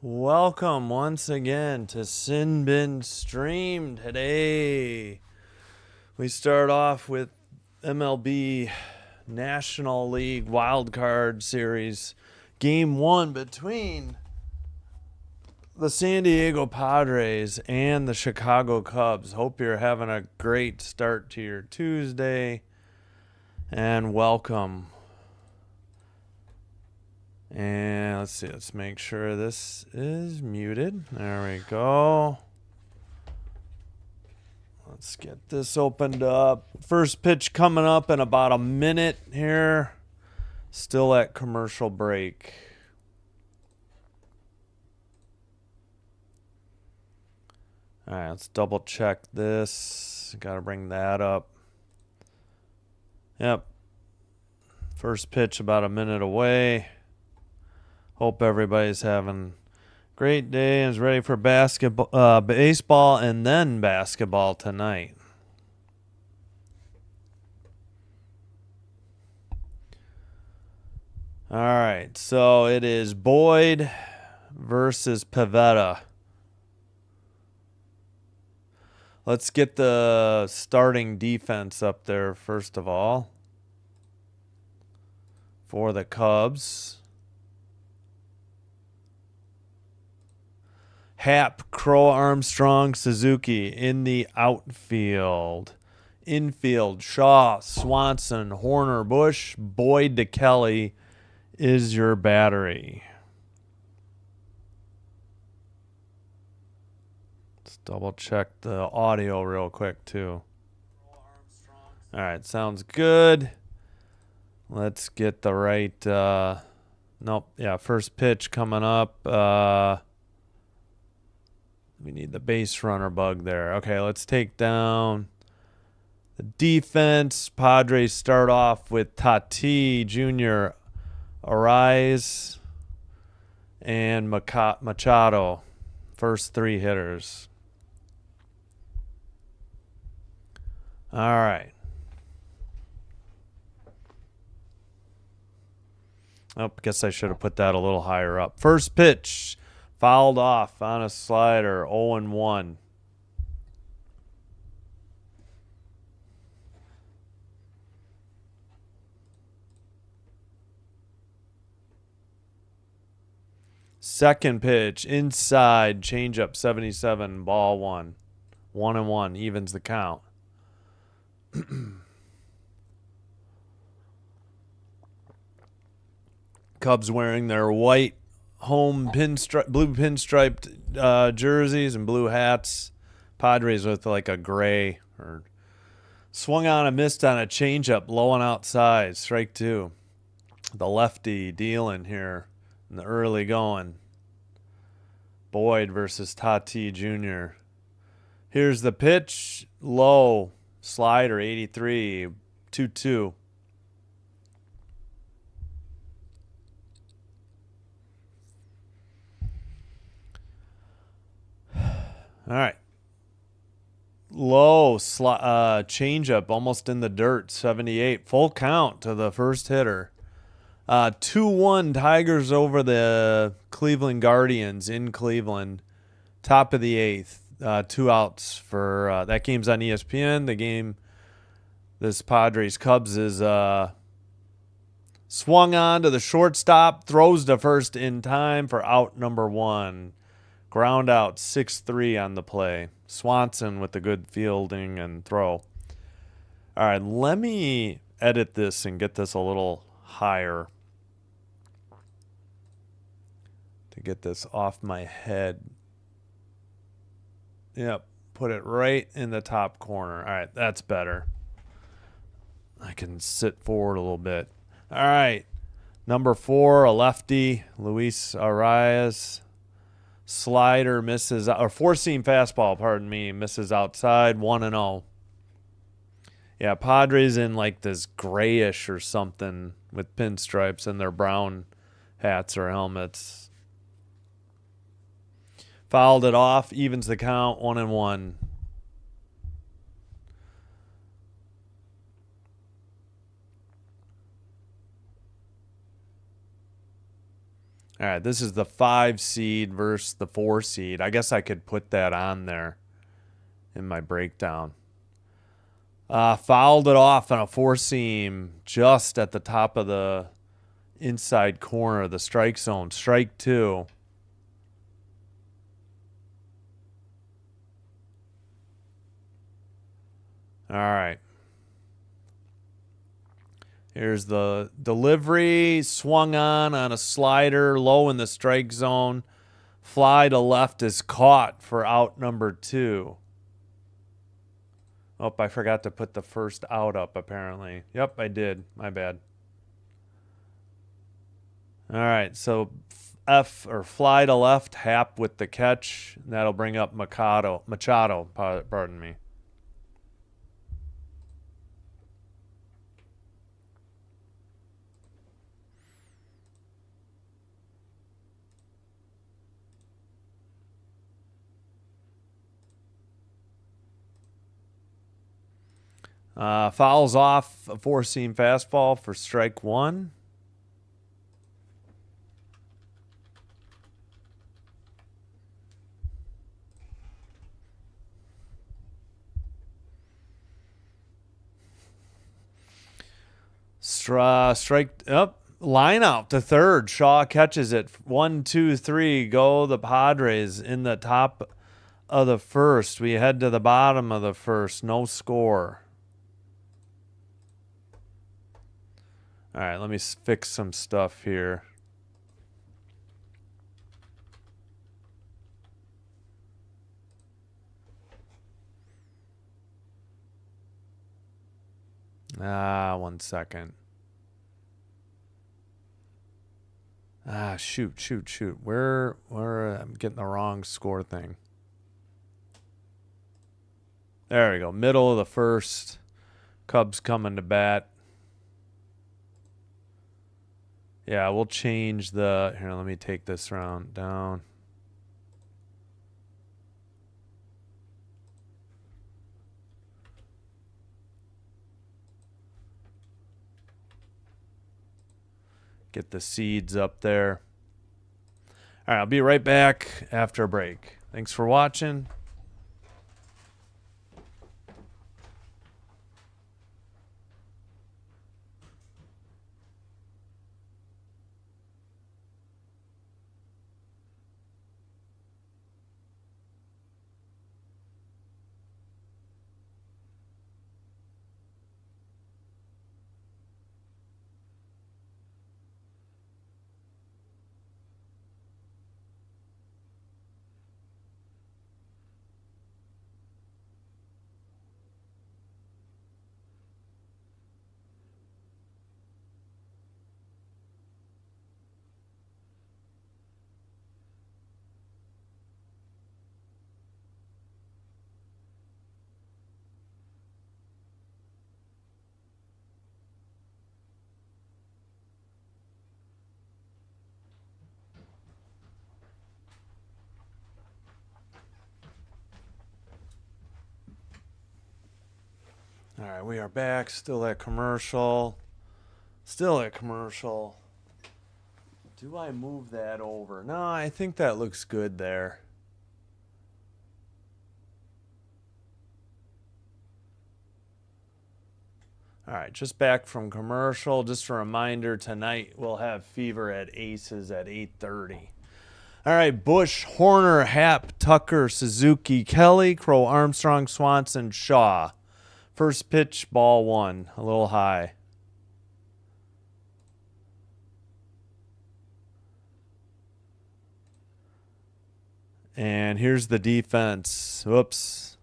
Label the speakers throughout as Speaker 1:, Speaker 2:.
Speaker 1: Welcome once again to Sin Bin Stream. Today we start off with MLB National League Wildcard Series Game 1 between the San Diego Padres and the Chicago Cubs. Hope you're having a great start to your Tuesday, and welcome. And let's see, let's make sure this is muted. There we go. Let's get this opened up. First pitch coming up in about a minute here. Still at commercial break. All right, let's double check this. Got to bring that up. Yep. First pitch about a minute away. Hope everybody's having a great day and is ready for baseball and then basketball tonight. All right, so it is Boyd versus Pivetta. Let's get the starting defense up there first of all for the Cubs. Happ, Crow, Armstrong, Suzuki in the outfield. Infield, Shaw, Swanson, Horner, Bush, Boyd to Kelly is your battery. Let's double check the audio real quick too. All right, sounds good. Let's get the right first pitch coming up. We need the base runner bug there. Okay, let's take down the defense. Padres start off with Tatis Jr., Arise, and Machado. First three hitters. All right. Oh, guess I should have put that a little higher up. First pitch. Fouled off on a slider, 0-1. Second pitch, inside, changeup, 77, ball one. 1-1, evens the count. Cubs wearing their white home blue pinstriped jerseys and blue hats. Padres with like a gray. Or swung on and missed on a changeup, low and outside, strike two. The lefty dealing here in the early going. Boyd versus Tatis Jr. Here's the pitch, low, slider, 83, 2-2. All right. Low changeup, almost in the dirt, 78. Full count to the first hitter. 2-1 Tigers over the Cleveland Guardians in Cleveland. Top of the eighth. 2 outs for that game's on ESPN. The game, this Padres Cubs is swung on to the shortstop, throws to first in time for out number 1. Ground out, 6-3 on the play. Swanson with the good fielding and throw. All right, let me edit this and get this a little higher to get this off my head. Yep, put it right in the top corner. All right, that's better. I can sit forward a little bit. All right, number 4, a lefty, Luis Arias. Slider misses, or four-seam fastball, pardon me, misses outside, 1-0. Yeah, Padres in like this grayish or something with pinstripes and their brown hats or helmets. Fouled it off, evens the count, 1-1. All right, this is the 5 seed versus the 4 seed. I guess I could put that on there in my breakdown. Fouled it off on a 4-seam just at the top of the inside corner of the strike zone. Strike 2. All right. Here's the delivery. Swung on a slider low in the strike zone. Fly to left is caught for out number 2. Oh, I forgot to put the first out up, apparently. Yep, I did. My bad. All right, so F or fly to left, Hap with the catch. That'll bring up Machado, pardon me. Fouls off a 4-seam fastball for strike 1. Strike up. Line out to third. Shaw catches it. 1, 2, 3. Go the Padres in the top of the first. We head to the bottom of the first. No score. All right, let me fix some stuff here. One second. Shoot. Where I'm getting the wrong score thing. There we go. Middle of the first. Cubs coming to bat. Yeah, we'll change the... Here, let me take this round down. Get the seeds up there. All right, I'll be right back after a break. Thanks for watching. All right, we are back. Still at commercial. Do I move that over? No, I think that looks good there. All right, just back from commercial. Just a reminder, tonight we'll have Fever at Aces at 8:30. All right, Bush, Horner, Hap, Tucker, Suzuki, Kelly, Crow, Armstrong, Swanson, Shaw. First pitch, ball 1, a little high. And here's the defense. Whoops.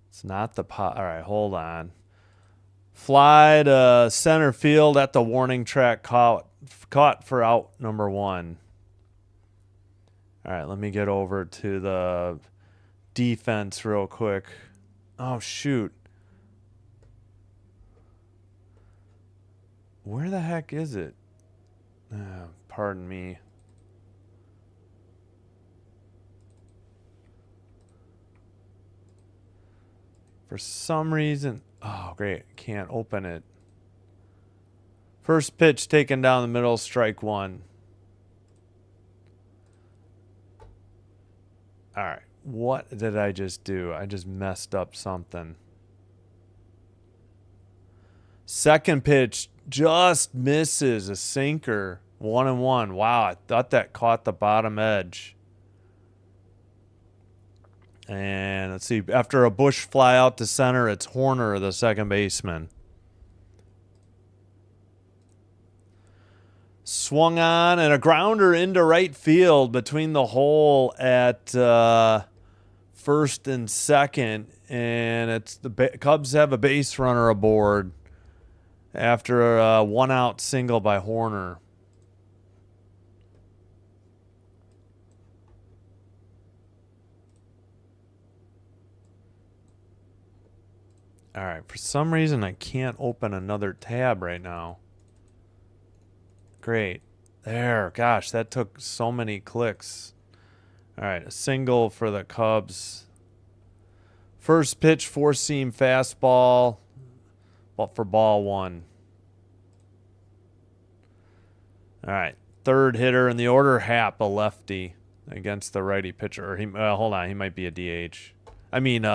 Speaker 1: It's not the pot. All right, hold on. Fly to center field at the warning track, caught for out number 1. All right, let me get over to the defense real quick. Oh, shoot. Where the heck is it? Pardon me. For some reason... Oh, great. Can't open it. First pitch taken down the middle, strike one. All right. What did I just do? I just messed up something. Second pitch just misses a sinker. 1-1. Wow, I thought that caught the bottom edge. And let's see. After a bush fly out to center, it's Horner, the second baseman. Swung on and a grounder into right field between the hole at first and second. And it's the Cubs have a base runner aboard after a one-out single by Horner. All right, for some reason I can't open another tab right now. Great. There, gosh, that took so many clicks. All right, a single for the Cubs. First pitch, four-seam fastball, but for ball one. All right, third hitter in the order, Happ, a lefty against the righty pitcher. Hold on, he might be a DH. I mean,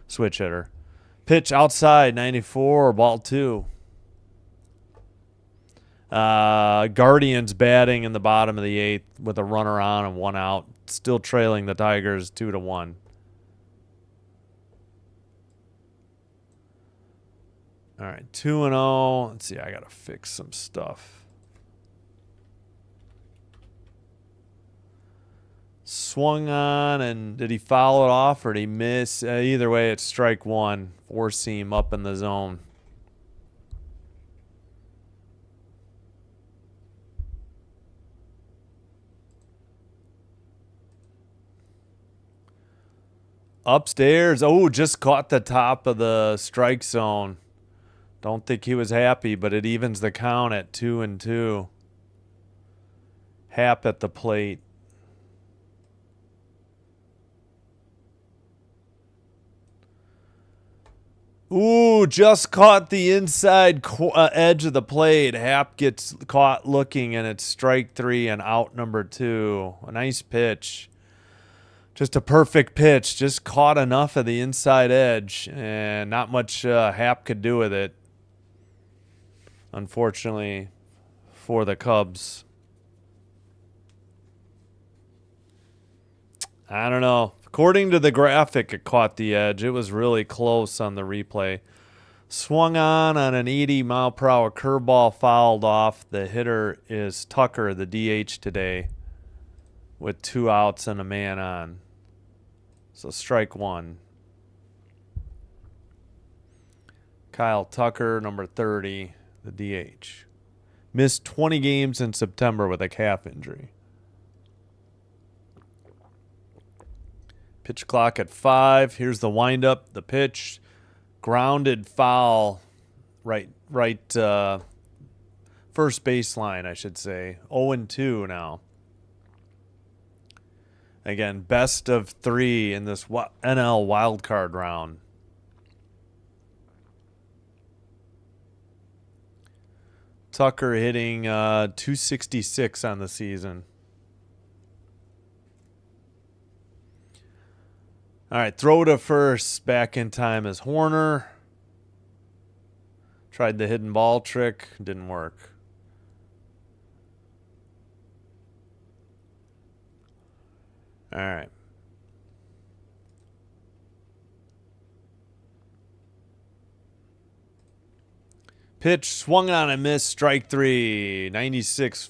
Speaker 1: switch hitter. Pitch outside, 94, ball two. Guardians batting in the bottom of the eighth with a runner on and one out. Still trailing the Tigers 2-1. All right, 2-0. Let's see, I got to fix some stuff. Swung on, and did he foul it off or did he miss? Either way, it's strike one. Four seam up in the zone. Upstairs. Oh, just caught the top of the strike zone. Don't think he was happy, but it evens the count at 2-2. Happ at the plate. Ooh, just caught the inside edge of the plate. Happ gets caught looking, and it's strike three and out number two. A nice pitch. Just a perfect pitch. Just caught enough of the inside edge, and not much Happ could do with it. Unfortunately for the Cubs. I don't know. According to the graphic, it caught the edge. It was really close on the replay. Swung on an 80-mile-per-hour curveball, fouled off. The hitter is Tucker, the DH today, with 2 outs and a man on. So strike one. Kyle Tucker, number 30, the DH. Missed 20 games in September with a calf injury. Pitch clock at 5. Here's the windup. The pitch. Grounded foul. Right. First baseline, I should say. 0-2 now. Again, best of 3 in this NL wildcard round. Tucker hitting 266 on the season. All right, throw to first. Back in time is Horner. Tried the hidden ball trick. Didn't work. All right. Pitch swung on and missed. Strike three. 96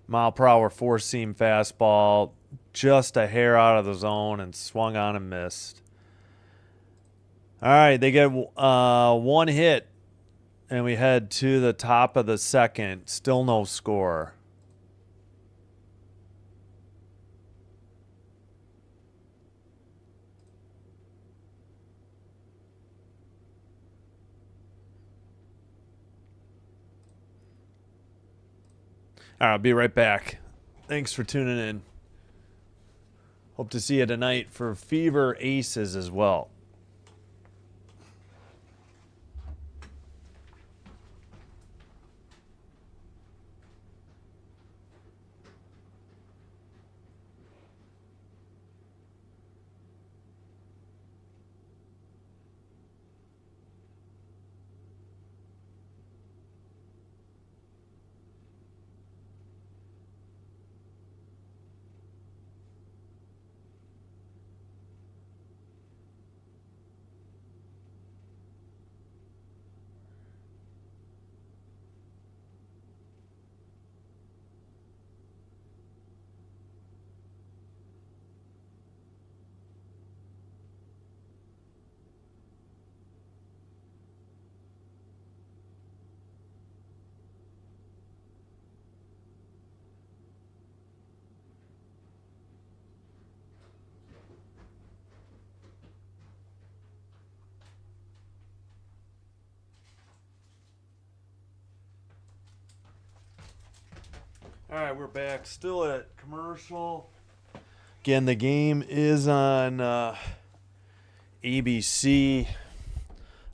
Speaker 1: mile-per-hour four-seam fastball. Just a hair out of the zone and swung on and missed. All right, they get one hit, and we head to the top of the second. Still no score. All right, I'll be right back. Thanks for tuning in. Hope to see you tonight for Fever Aces as well. All right, we're back. Still at commercial. Again, the game is on ABC.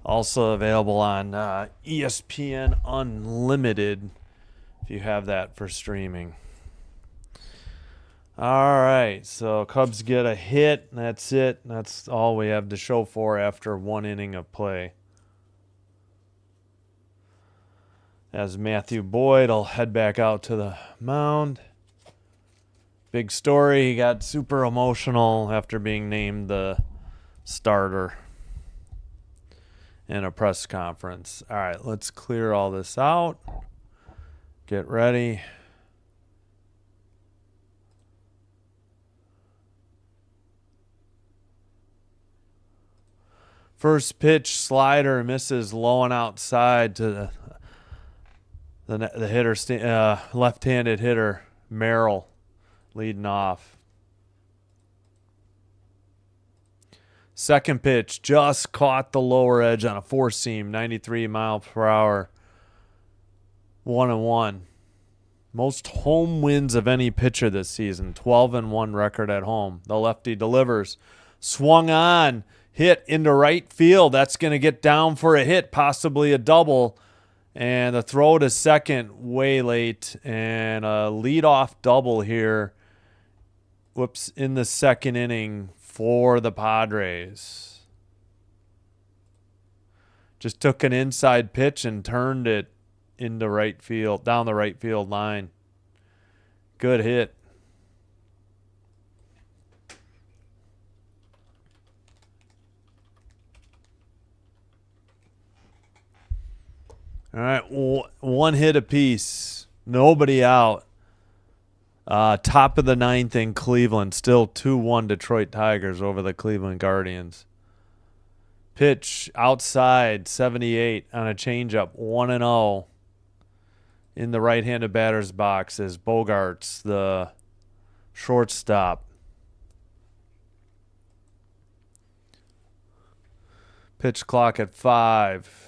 Speaker 1: Also available on ESPN Unlimited if you have that for streaming. All right, so Cubs get a hit. That's it. That's all we have to show for after one inning of play. As Matthew Boyd will head back out to the mound. Big story. He got super emotional after being named the starter in a press conference. All right, let's clear all this out. Get ready. First pitch, slider, misses low and outside to the hitter, left-handed hitter, Merrill, leading off. Second pitch, just caught the lower edge on a four-seam, 93 miles per hour, 1-1. Most home wins of any pitcher this season, 12-1 record at home. The lefty delivers, swung on, hit into right field. That's going to get down for a hit, possibly a double. And the throw to second way late, and a leadoff double here. Whoops, in the second inning for the Padres. Just took an inside pitch and turned it into right field, down the right field line. Good hit. All right, one hit apiece. Nobody out. Top of the ninth in Cleveland. Still 2-1 Detroit Tigers over the Cleveland Guardians. Pitch outside, 78 on a changeup, 1-0. In the right-handed batter's box is Bogarts, the shortstop. Pitch clock at 5.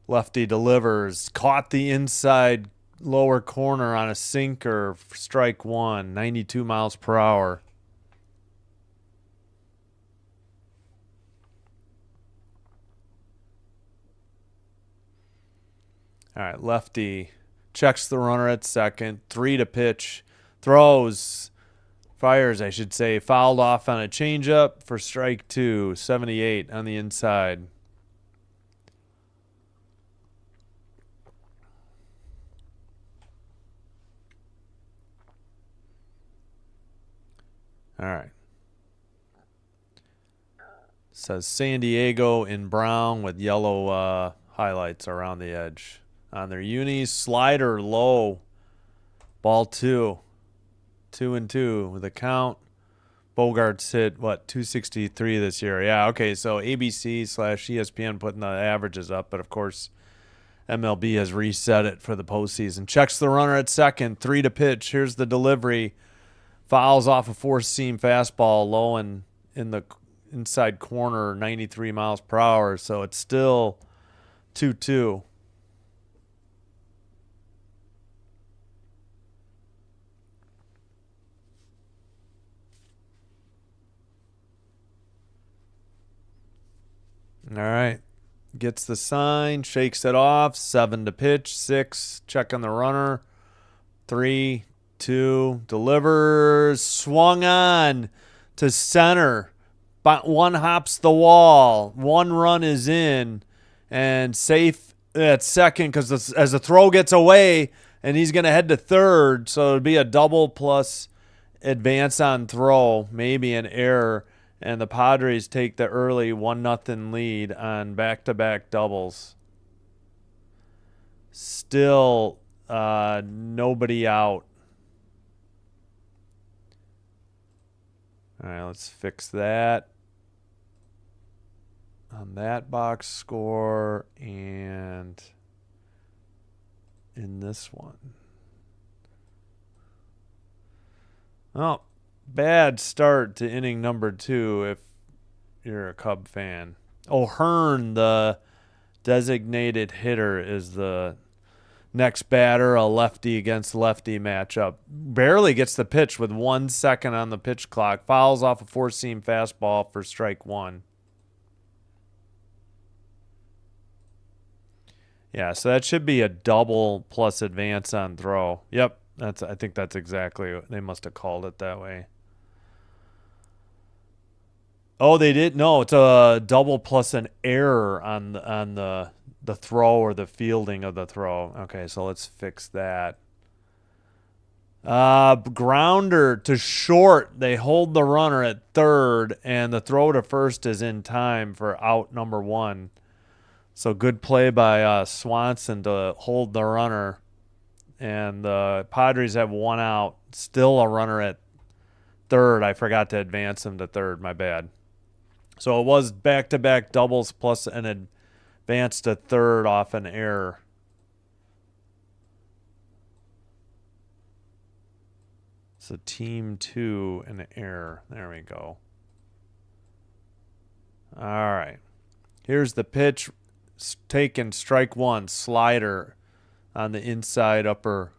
Speaker 1: Lefty delivers. Caught the inside lower corner on a sinker. Strike one. 92 miles per hour. All right, lefty checks the runner at second. 3 to pitch. Throws. Fires, I should say. Fouled off on a changeup for strike 2. 78 on the inside. All right. Says San Diego in brown with yellow highlights around the edge. On their unis, slider low. Ball 2. 2-2 with a count. Bogarts hit, 263 this year. Yeah, okay, so ABC/ESPN putting the averages up, but of course MLB has reset it for the postseason. Checks the runner at second. 3 to pitch. Here's the delivery. Fouls off a four-seam fastball low and in the inside corner, 93 miles per hour. So it's still 2-2. All right. Gets the sign, shakes it off. 7 to pitch. 6, checking the runner. 3, 2, delivers, swung on to center. But one hops the wall. 1 run is in, and safe at second because as the throw gets away, and he's going to head to third, so it'd be a double plus advance on throw, maybe an error, and the Padres take the early 1-0 lead on back-to-back doubles. Still nobody out. All right, let's fix that on that box score and in this one. Oh, bad start to inning number 2 if you're a Cub fan. O'Hearn, the designated hitter, is the Next batter, a lefty against lefty matchup. Barely gets the pitch with 1 second on the pitch clock. Fouls off a four-seam fastball for strike one. Yeah, so that should be a double plus advance on throw. Yep, I think that's exactly what they must have called it that way. Oh, they did. No, it's a double plus an error on the throw or the fielding of the throw. Okay, so let's fix that. Grounder to short. They hold the runner at third, and the throw to first is in time for out number one. So good play by Swanson to hold the runner. And the Padres have one out. Still a runner at third. I forgot to advance him to third. My bad. So it was back-to-back doubles plus an advance to third off an error. So team 2 an error. There we go. All right. Here's the pitch. Taken strike one. Slider on the inside upper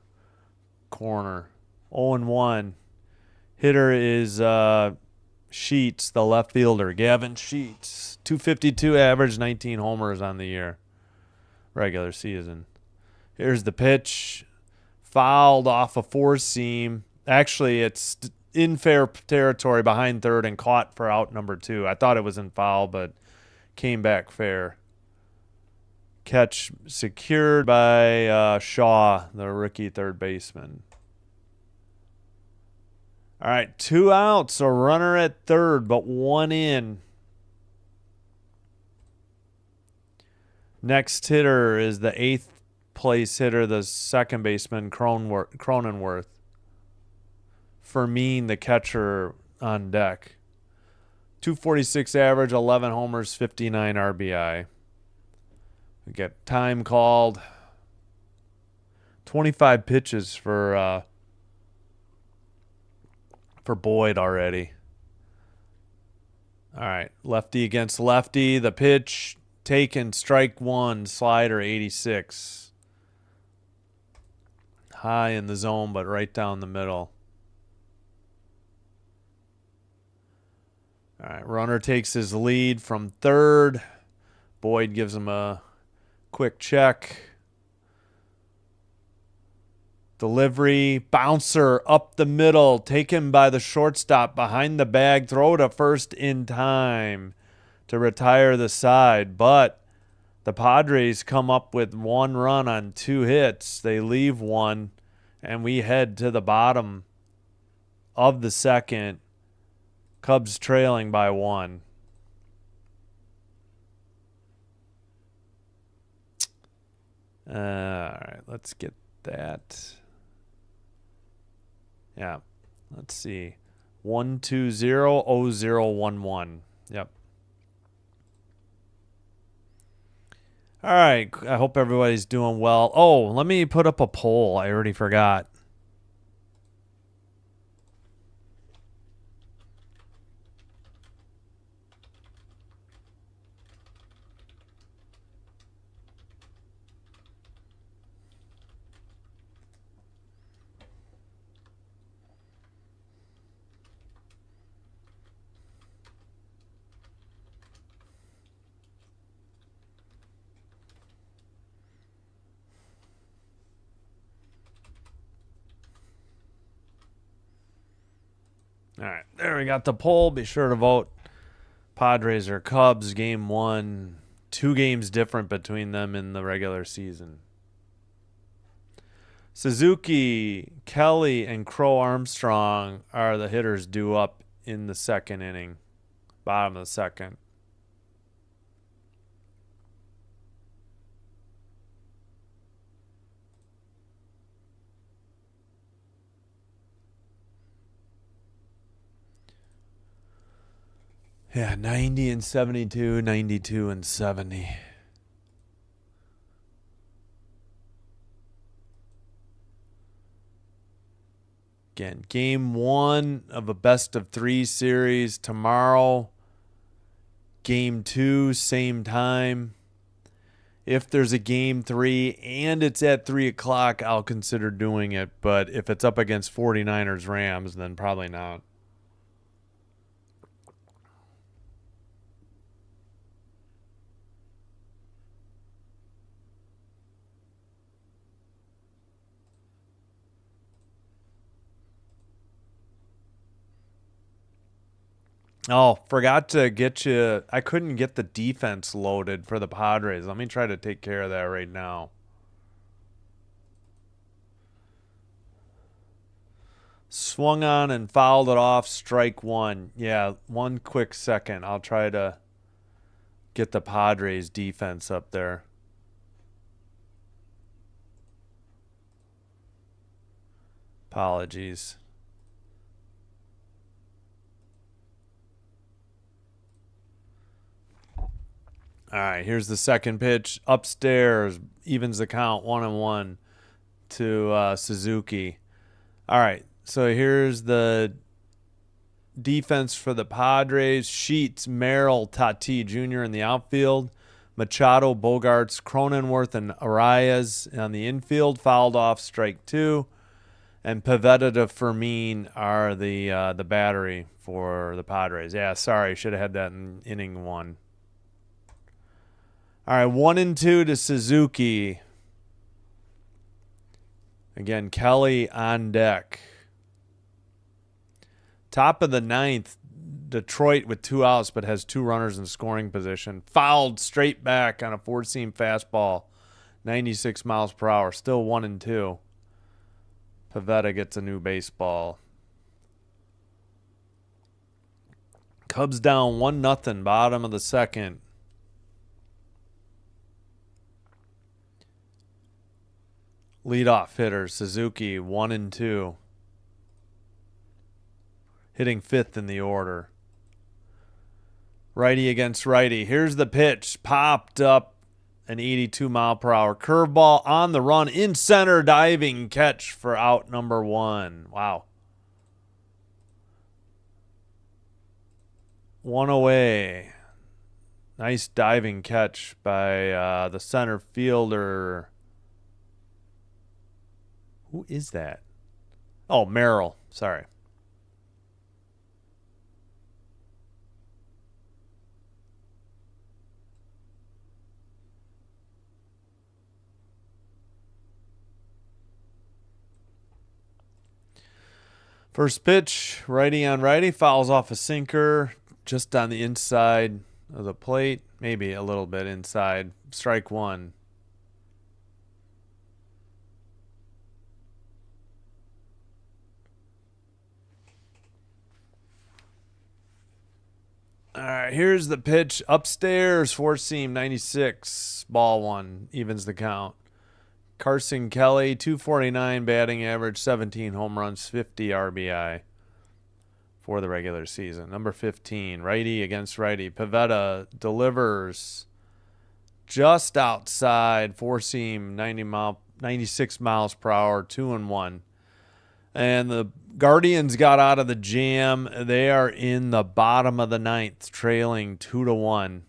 Speaker 1: corner. 0-1. Hitter is Sheets, the left fielder. Gavin Sheets. 252 average, 19 homers on the year. Regular season. Here's the pitch. Fouled off a four-seam. Actually, it's in fair territory behind third and caught for out number 2. I thought it was in foul, but came back fair. Catch secured by Shaw, the rookie third baseman. All right, 2 outs, a runner at third, but 1 in. Next hitter is the 8th place hitter, the second baseman, Cronenworth. Fermin, the catcher, on deck. 246 average, 11 homers, 59 RBI. We get time called. 25 pitches for Boyd already. All right, lefty against lefty. The pitch taken, strike one, slider 86. High in the zone, but right down the middle. All right, runner takes his lead from third. Boyd gives him a quick check. Delivery, bouncer up the middle, taken by the shortstop behind the bag. Throw to first in time to retire the side. But the Padres come up with 1 run on 2 hits. They leave 1, and we head to the bottom of the second. Cubs trailing by 1. All right, let's get that. Yeah, let's see. 1-2-0-0-0-1-1. Yep. All right, I hope everybody's doing well. Oh, let me put up a poll. I already forgot. All right, there we got the poll. Be sure to vote Padres or Cubs. Game 1. 2 games different between them in the regular season. Suzuki, Kelly, and Crow Armstrong are the hitters due up in the second inning. Bottom of the second. Yeah, 90 and 72, 92 and 70. Again, game 1 of a best-of-3 series tomorrow. Game 2, same time. If there's a game 3 and it's at 3 o'clock, I'll consider doing it. But if it's up against 49ers Rams, then probably not. Oh, forgot to get you. I couldn't get the defense loaded for the Padres. Let me try to take care of that right now. Swung on and fouled it off. Strike one. Yeah, 1 quick second. I'll try to get the Padres defense up there. Apologies. All right, here's the second pitch. Upstairs, evens the count 1-1 to Suzuki. All right, so here's the defense for the Padres. Sheets, Merrill, Tatis Jr. in the outfield. Machado, Bogarts, Cronenworth, and Arias on the infield. Fouled off, strike 2. And Pivetta to Fermin are the battery for the Padres. Yeah, sorry, should have had that in inning 1. All right, 1-2 to Suzuki. Again, Kelly on deck. Top of the 9th, Detroit with 2 outs but has 2 runners in scoring position. Fouled straight back on a 4-seam fastball, 96 miles per hour. Still 1-2. Pivetta gets a new baseball. Cubs down 1-0, bottom of the 2nd. Leadoff hitter, Suzuki, 1-2. Hitting 5th in the order. Righty against righty. Here's the pitch. Popped up, an 82 mile per hour curveball on the run in center, diving catch for out number 1. Wow. 1 away. Nice diving catch by the center fielder. Who is that? Oh, Merrill. Sorry. First pitch, righty on righty, fouls off a sinker just on the inside of the plate, maybe a little bit inside. Strike 1. All right, here's the pitch. Upstairs, 4-seam, 96, ball 1, evens the count. Carson Kelly, 249 batting average, 17 home runs, 50 RBI for the regular season. Number 15, righty against righty. Pivetta delivers just outside, 4-seam, 96 miles per hour, 2-1. And the Guardians got out of the jam. They are in the bottom of the 9th, trailing 2-1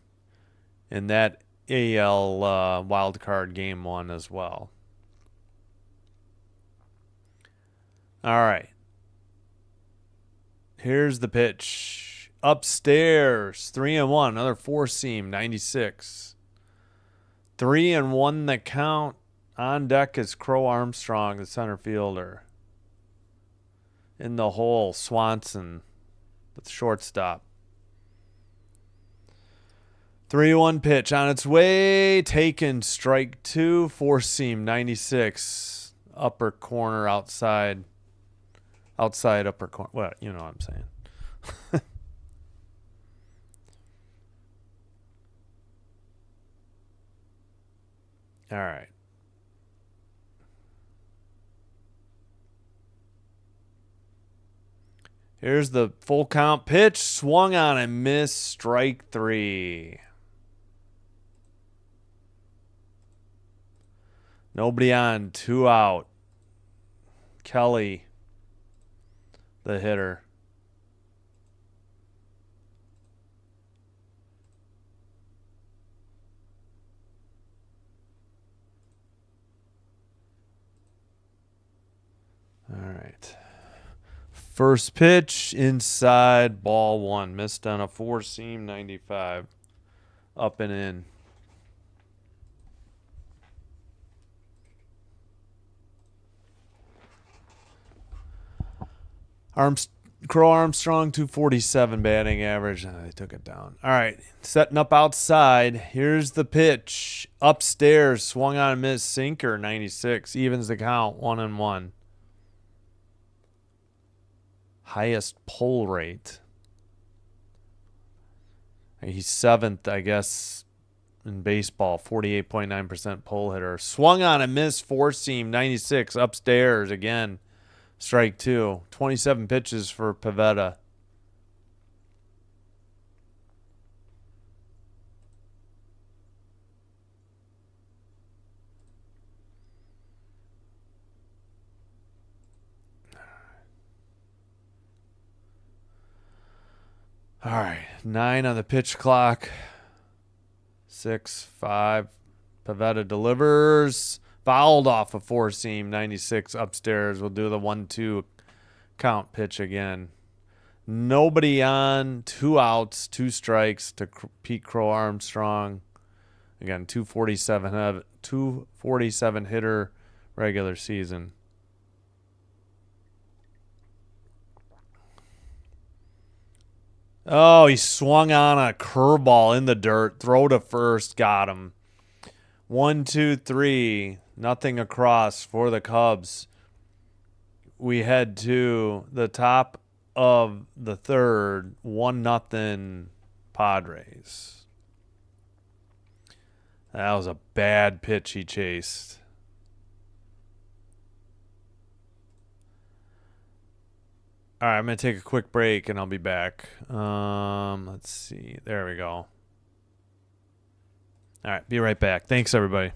Speaker 1: in that AL wildcard game 1 as well. All right. Here's the pitch. Upstairs, 3-1, another 4-seam, 96. 3-1 the count. On deck is Crow Armstrong, the center fielder. In the hole, Swanson, the shortstop. 3-1 pitch on its way, taken, strike 2, 4-seam, 96, upper corner, outside upper corner. Well, you know what I'm saying. All right. Here's the full count pitch. Swung on and missed. Strike 3. Nobody on. 2 out. Kelly, the hitter. All right. First pitch, inside, ball one. Missed on a four-seam, 95. Up and in. Crow Armstrong, 247 batting average. They took it down. All right, setting up outside. Here's the pitch. Upstairs, swung on and missed. Sinker, 96. Evens the count, 1-1. Highest pull rate. He's seventh, I guess, in baseball. 48.9% pull hitter. Swung on and missed. Four-seam, 96. Upstairs again. Strike two. 27 pitches for Pivetta. All right. 9 on the pitch clock. 6, 5. Pivetta delivers. Fouled off a four-seam, 96 upstairs. We'll do the 1-2 count pitch again. Nobody on, 2 outs, 2 strikes to Pete Crow Armstrong. Again, 247 hitter regular season. Oh, he swung on a curveball in the dirt. Throw to first, got him. 1, 2, 3. Nothing across for the Cubs. We head to the top of the third. 1-0 Padres. That was a bad pitch he chased. All right, I'm going to take a quick break and I'll be back. Let's see. There we go. All right, be right back. Thanks, everybody.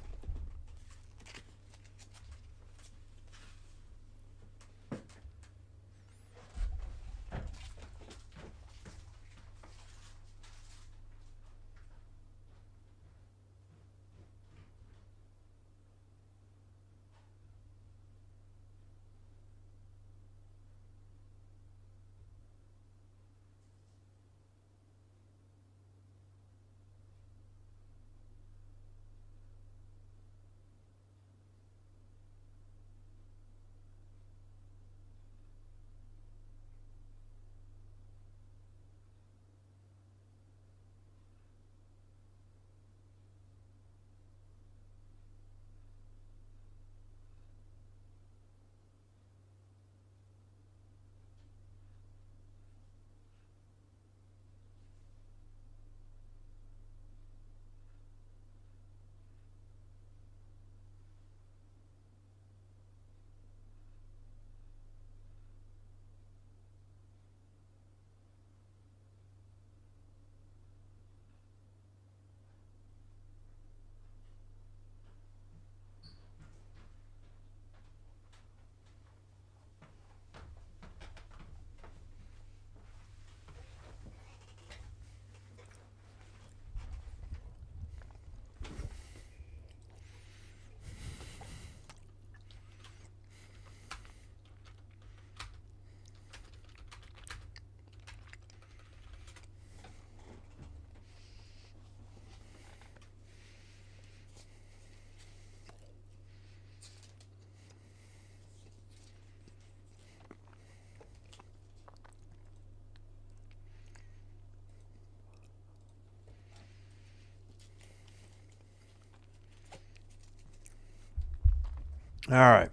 Speaker 1: All right.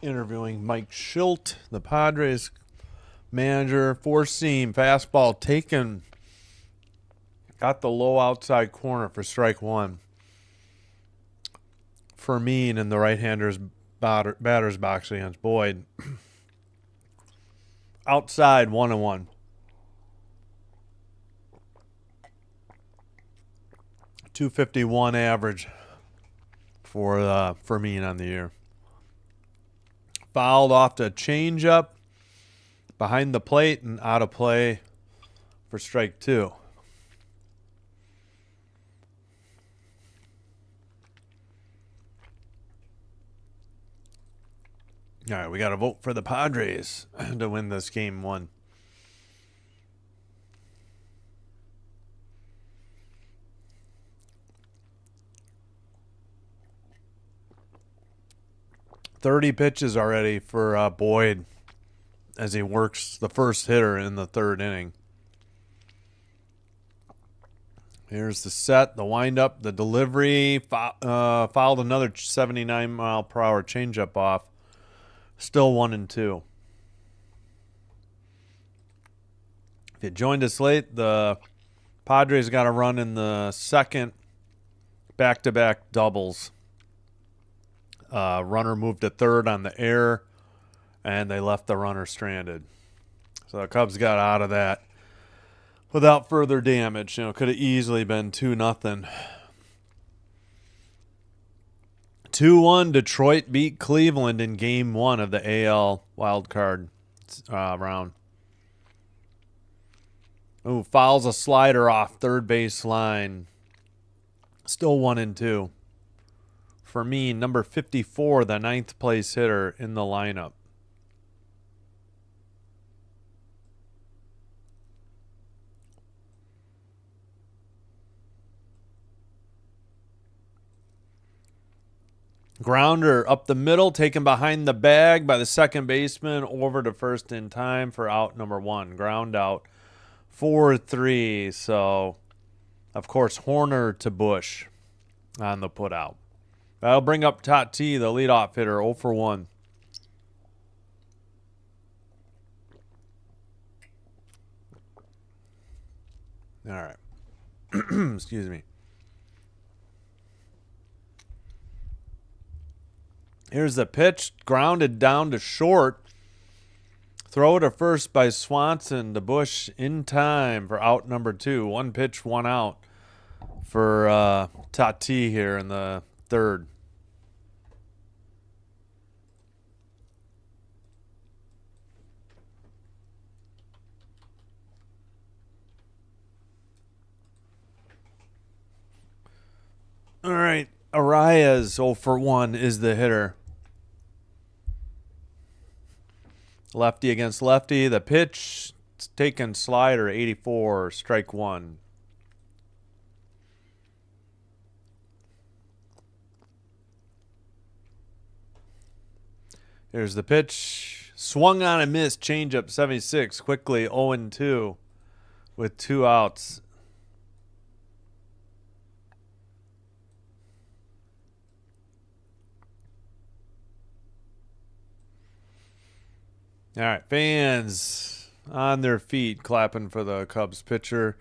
Speaker 1: Interviewing Mike Schilt, the Padres manager. Four-seam fastball taken. Got the low outside corner for strike one. Fermin in the right-hander's batter's box against Boyd. Outside, 1-1. 251 average for Fermin on the year. Fouled off to changeup behind the plate and out of play for strike two. All right, we got to vote for the Padres to win this game one. "30 pitches already for Boyd as he works the first hitter in the third inning. Here's the set, the windup, the delivery. Fouled another 79-mile-per-hour changeup off. Still 1-2. If you joined us late, the Padres got a run in the second, back-to-back doubles. Runner moved to third on the error, and they left the runner stranded. So the Cubs got out of that without further damage. Could have easily been 2-0. 2-1, Detroit beat Cleveland in Game 1 of the AL wildcard round. Ooh, fouls a slider off third base line. Still 1-2. For me, number 54, the ninth place hitter in the lineup. Grounder up the middle, taken behind the bag by the second baseman, over to first in time for out number 1. Ground out 4-3. So, of course, Horner to Bush on the putout. That'll bring up Tati, the leadoff hitter, 0 for 1. All right. Excuse me. Here's the pitch, grounded down to short. Throw to first by Swanson to Bush in time for out number 2. 1 pitch, 1 out for Tati here in the third. All right, Arias 0 for 1 is the hitter. Lefty against lefty. The pitch, taken slider, 84, strike 1. Here's the pitch. Swung on and missed. Changeup, 76. Quickly 0-2 with 2 outs. All right, fans on their feet clapping for the Cubs pitcher.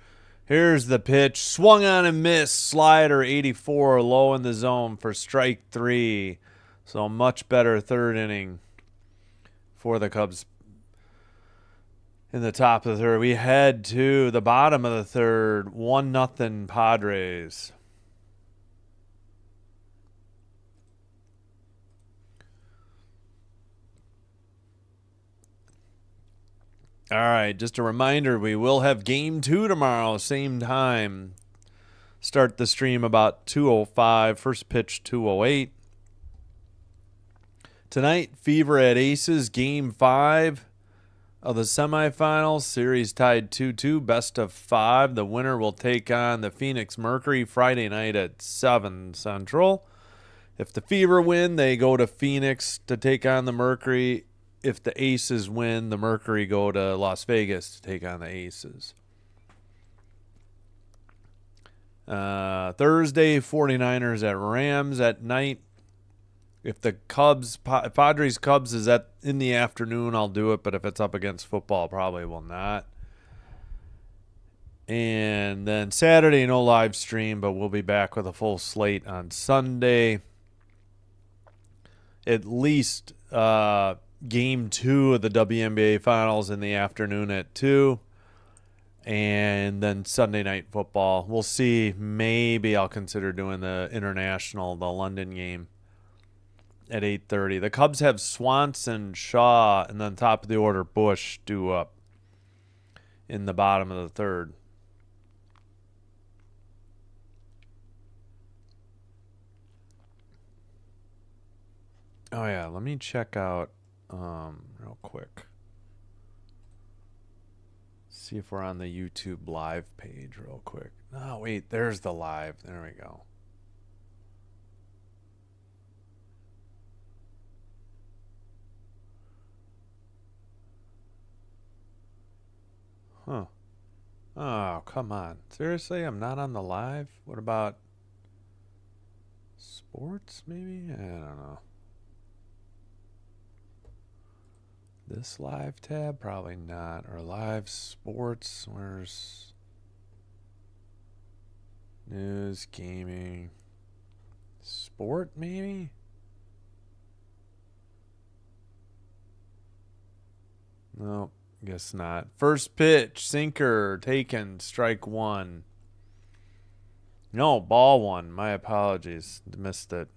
Speaker 1: Here's the pitch. Swung on and missed. Slider, 84, low in the zone for strike 3. So much better third inning for the Cubs. In the top of the third, we head to the bottom of the third. 1-0 Padres. All right, just a reminder, we will have Game 2 tomorrow, same time. Start the stream about 2:05, first pitch 2:08. Tonight, Fever at Aces, Game 5 of the semifinals. Series tied 2-2, best of 5. The winner will take on the Phoenix Mercury Friday night at 7 Central. If the Fever win, they go to Phoenix to take on the Mercury. If the Aces win, the Mercury go to Las Vegas to take on the Aces. Thursday, 49ers at Rams at night. If the Padres-Cubs is in the afternoon, I'll do it. But if it's up against football, probably will not. And then Saturday, no live stream, but we'll be back with a full slate on Sunday. At least Game 2 of the WNBA Finals in the afternoon at 2. And then Sunday night football. We'll see. Maybe I'll consider doing the international, the London game at 8:30. The Cubs have Swanson, Shaw, and then top of the order, Bush due up in the bottom of the third. Oh, yeah. Let me check out real quick. See if we're on the YouTube live page real quick. No, wait, there's the live. There we go. Huh. Oh, come on. Seriously? I'm not on the live? What about sports, maybe? I don't know. This live tab? Probably not. Or live sports? Where's news, gaming, sport, maybe? No. Guess not. First pitch, sinker, taken, strike one. No, ball one. My apologies. Missed it.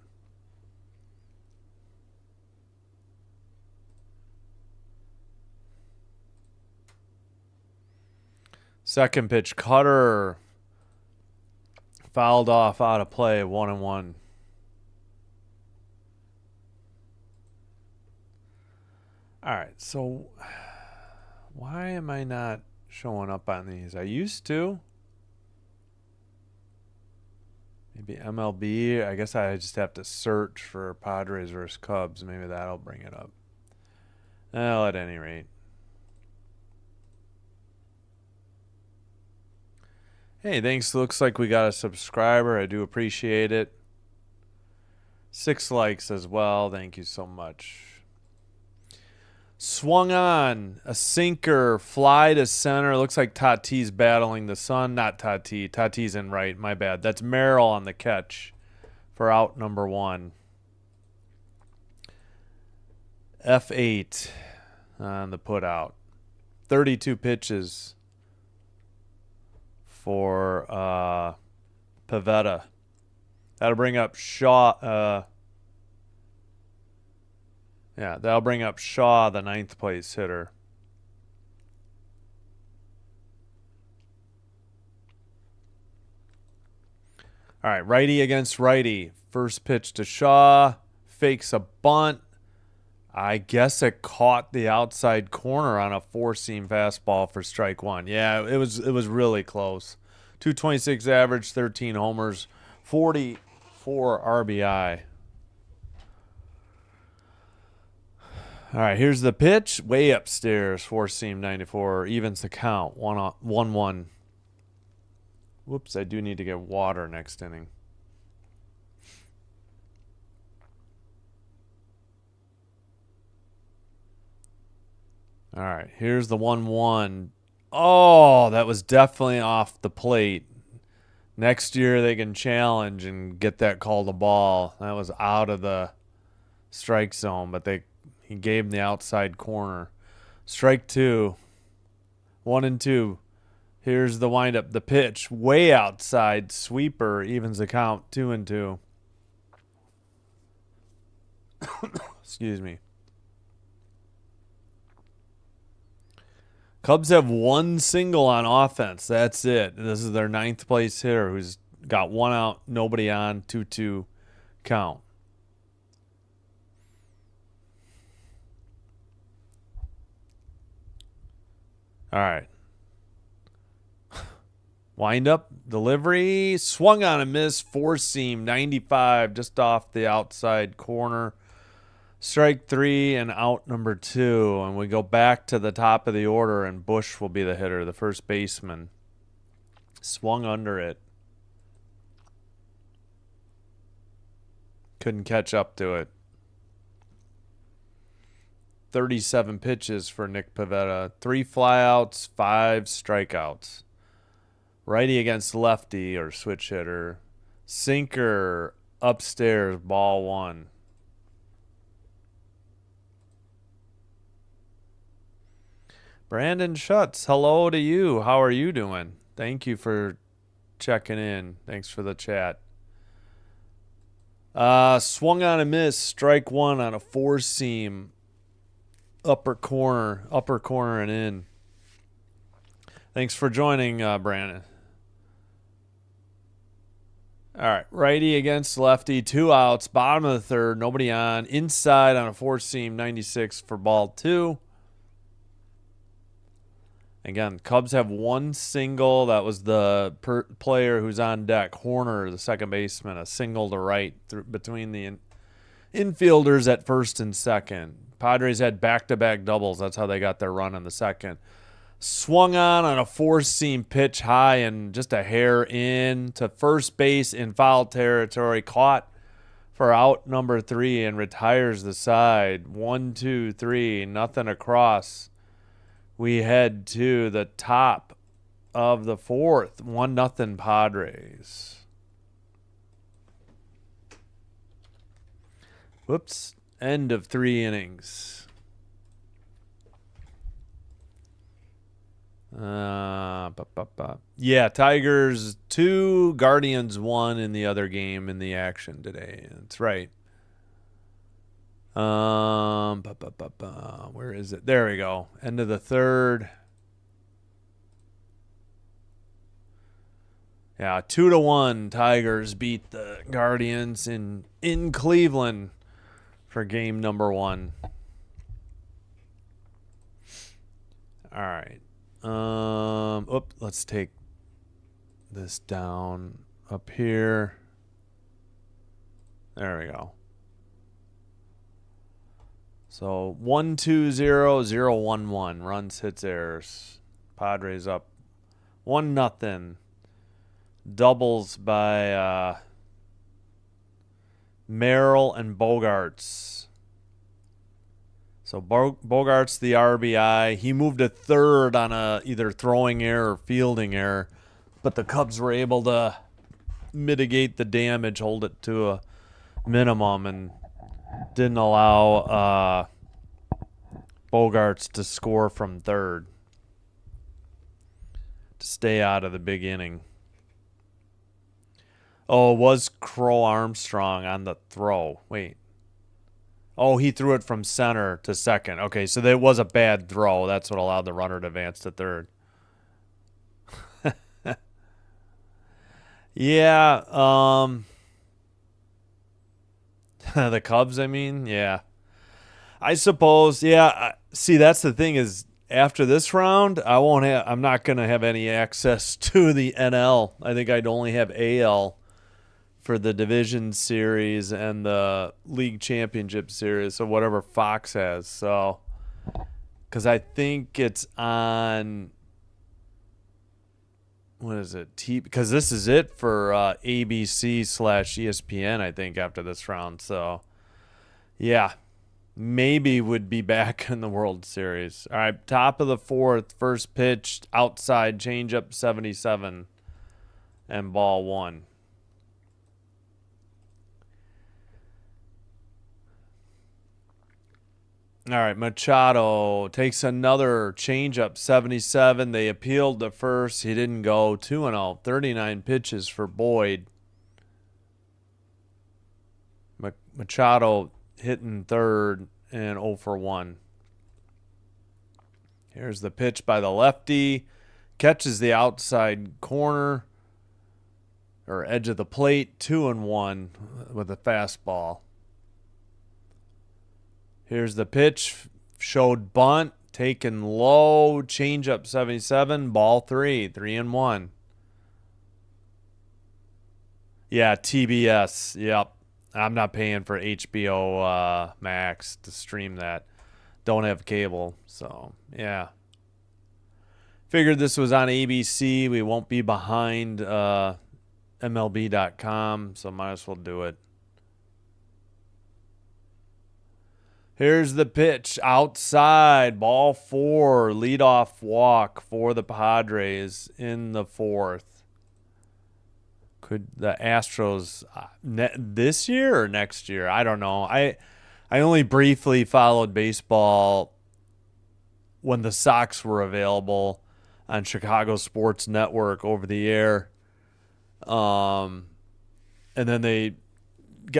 Speaker 1: Second pitch, cutter. Fouled off, out of play, 1-1. All right, so why am I not showing up on these? I used to. Maybe MLB. I guess I just have to search for Padres versus Cubs. Maybe that'll bring it up. Well, at any rate. Hey, thanks. Looks like we got a subscriber. I do appreciate it. 6 likes as well. Thank you so much. Swung on, a sinker, fly to center. Looks like Tatis battling the sun. Not Tatis. Tatis in right. My bad. That's Merrill on the catch for out number 1. F8 on the put out. 32 pitches for Pivetta. That'll bring up Shaw. Yeah, that'll bring up Shaw, the 9th place hitter. All right, righty against righty. First pitch to Shaw. Fakes a bunt. I guess it caught the outside corner on a 4-seam fastball for strike one. Yeah, it was really close. 226 average, 13 homers, 44 RBI. All right, here's the pitch. Way upstairs, 4-seam 94. Evens the count. 1-1. Whoops, I do need to get water next inning. All right, here's the 1-1. Oh, that was definitely off the plate. Next year they can challenge and get that called a ball. That was out of the strike zone, but he gave him the outside corner. Strike 2. 1-2. Here's the windup. The pitch way outside. Sweeper evens the count. 2-2. Excuse me. Cubs have 1 single on offense. That's it. This is their 9th place hitter who's got 1 out, nobody on, 2-2 count. All right. Wind up, delivery, swung on a miss, 4-seam, 95, just off the outside corner. Strike 3 and out number 2. And we go back to the top of the order, and Bush will be the hitter, the first baseman. Swung under it. Couldn't catch up to it. 37 pitches for Nick Pivetta. 3 flyouts, 5 strikeouts. Righty against lefty or switch hitter. Sinker upstairs, ball 1. Brandon Schutz, hello to you. How are you doing? Thank you for checking in. Thanks for the chat. Swung on a miss, strike 1 on a 4-seam. Upper corner and in. Thanks for joining, Brandon. All right, righty against lefty, 2 outs, bottom of the third, nobody on, inside on a four-seam, 96 for ball 2. Again, Cubs have one single. That was the player who's on deck, Horner, the second baseman, a single to right between the infielders at first and second. Padres had back-to-back doubles. That's how they got their run in the second. Swung on a four-seam pitch high and just a hair in to first base in foul territory. Caught for out number 3 and retires the side. 1, 2, 3, nothing across. We head to the top of the fourth. 1-0 Padres. Whoops. End of 3 innings. Yeah, Tigers 2, Guardians 1 in the other game in the action today. That's right. Where is it? There we go. End of the third. Yeah, 2-1. Tigers beat the Guardians in Cleveland for game number 1. All right. Let's take this down up here. There we go. So 1-2-0-0-1-1. Runs, hits, errors. Padres up 1-0. Doubles by Merrill and Bogarts. So Bogarts the RBI. He moved to third on a either throwing error or fielding error, but the Cubs were able to mitigate the damage, hold it to a minimum, and didn't allow Bogarts to score from third to stay out of the big inning. Oh, it was Crow Armstrong on the throw. Wait. Oh, he threw it from center to second. Okay, so that was a bad throw. That's what allowed the runner to advance to third. Yeah, the Cubs, I mean, yeah. I suppose, yeah. See, that's the thing is, after this round, I'm not going to have any access to the NL. I think I'd only have AL for the division series and the league championship series, so whatever Fox has. So, because I think it's on, what is it? Because this is it for ABC/ESPN, I think, after this round. So, yeah, maybe would be back in the World Series. All right, top of the fourth, first pitch, outside changeup, 77, and ball 1. All right, Machado takes another changeup, 77. They appealed the first. He didn't go. 2-0, 39 pitches for Boyd. Machado hitting third and 0 for 1. Here's the pitch by the lefty. Catches the outside corner or edge of the plate. 2-1 with a fastball. Here's the pitch. Showed bunt. Taken low. Changeup 77. Ball 3. 3-1. Yeah, TBS. Yep. I'm not paying for HBO Max to stream that. Don't have cable. So, yeah. Figured this was on ABC. We won't be behind MLB.com, so might as well do it. Here's the pitch outside, ball 4, leadoff walk for the Padres in the fourth. Could the Astros this year or next year? I don't know. I only briefly followed baseball when the Sox were available on Chicago Sports Network over the air. And then they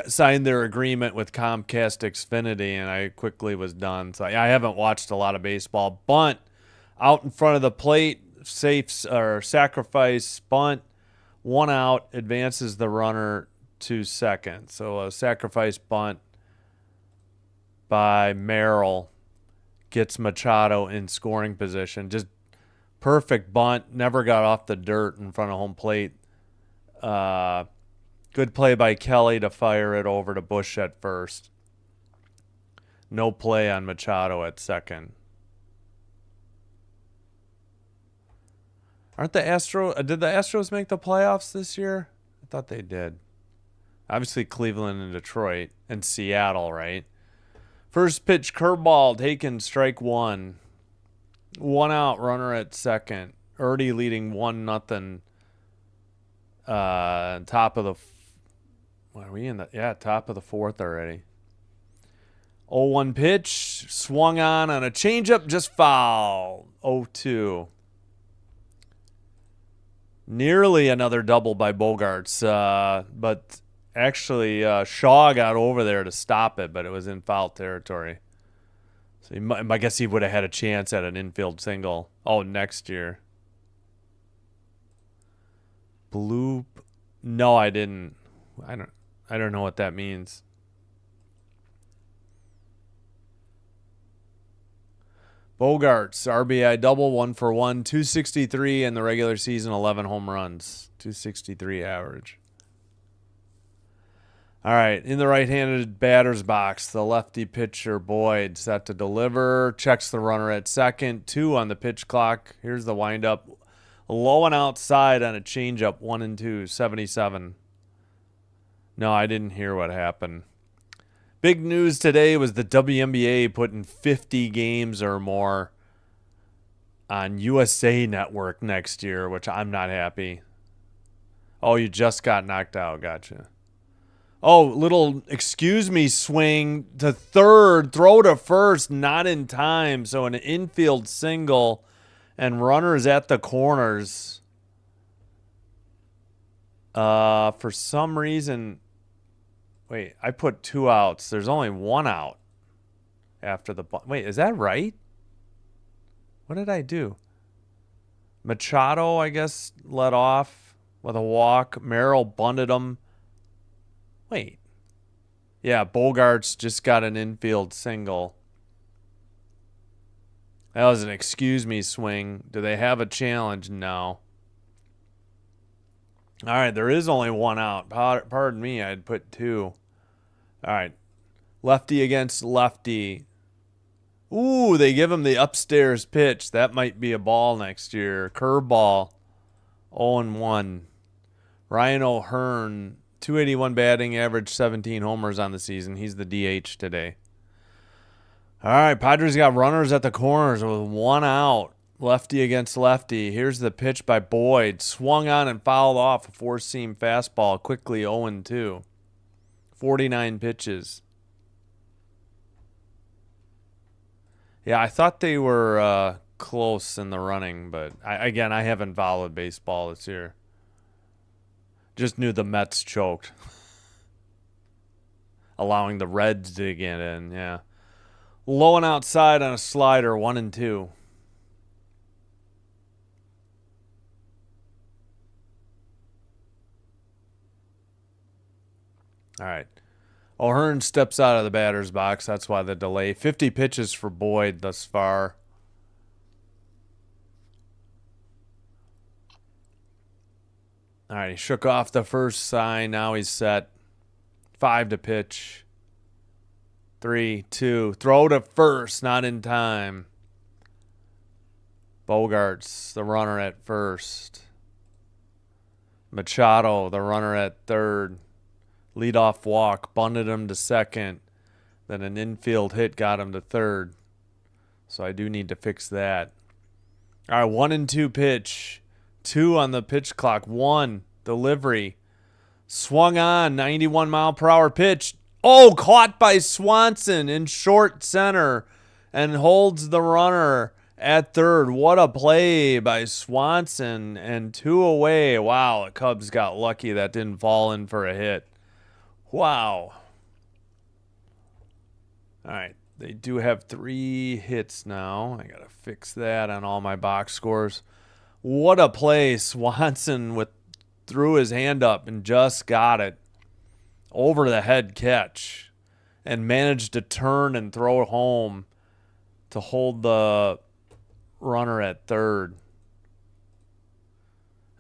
Speaker 1: signed their agreement with Comcast Xfinity, and I quickly was done. So I haven't watched a lot of baseball. Bunt out in front of the plate, safe or sacrifice bunt, 1 out, advances the runner to second. So a sacrifice bunt by Merrill gets Machado in scoring position. Just perfect bunt. Never got off the dirt in front of home plate. Good play by Kelly to fire it over to Bush at first. No play on Machado at second. Did the Astros make the playoffs this year? I thought they did. Obviously Cleveland and Detroit and Seattle, right? First pitch curveball taken, strike one. 1 out, runner at second. Already leading 1-0. Top of the what are we in the top of the fourth already. 0-1 pitch, swung on a changeup, just foul. 0-2. Nearly another double by Bogarts, but actually Shaw got over there to stop it, but it was in foul territory. So I guess he would have had a chance at an infield single. Oh, next year. Bloop. No, I didn't. I don't know what that means. Bogarts, RBI double, 1 for 1, 263 in the regular season, 11 home runs, 263 average. All right, in the right-handed batter's box, the lefty pitcher Boyd set to deliver, checks the runner at second, 2 on the pitch clock. Here's the windup, low and outside on a changeup, 1-2, 77. No, I didn't hear what happened. Big news today was the WNBA putting 50 games or more on USA Network next year, which I'm not happy. Oh, you just got knocked out. Gotcha. Oh, little excuse me swing to third, throw to first, not in time. So an infield single and runners at the corners. For some reason... Wait, I put 2 outs. There's only 1 out after the bunt. Wait, is that right? What did I do? Machado, I guess, led off with a walk. Merrill bunted him. Wait. Yeah, Bogarts just got an infield single. That was an excuse me swing. Do they have a challenge? No. All right, there is only 1 out. Pardon me, I'd put 2. All right, lefty against lefty. Ooh, they give him the upstairs pitch. That might be a ball next year. Curveball, 0-1. Ryan O'Hearn, 281 batting average, 17 homers on the season. He's the DH today. All right, Padres got runners at the corners with 1 out. Lefty against lefty. Here's the pitch by Boyd. Swung on and fouled off a four-seam fastball. Quickly 0-2. 49 pitches. Yeah, I thought they were close in the running, but I haven't followed baseball this year. Just knew the Mets choked. Allowing the Reds to get in, yeah. Low and outside on a slider, 1-2. All right. O'Hearn steps out of the batter's box. That's why the delay. 50 pitches for Boyd thus far. All right, he shook off the first sign. Now he's set. 5 to pitch. 3, 2. Throw to first. Not in time. Bogarts, the runner at first. Machado, the runner at third. Leadoff walk, bunted him to second. Then an infield hit got him to third. So I do need to fix that. All right, 1-2 pitch. 2 on the pitch clock. 1 delivery. Swung on, 91-mile-per-hour pitch. Oh, caught by Swanson in short center and holds the runner at third. What a play by Swanson, and 2 away. Wow, the Cubs got lucky that didn't fall in for a hit. Wow. All right. They do have 3 hits now. I got to fix that on all my box scores. What a play. Swanson with threw his hand up and just got it. Over the head catch. And managed to turn and throw it home to hold the runner at third.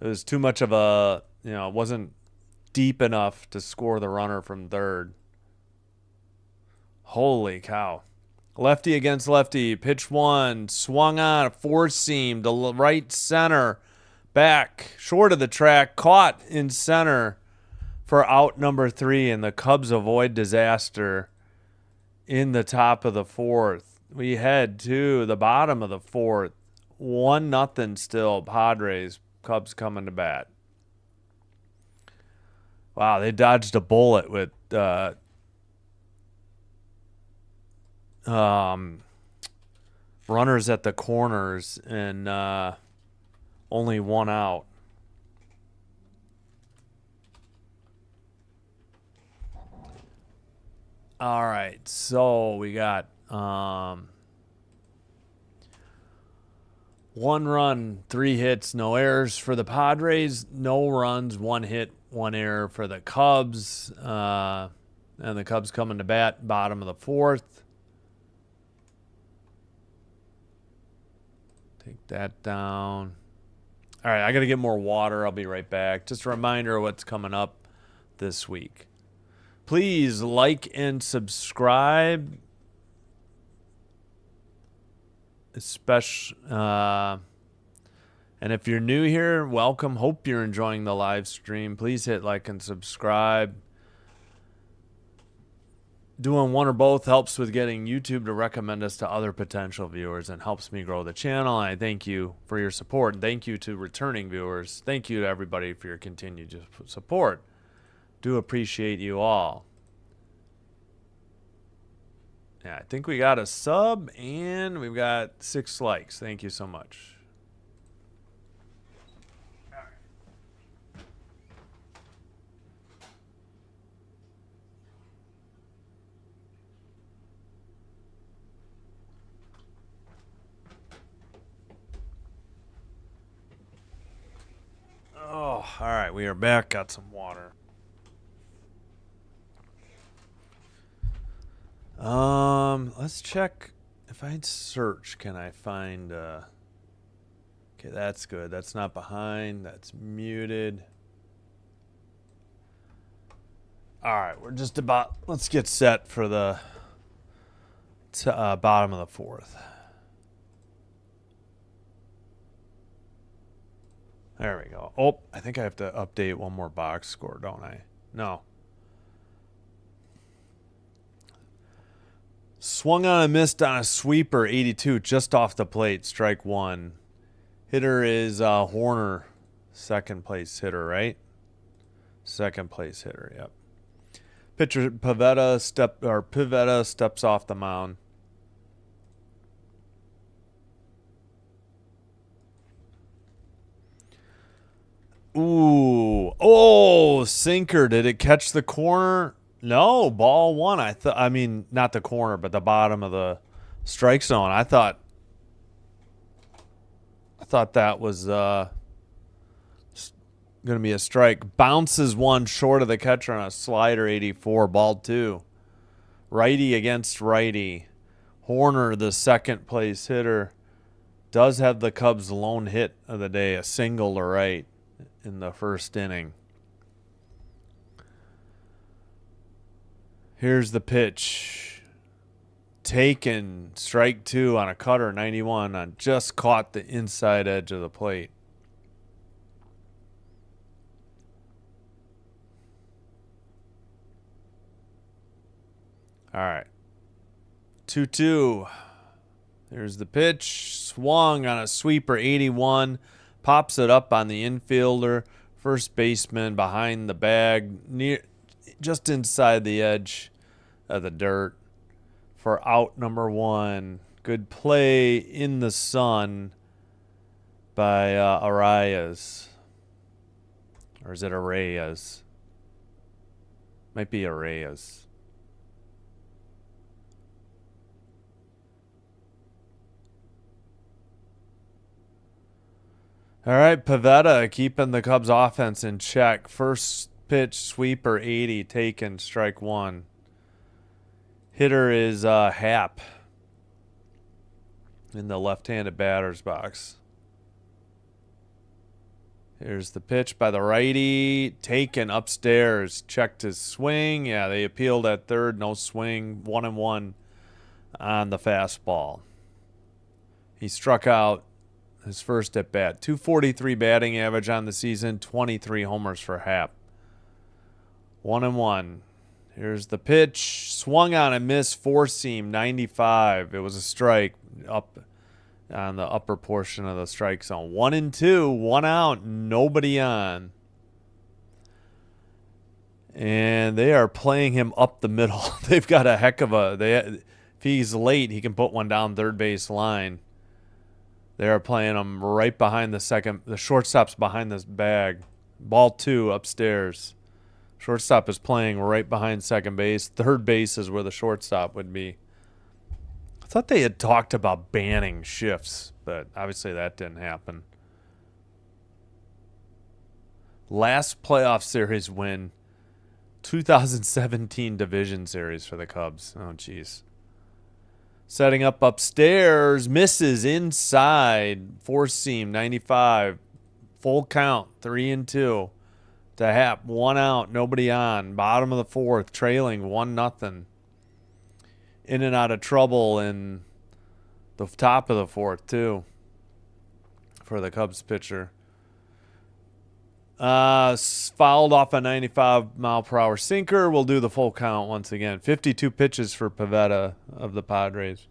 Speaker 1: It was too much of a, it wasn't deep enough to score the runner from third. Holy cow. Lefty against lefty. Pitch one. Swung on. A four seam to right center. Back. Short of the track. Caught in center for out number 3. And the Cubs avoid disaster in the top of the fourth. We head to the bottom of the fourth. 1-0 still. Padres. Cubs coming to bat. Wow, they dodged a bullet with runners at the corners and only one out. All right, so we got 1 run, 3 hits, no errors for the Padres. No runs, 1 hit, 1 error for the Cubs. And the Cubs coming to bat, bottom of the fourth. Take that down. All right, I got to get more water. I'll be right back. Just a reminder of what's coming up this week. Please like and subscribe. Especially, and if you're new here, welcome. Hope you're enjoying the live stream. Please hit like and subscribe. Doing one or both helps with getting YouTube to recommend us to other potential viewers and helps me grow the channel. And I thank you for your support. Thank you to returning viewers. Thank you to everybody for your continued support. Do appreciate you all. Yeah, I think we got a sub and we've got 6 likes. Thank you so much. Oh, all right. We are back. Got some water. Let's check if I search. Can I find? Okay, that's good. That's not behind. That's muted. All right, we're just about. Let's get set for the bottom of the fourth. There we go. Oh, I think I have to update one more box score, don't I? No. Swung on and missed on a sweeper, 82, just off the plate, strike 1. Hitter is Horner, second place hitter, right? Second place hitter, yep. Pitcher Pivetta steps off the mound. Ooh, oh, sinker! Did it catch the corner? No, ball 1. I mean, not the corner, but the bottom of the strike zone. I thought that was going to be a strike. Bounces 1 short of the catcher on a slider, 84, ball 2. Righty against righty. Horner, the second place hitter, does have the Cubs' lone hit of the day, a single to right in the first inning. Here's the pitch. Taken, strike 2 on a cutter, 91, on just caught the inside edge of the plate. All right. 2-2. There's the pitch. Swung on a sweeper, 81. Pops it up on the infielder. First baseman behind the bag, just inside the edge of the dirt for out number 1. Good play in the sun by Arias. Or is it Arias? Might be Arias. All right, Pavetta keeping the Cubs offense in check. First pitch sweeper 80 taken, strike one. Hitter is Happ in the left-handed batter's box. Here's the pitch by the righty. Taken upstairs. Checked his swing. Yeah, they appealed at third. No swing. 1-1 on the fastball. He struck out his first at bat. 243 batting average on the season. 23 homers for Happ. 1-1. Here's the pitch. Swung on and missed. Four seam. 95. It was a strike up on the upper portion of the strike zone. 1-2, 1 out, nobody on. And they are playing him up the middle. They've got a heck of a... if he's late, he can put one down third base line. They are playing him right behind the second... The shortstop's behind this bag. Ball 2 upstairs. Shortstop is playing right behind second base. Third base is where the shortstop would be. I thought they had talked about banning shifts, but obviously that didn't happen. Last playoff series win, 2017 division series for the Cubs. Oh, jeez. Setting up upstairs, misses inside, four seam, 95. Full count, 3-2. To Happ, 1 out, nobody on. Bottom of the fourth, trailing 1-0. In and out of trouble in the top of the fourth, too, for the Cubs pitcher. Fouled off a 95-mile-per-hour sinker. We'll do the full count once again. 52 pitches for Pavetta of the Padres.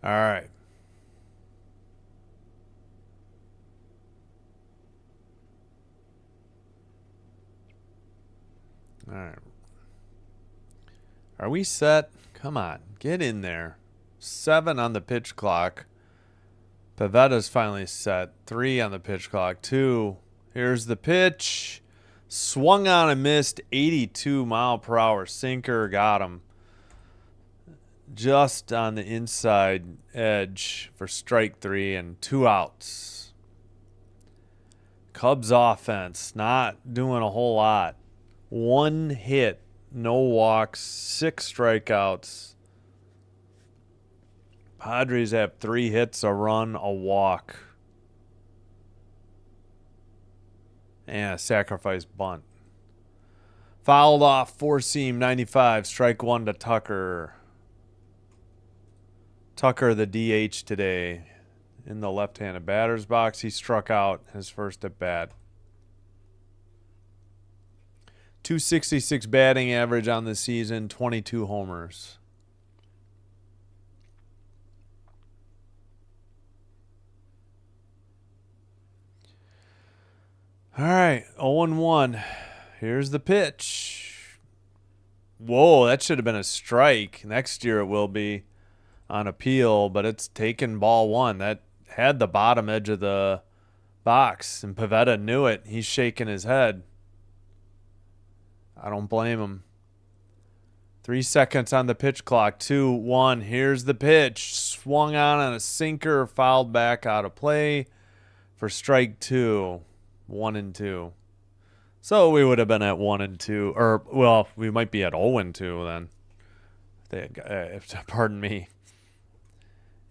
Speaker 1: All right. All right. Are we set? Come on. Get in there. 7 on the pitch clock. Pavetta's finally set. 3 on the pitch clock. 2. Here's the pitch. Swung on and missed. 82-mile-per-hour sinker. Got him. Just on the inside edge for strike 3 and 2 outs. Cubs offense not doing a whole lot. 1 hit, no walks, 6 strikeouts. Padres have 3 hits, a run, a walk, and a sacrifice bunt. Fouled off, 4 seam, 95, strike 1 to Tucker. Tucker, the DH today, in the left-handed batter's box. He struck out his first at bat. 266 batting average on the season, 22 homers. All right, 0-1. Here's the pitch. Whoa, that should have been a strike. Next year it will be on appeal, but it's taken ball 1. That had the bottom edge of the box, and Pavetta knew it. He's shaking his head. I don't blame him. 3 seconds on the pitch clock. 2-1. Here's the pitch. Swung on a sinker. Fouled back out of play for strike 2. 1-2. So we would have been at 1-2. Or, well, we might be at 0-2 then. Pardon me.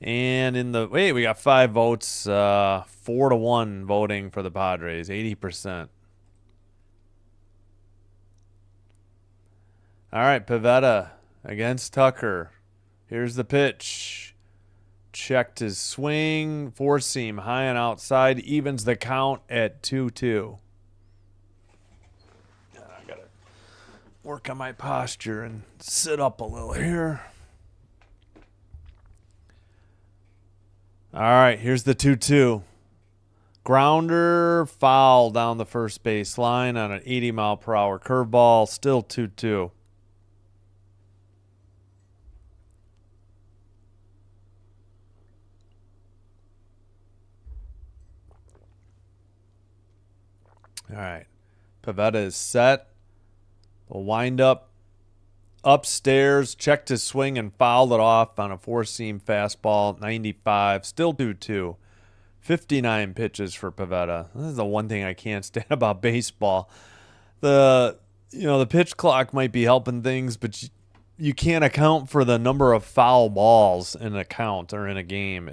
Speaker 1: And in the... Wait, we got 5 votes. 4-1 voting for the Padres. 80%. All right, Pavetta against Tucker. Here's the pitch. Checked his swing. 4 seam, high and outside. Evens the count at 2-2. I got to work on my posture and sit up a little here. All right, here's the 2-2. Grounder, foul down the first base line on an 80-mile-per-hour curveball. Still 2-2. All right. Pavetta is set. A wind up upstairs, checked his swing and fouled it off on a four-seam fastball, 95, still 2-2. 59 pitches for Pivetta. This is the one thing I can't stand about baseball. The pitch clock might be helping things, but you can't account for the number of foul balls in a count or in a game.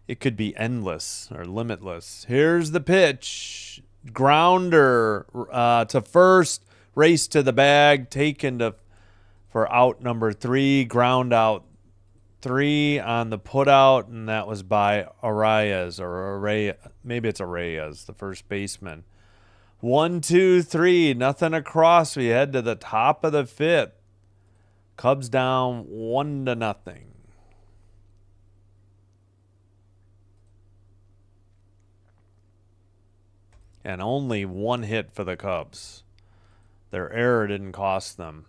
Speaker 1: It could be endless or limitless. Here's the pitch. Grounder to first. Race to the bag. Taken for out number 3. Ground out 3 on the putout, and that was by maybe it's Arraez, the first baseman. 1, 2, 3, nothing across. We head to the top of the 5th. Cubs down 1-0. And only 1 hit for the Cubs. Their error didn't cost them.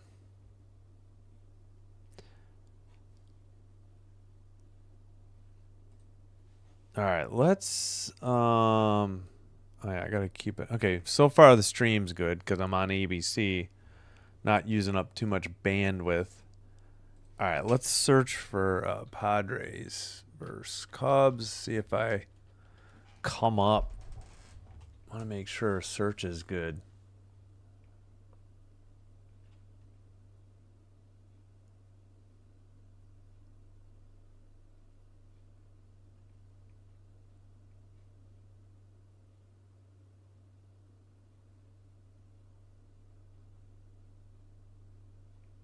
Speaker 1: All right, let's I gotta keep it. Okay, so far the stream's good because I'm on ABC, not using up too much bandwidth. All right, let's search for Padres versus Cubs. See if I come up. I want to make sure search is good.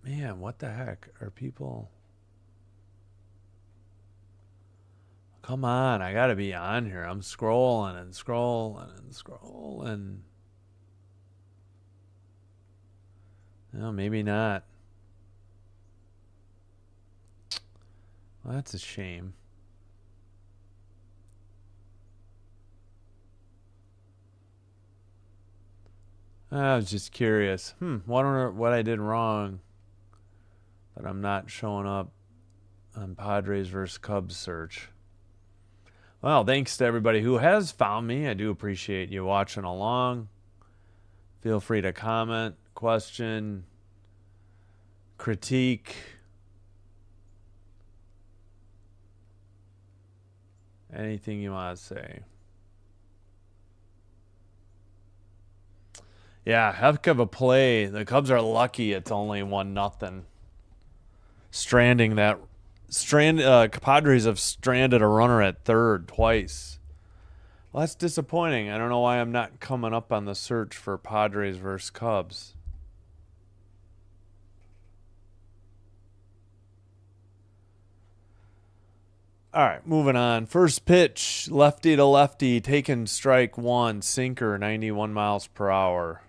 Speaker 1: Man, what the heck are people? Come on, I gotta be on here. I'm scrolling and scrolling and scrolling. No, maybe not. Well, that's a shame. I was just curious. Wonder what I did wrong. But I'm not showing up on Padres versus Cubs search. Well, thanks to everybody who has found me. I do appreciate you watching along. Feel free to comment, question, critique. Anything you want to say. Yeah, heck of a play. The Cubs are lucky it's only 1-0. Padres have stranded a runner at third twice. Well, that's disappointing. I don't know why I'm not coming up on the search for Padres versus Cubs. All right, moving on. First pitch, lefty to lefty, taken strike 1, sinker, 91 miles per hour.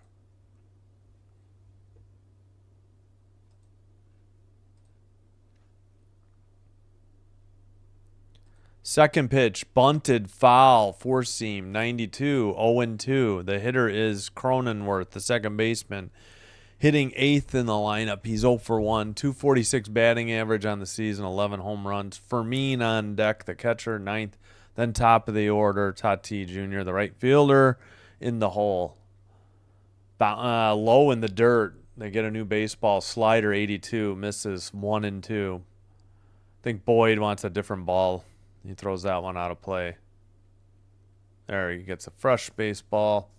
Speaker 1: Second pitch, bunted, foul, four-seam, 92, 0-2. The hitter is Cronenworth, the second baseman, hitting 8th in the lineup. He's 0 for 1, 246 batting average on the season, 11 home runs. Fermin on deck, the catcher, 9th. Then top of the order, Tatis Jr., the right fielder, in the hole. Low in the dirt. They get a new baseball, slider, 82, misses 1 and 2. I think Boyd wants a different ball. He throws that one out of play. There, he gets a fresh baseball.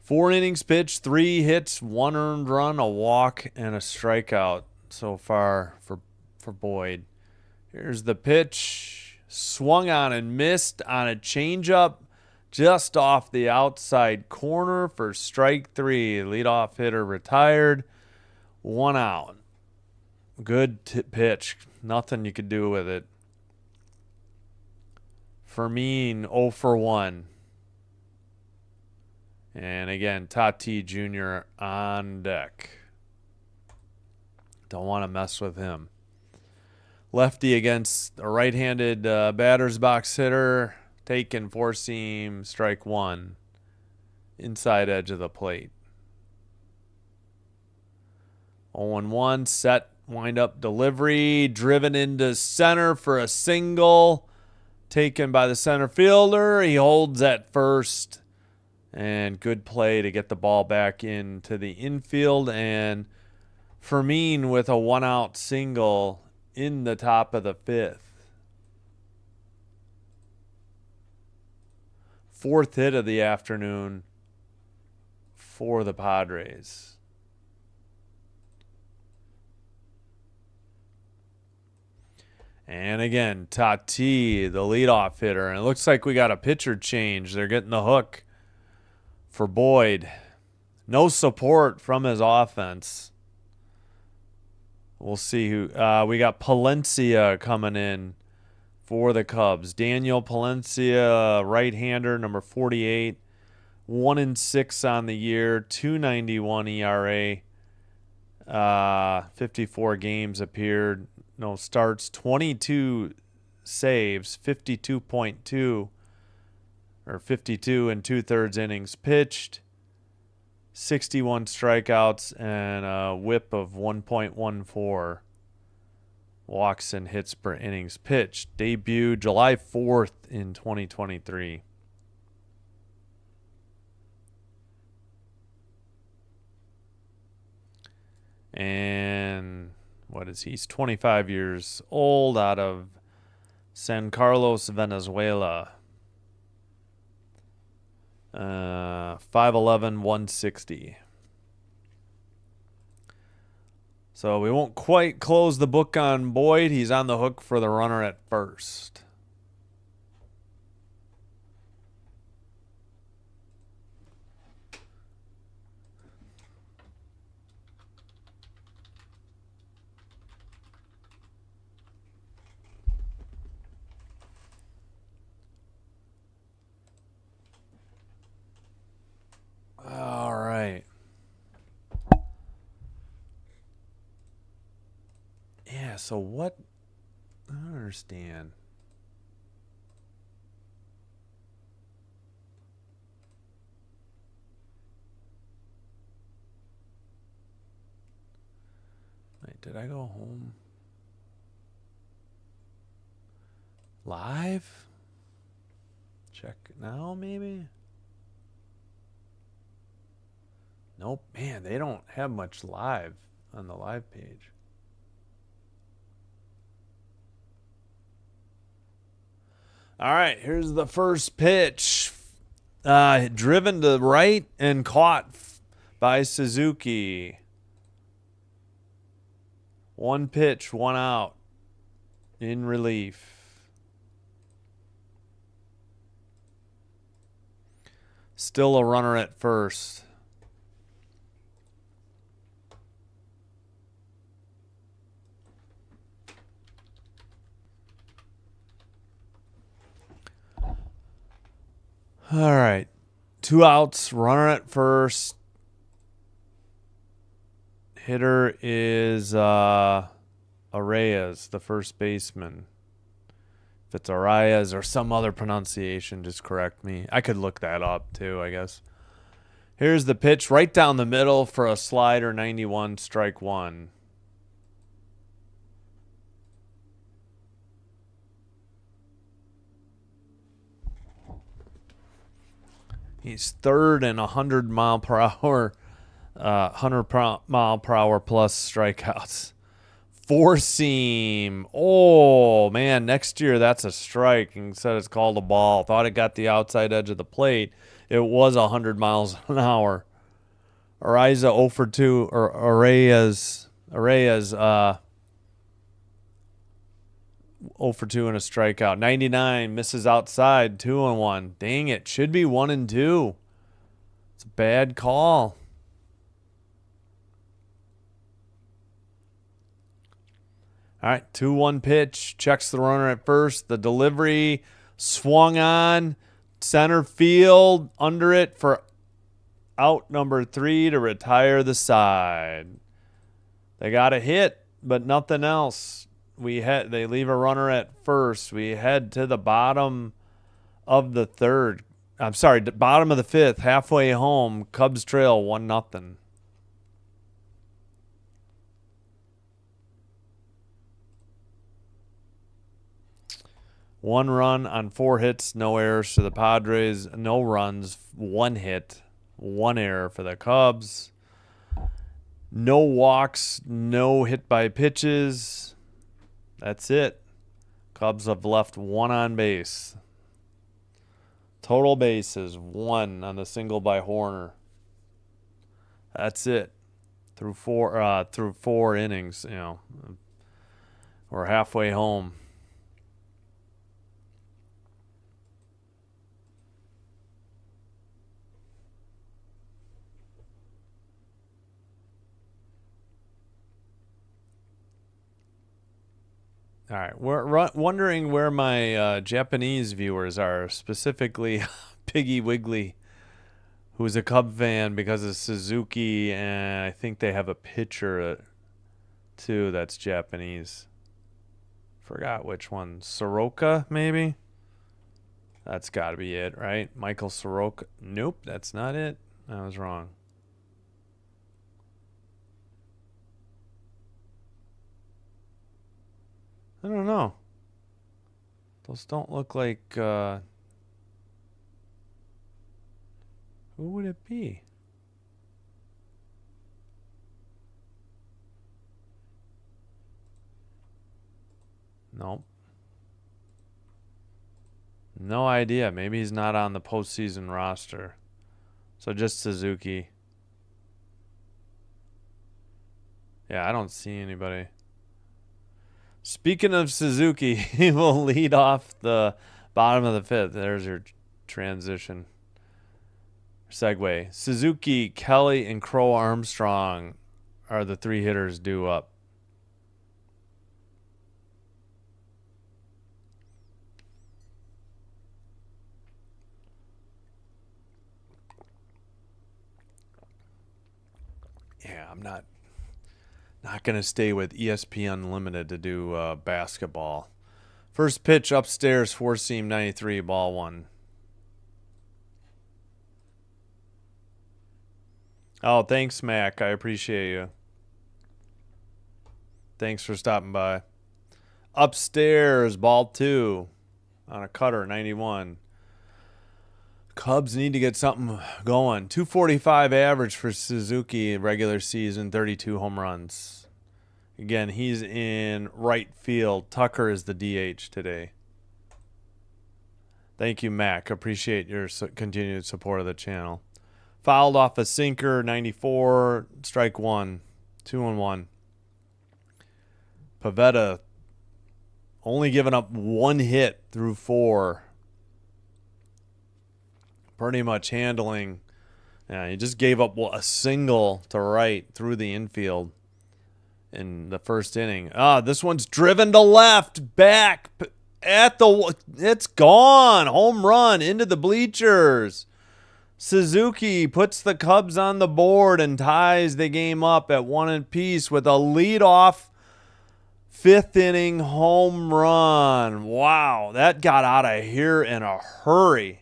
Speaker 1: 4 innings pitched, 3 hits, 1 earned run, a walk, and a strikeout so far for Boyd. Here's the pitch. Swung on and missed on a changeup just off the outside corner for strike 3. Leadoff hitter retired. 1 out. Good pitch. Nothing you could do with it. Fermin 0 for 1. And again, Tatis Jr. on deck. Don't want to mess with him. Lefty against a right-handed batter's box hitter. Taken four-seam, strike 1. Inside edge of the plate. 0-1, set, wind-up delivery. Driven into center for a single. Taken by the center fielder. He holds at first. And good play to get the ball back into the infield. And Fermin with a 1-out single in the top of the 5th. 4th hit of the afternoon for the Padres. And again, Tati, the leadoff hitter. And it looks like we got a pitcher change. They're getting the hook for Boyd. No support from his offense. We'll see who. We got Palencia coming in for the Cubs. Daniel Palencia, right-hander, number 48. 1-6 on the year, 2.91 ERA. 54 games appeared. No starts, 22 saves, 52.2 or 52 and 2/3 innings pitched, 61 strikeouts, and a whip of 1.14 walks and hits per innings pitched. Debuted July 4th in 2023. And what is he? He's 25 years old, out of San Carlos, Venezuela. 5'11", 160. So we won't quite close the book on Boyd. He's on the hook for the runner at first. All right. Yeah, so what? I don't understand. Wait, did I go home? Live? Check now, maybe? Nope. Man, they don't have much live on the live page. All right, here's the first pitch. Driven to right and caught by Suzuki. 1 pitch, 1 out in relief. Still a runner at first. All right. 2 outs, runner at first. Hitter is Arraez, the first baseman. If it's Arraez or some other pronunciation, just correct me. I could look that up too, I guess. Here's the pitch right down the middle for a slider, 91, strike 1. He's third in 100 mile per hour, 100 mile per hour plus strikeouts. 4-seam. Oh, man, next year that's a strike. Instead it's called a ball. Thought it got the outside edge of the plate. It was 100 miles an hour. Arraez 0 for 2, or Arraez 0 for 2 and a strikeout. 99 misses outside, 2-1. Dang it, should be 1-2. It's a bad call. All right, 2-1 pitch. Checks the runner at first. The delivery swung on. Center field. Under it for out number 3 to retire the side. They got a hit, but nothing else. They leave a runner at first. We head to the bottom of the third. I'm sorry, bottom of the 5th, halfway home. Cubs trail 1-0. 1 run on 4 hits, no errors for the Padres. No runs, 1 hit, 1 error for the Cubs. No walks, no hit by pitches. That's it. Cubs have left 1 on base. Total bases, 1 on the single by Horner. That's it. Through 4 innings, you know. We're halfway home. All right, we're wondering where my Japanese viewers are, specifically Piggy Wiggly, who's a Cub fan because of Suzuki, and I think they have a pitcher too that's Japanese. Forgot which one. Soroka, maybe? That's got to be it, right? Michael Soroka. Nope, that's not it. I was wrong. I don't know. Those don't look like... who would it be? Nope. No idea. Maybe he's not on the postseason roster. So just Suzuki. Yeah, I don't see anybody. Speaking of Suzuki, he will lead off the bottom of the 5th. There's your transition. Segue. Suzuki, Kelly, and Crow Armstrong are the 3 hitters due up. Yeah, I'm not going to stay with ESPN Unlimited to do basketball. First pitch upstairs, 4-seam 93, ball 1. Oh, thanks, Mac. I appreciate you. Thanks for stopping by. Upstairs, ball 2 on a cutter, 91. Cubs need to get something going. 245 average for Suzuki regular season, 32 home runs. Again, he's in right field. Tucker is the DH today. Thank you, Mac. Appreciate your continued support of the channel. Fouled off a sinker, 94, strike 1, 2-1. Pavetta only giving up 1 hit through 4. Pretty much handling. Yeah, he just gave up a single to right through the infield in the first inning. This one's driven to left, back at the. It's gone. Home run into the bleachers. Suzuki puts the Cubs on the board and ties the game up at 1 apiece with a leadoff 5th inning home run. Wow, that got out of here in a hurry.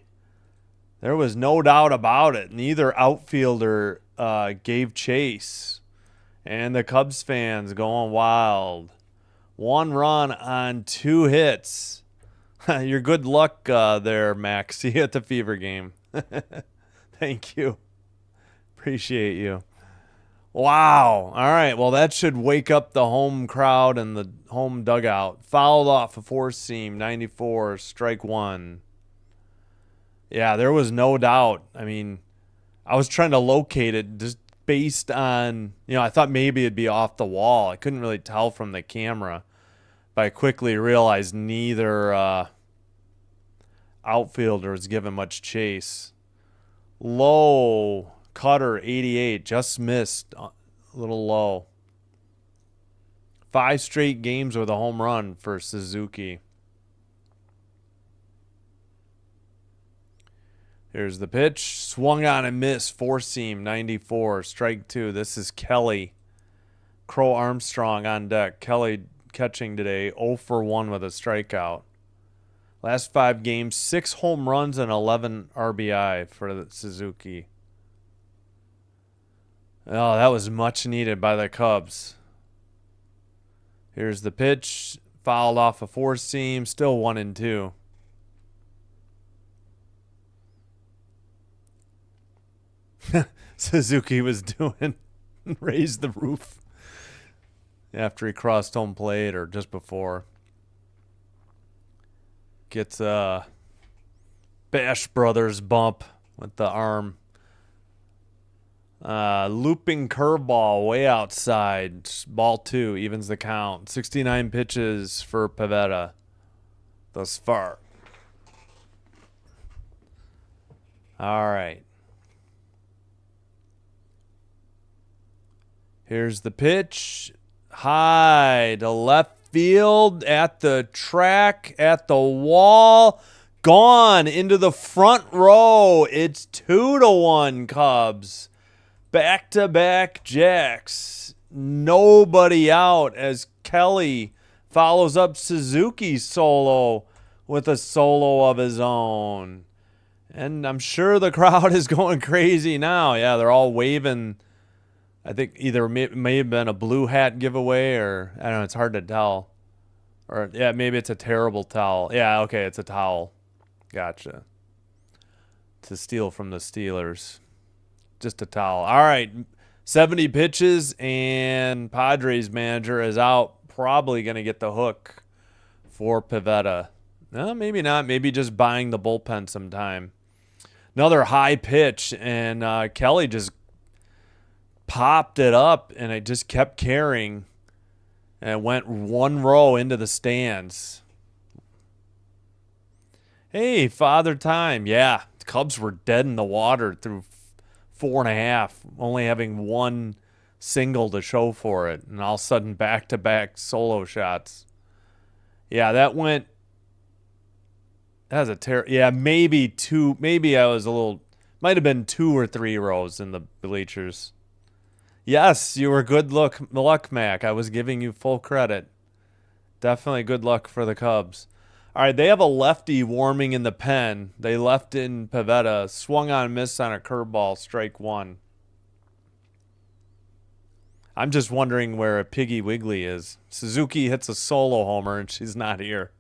Speaker 1: There was no doubt about it. Neither outfielder gave chase. And the Cubs fans going wild. 1 run on 2 hits. Your good luck there, Max. See you at the Fever game. Thank you. Appreciate you. Wow. All right. Well, that should wake up the home crowd and the home dugout. Fouled off a 4-seam, 94, strike 1. Yeah, there was no doubt. I mean, I was trying to locate it just based on, I thought maybe it'd be off the wall. I couldn't really tell from the camera, but I quickly realized neither outfielder was given much chase. Low cutter, 88, just missed a little low. 5 straight games with a home run for Suzuki. Here's the pitch. Swung on and missed. 4-seam, 94. Strike 2. This is Kelly. Crow Armstrong on deck. Kelly catching today. 0 for 1 with a strikeout. Last 5 games, 6 home runs and 11 RBI for the Suzuki. Oh, that was much needed by the Cubs. Here's the pitch. fouled off a four-seam, still 1-2. Suzuki was doing raise the roof after he crossed home plate or just before. Gets a Bash Brothers bump with the arm. Looping curveball way outside. Ball 2 evens the count. 69 pitches for Pivetta thus far. All right. Here's the pitch. High to left field, at the track, at the wall. Gone into the front row. It's 2-1 Cubs. Back-to-back jacks. Nobody out as Kelly follows up Suzuki's solo with a solo of his own. And I'm sure the crowd is going crazy now. Yeah, they're all waving. I think either may have been a blue hat giveaway or, I don't know, it's hard to tell. Or, yeah, maybe it's a terrible towel. Yeah, okay, it's a towel. Gotcha. To steal from the Steelers. Just a towel. All right, 70 pitches, and Padres manager is out. Probably going to get the hook for Pivetta. No, maybe not. Maybe just buying the bullpen some time. Another high pitch, and Kelly just popped it up, and it just kept carrying, and it went one row into the stands. Hey, Father Time. Yeah, the Cubs were dead in the water through 4.5, only having one single to show for it, and all of a sudden back-to-back solo shots. Yeah, that was a yeah, maybe two. Maybe I was a little. Might have been 2 or 3 rows in the bleachers. Yes, you were good luck, Mac. I was giving you full credit. Definitely good luck for the Cubs. All right, they have a lefty warming in the pen. They left in Pivetta, swung on, miss on a curveball, strike 1. I'm just wondering where Piggy Wiggly is. Suzuki hits a solo homer, and she's not here.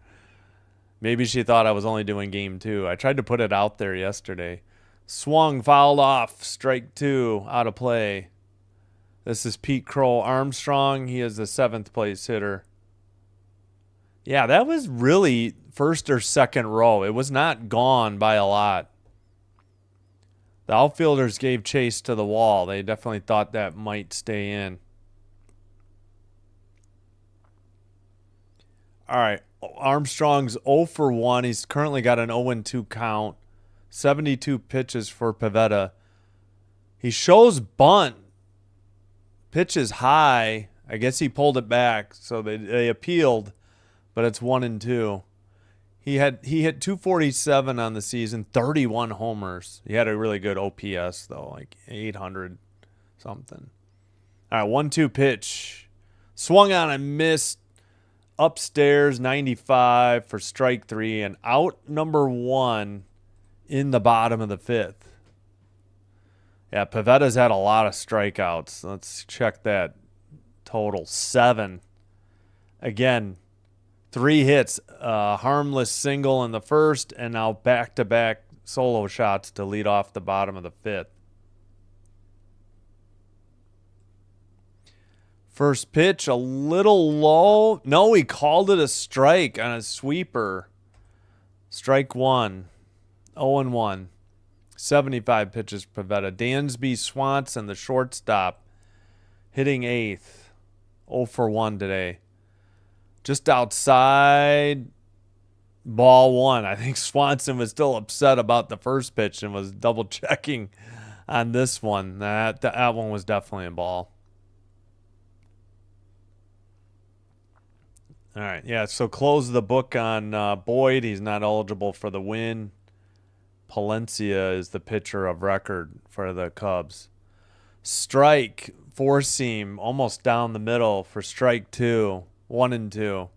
Speaker 1: Maybe she thought I was only doing game 2. I tried to put it out there yesterday. Swung, fouled off, strike 2, out of play. This is Pete Crow Armstrong. He is the 7th place hitter. Yeah, that was really first or second row. It was not gone by a lot. The outfielders gave chase to the wall. They definitely thought that might stay in. All right, Armstrong's 0 for 1. He's currently got an 0-2 count. 72 pitches for Pivetta. He shows bunt. Pitch is high. I guess he pulled it back, so they appealed, but it's 1-2. He hit 247 on the season, 31 homers. He had a really good OPS though, like 800 something. All right, 1-2 pitch. Swung on and missed. Upstairs, 95 for strike 3, and out number 1 in the bottom of the 5th. Yeah, Pivetta's had a lot of strikeouts. Let's check that total. 7. Again, 3 hits, harmless single in the first, and now back-to-back solo shots to lead off the bottom of the 5th. First pitch, a little low. No, he called it a strike on a sweeper. Strike 1. 0-1. 75 pitches per Pivetta. Dansby Swanson, the shortstop, hitting 8th. 0 for 1 today. Just outside, ball 1. I think Swanson was still upset about the first pitch and was double checking on this one. That one was definitely a ball. All right, yeah, so close the book on Boyd. He's not eligible for the win. Palencia is the pitcher of record for the Cubs. Strike, 4-seam, almost down the middle for strike 2. 1-2.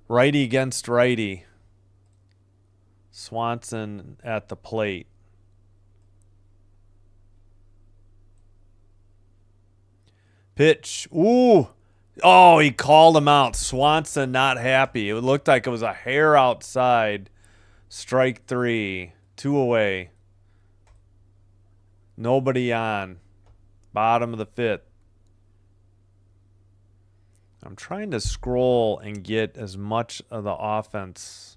Speaker 1: Righty against righty. Swanson at the plate. Pitch. Ooh. Oh, he called him out. Swanson not happy. It looked like it was a hair outside. Strike 3. 2 away. Nobody on. Bottom of the 5th. I'm trying to scroll and get as much of the offense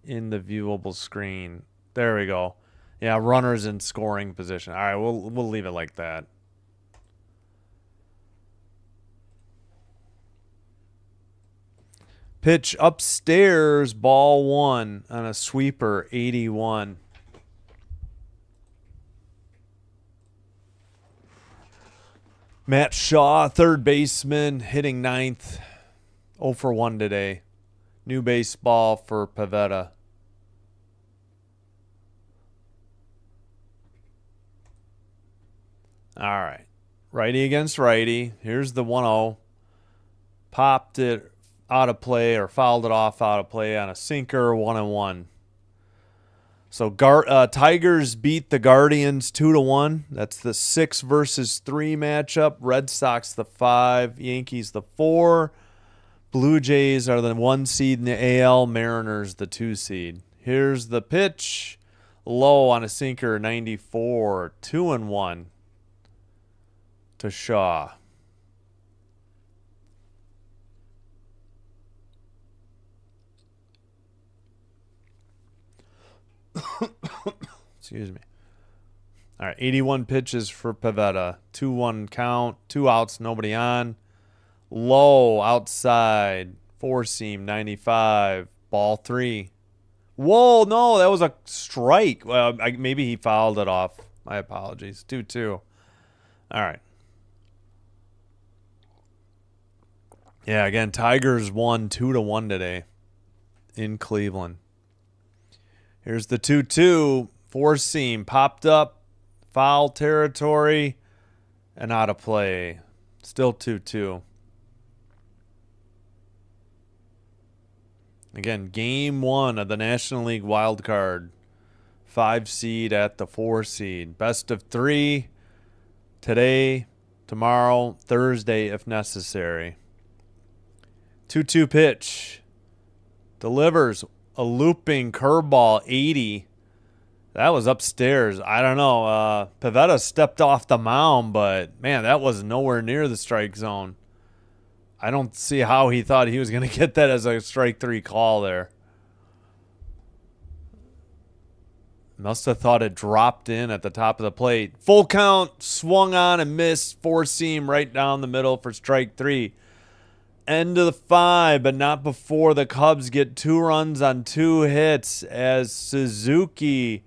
Speaker 1: in the viewable screen. There we go. Yeah, runners in scoring position. All right, we'll leave it like that. Pitch upstairs, ball 1 on a sweeper, 81. Matt Shaw, third baseman, hitting 9th. 0 for 1 today. New baseball for Pivetta. All right. Righty against righty. Here's the 1-0. Popped it out of play or fouled it off out of play on a sinker, 1-1. So Tigers beat the Guardians 2-1. That's the 6 versus 3 matchup. Red Sox the 5, Yankees the 4. Blue Jays are the 1 seed in the AL, Mariners the 2 seed. Here's the pitch. Low on a sinker, 94, 2-1 to Shaw. Excuse me. All right, 81 pitches for Pivetta. 2-1 count, 2 outs, nobody on. Low outside, 4-seam, 95, ball 3. Whoa, no, that was a strike. Well, maybe he fouled it off. My apologies. 2-2. All right. Yeah, again, Tigers won 2-1 today in Cleveland. Here's the 2-2. 4-seam popped up, foul territory, and out of play. Still 2-2. Again, game 1 of the National League wild card. 5 seed at the 4 seed. Best of 3 today, tomorrow, Thursday if necessary. 2-2 pitch. Delivers a looping curveball, 80. That was upstairs. I don't know. Pivetta stepped off the mound, but, man, that was nowhere near the strike zone. I don't see how he thought he was going to get that as a strike 3 call there. Must have thought it dropped in at the top of the plate. Full count, swung on and missed. 4-seam right down the middle for strike 3. End of the 5, but not before the Cubs get 2 runs on 2 hits as Suzuki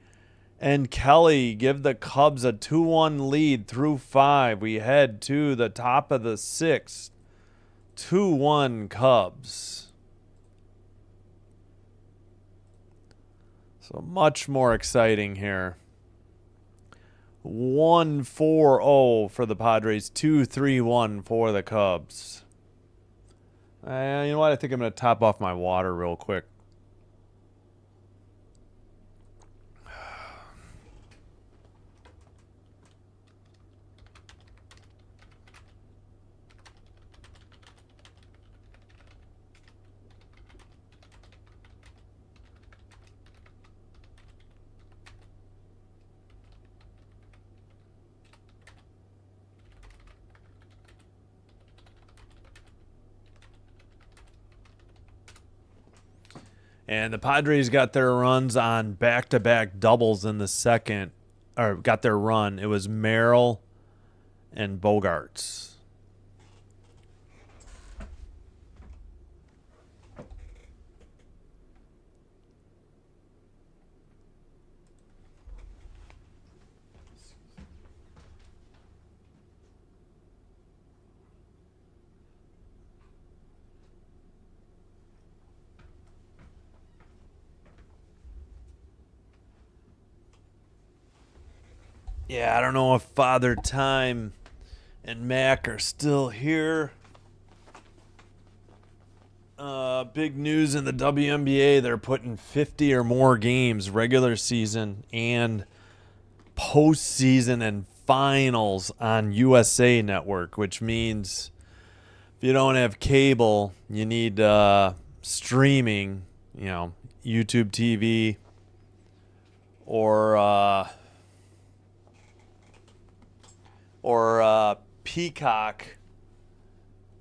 Speaker 1: and Kelly give the Cubs a 2-1 lead through 5. We head to the top of the 6th. 2-1 Cubs. So much more exciting here. 1-4-0 for the Padres. 2-3-1 for the Cubs. You know what? I think I'm going to top off my water real quick. And the Padres got their runs on back-to-back doubles in the second, or got their run. It was Merrill and Bogarts. Yeah, I don't know if Father Time and Mac are still here. Big news in the WNBA. They're putting 50 or more games, regular season and postseason and finals on USA Network, which means if you don't have cable, you need streaming, you know, YouTube TV or Peacock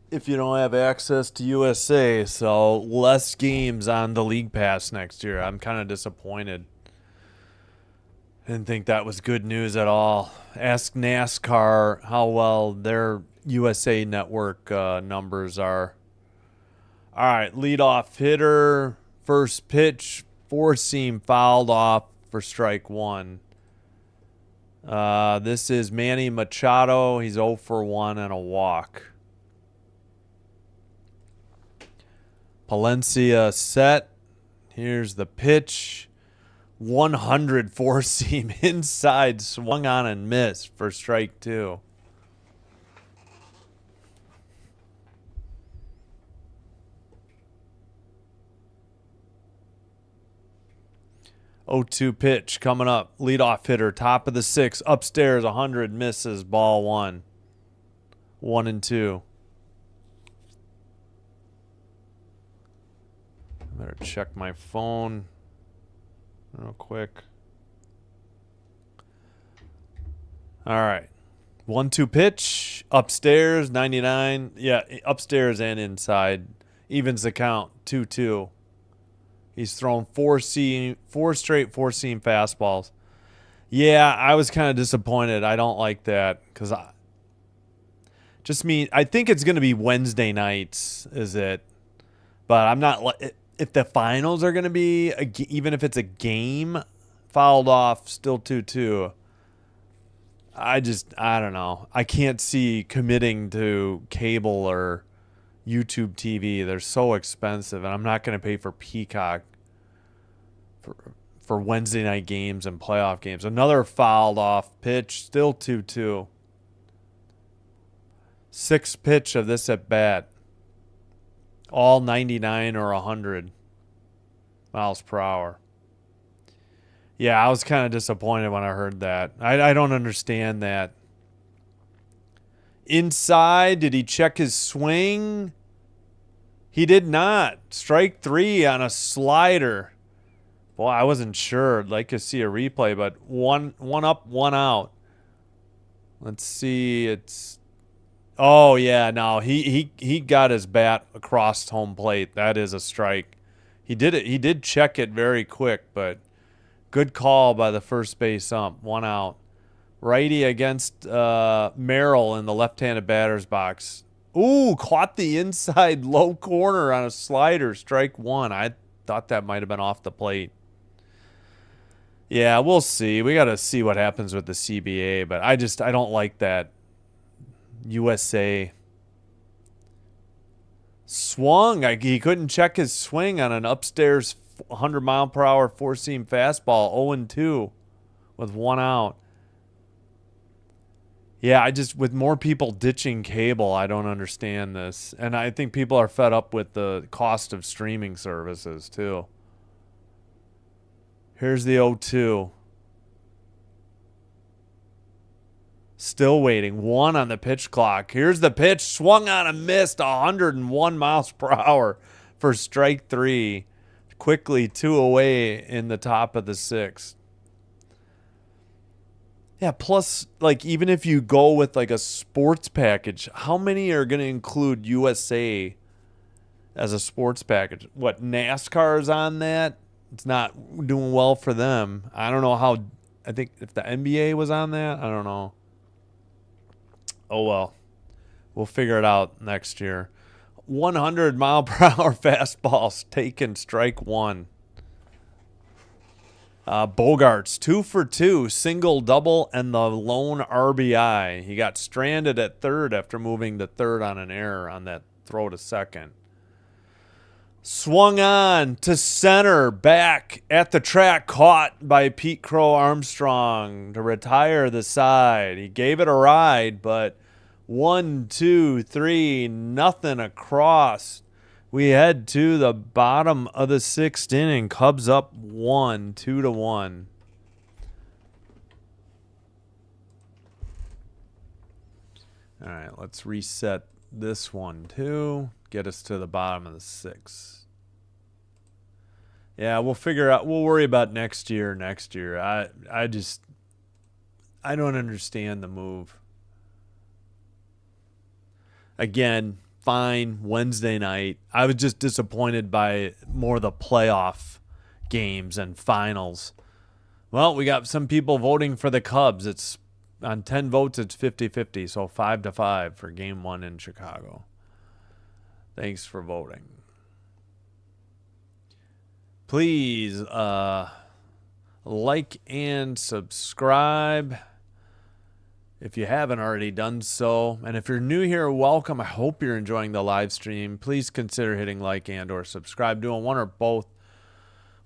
Speaker 1: if you don't have access to USA. So less games on the League Pass next year. I'm kind of disappointed. Didn't think that was good news at all. Ask NASCAR how well their USA Network numbers are. All right, leadoff hitter, first pitch, four-seam fouled off for strike one. This is Manny Machado. He's 0 for 1 and a walk. Palencia set. Here's the pitch. 100 four-seam inside, swung on and missed for strike two. Oh-2 pitch coming up. Leadoff hitter, top of the sixth. Upstairs, 100, misses, ball one. 1-2. Better check my phone real quick. All right. 1-2 pitch. Upstairs, 99. Yeah, upstairs and inside. Evens the count, 2-2. He's thrown four straight four-seam fastballs. Yeah, I was kind of disappointed. I don't like that because I think it's going to be Wednesday nights, is it? But I'm not. If the finals are going to be, even if it's a game, fouled off, still 2-2. I don't know. I can't see committing to cable or YouTube TV. They're so expensive, and I'm not going to pay for Peacock for Wednesday night games and playoff games. Another fouled off pitch, still 2-2. Sixth pitch of this at bat. All 99 or 100 miles per hour. Yeah, I was kind of disappointed when I heard that. I don't understand that. Inside, did he check his swing? He did not. Strike three on a slider. Boy, I wasn't sure. I'd like to see a replay, but one up, one out. Let's see. It's... Oh, yeah, no. He got his bat across home plate. That is a strike. He did it. He did check it very quick, but good call by the first base ump. One out. Righty against Merrill in the left-handed batter's box. Ooh, caught the inside low corner on a slider. Strike one. I thought that might have been off the plate. Yeah, we'll see. We got to see what happens with the CBA, but I don't like that. USA swung. He couldn't check his swing on an upstairs 100-mile-per-hour four-seam fastball. 0-2 with one out. Yeah, with more people ditching cable, I don't understand this. And I think people are fed up with the cost of streaming services, too. Here's the 0-2. Still waiting. One on the pitch clock. Here's the pitch. Swung on and missed. 101 miles per hour for strike three. Quickly 2 away in the top of the sixth. Yeah, plus, like, even if you go with, like, a sports package, how many are going to include USA as a sports package? What, NASCAR is on that? It's not doing well for them. I don't know how... I think if the NBA was on that, I don't know. Oh, well. We'll figure it out next year. 100-mile-per-hour fastballs taken, strike one. Bogarts, 2 for 2, single, double, and the lone RBI. He got stranded at third after moving to third on an error on that throw to second. Swung on to center, back at the track, caught by Pete Crow Armstrong to retire the side. He gave it a ride, but 1, 2, 3, nothing across. We head to the bottom of the sixth inning. Cubs up 1, 2-1. All right, let's reset this one too. Get us to the bottom of the 6. Yeah, we'll figure out. We'll worry about next year. I don't understand the move. Again, fine, Wednesday night. I was just disappointed by more of the playoff games and finals. Well, we got some people voting for the Cubs. It's on 10 votes, it's 50-50, so 5-5 for Game 1 in Chicago. Thanks for voting. Please like and subscribe if you haven't already done so. And if you're new here, welcome. I hope you're enjoying the live stream. Please consider hitting like and or subscribe. Doing one or both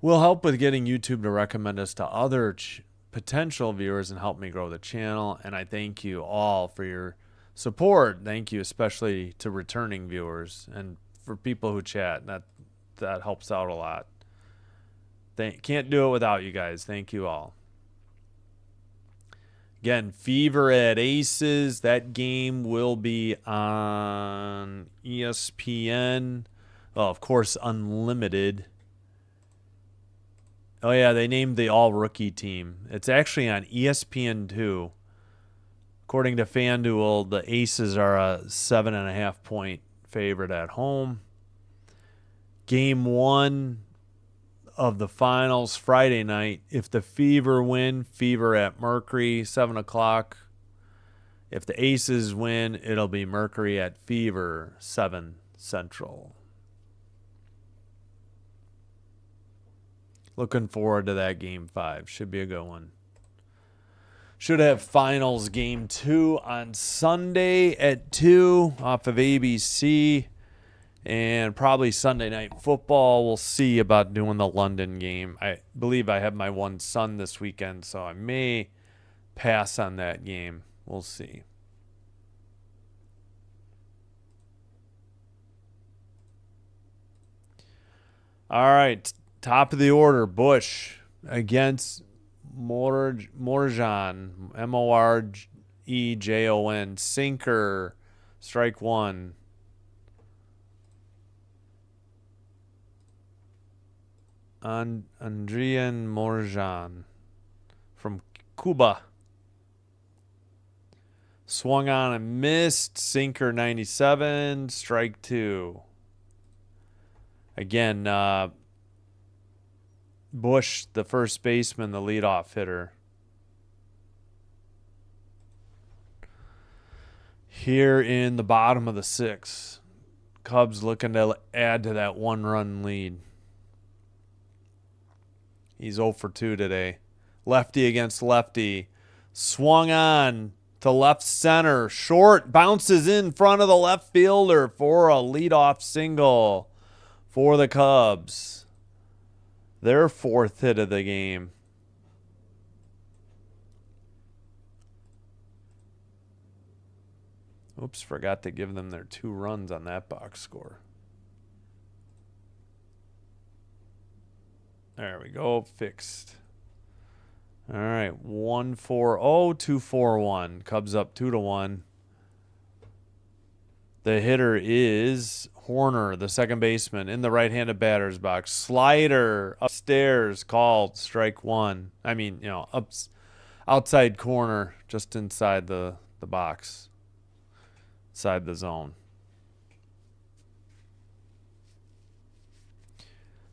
Speaker 1: will help with getting YouTube to recommend us to other potential viewers and help me grow the channel. And I thank you all for your support. Thank you especially to returning viewers and for people who chat. That helps out a lot. Can't do it without you guys. Thank you all. Again, Fever at Aces. That game will be on ESPN. Well, of course, Unlimited. Oh, yeah, they named the all-rookie team. It's actually on ESPN2. According to FanDuel, the Aces are a 7.5-point favorite at home. Game 1 of the finals Friday night. If the Fever win, Fever at Mercury, 7 o'clock. If the Aces win, it'll be Mercury at Fever, 7 Central. Looking forward to that Game 5. Should be a good one. Should have finals Game 2 on Sunday at 2 off of ABC. And probably Sunday Night Football. We'll see about doing the London game. I believe I have my one son this weekend, so I may pass on that game. We'll see. All right, top of the order, Bush against Morjon, Morejon, sinker, strike 1. Andrian Morjan from Cuba. Swung on and missed. Sinker 97. Strike 2. Again, Bush, the first baseman, the leadoff hitter. Here in the bottom of the 6. Cubs looking to add to that 1-run lead. He's 0 for 2 today. Lefty against lefty. Swung on to left center. Short bounces in front of the left fielder for a leadoff single for the Cubs. Their 4th hit of the game. Oops, forgot to give them their 2 runs on that box score. There we go. Fixed. All right. 1-4-0, 2-4-1. Cubs up 2-1. The hitter is Horner, the second baseman, in the right-handed batter's box. Slider upstairs called strike 1. I mean, outside corner, just inside the box, inside the zone.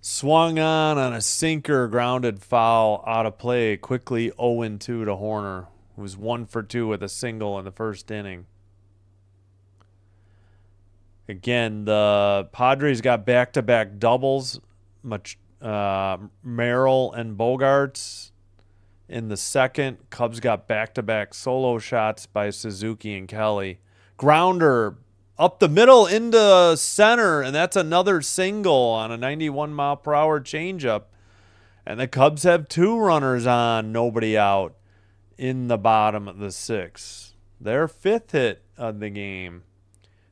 Speaker 1: Swung on a sinker, grounded foul, out of play. Quickly 0-2 to Horner, who was 1 for 2 with a single in the first inning. Again, the Padres got back-to-back doubles. Merrill and Bogarts in the second. Cubs got back-to-back solo shots by Suzuki and Kelly. Grounder up the middle into center, and that's another single on a 91-mile-per-hour changeup. And the Cubs have 2 runners on, nobody out in the bottom of the 6. Their 5th hit of the game.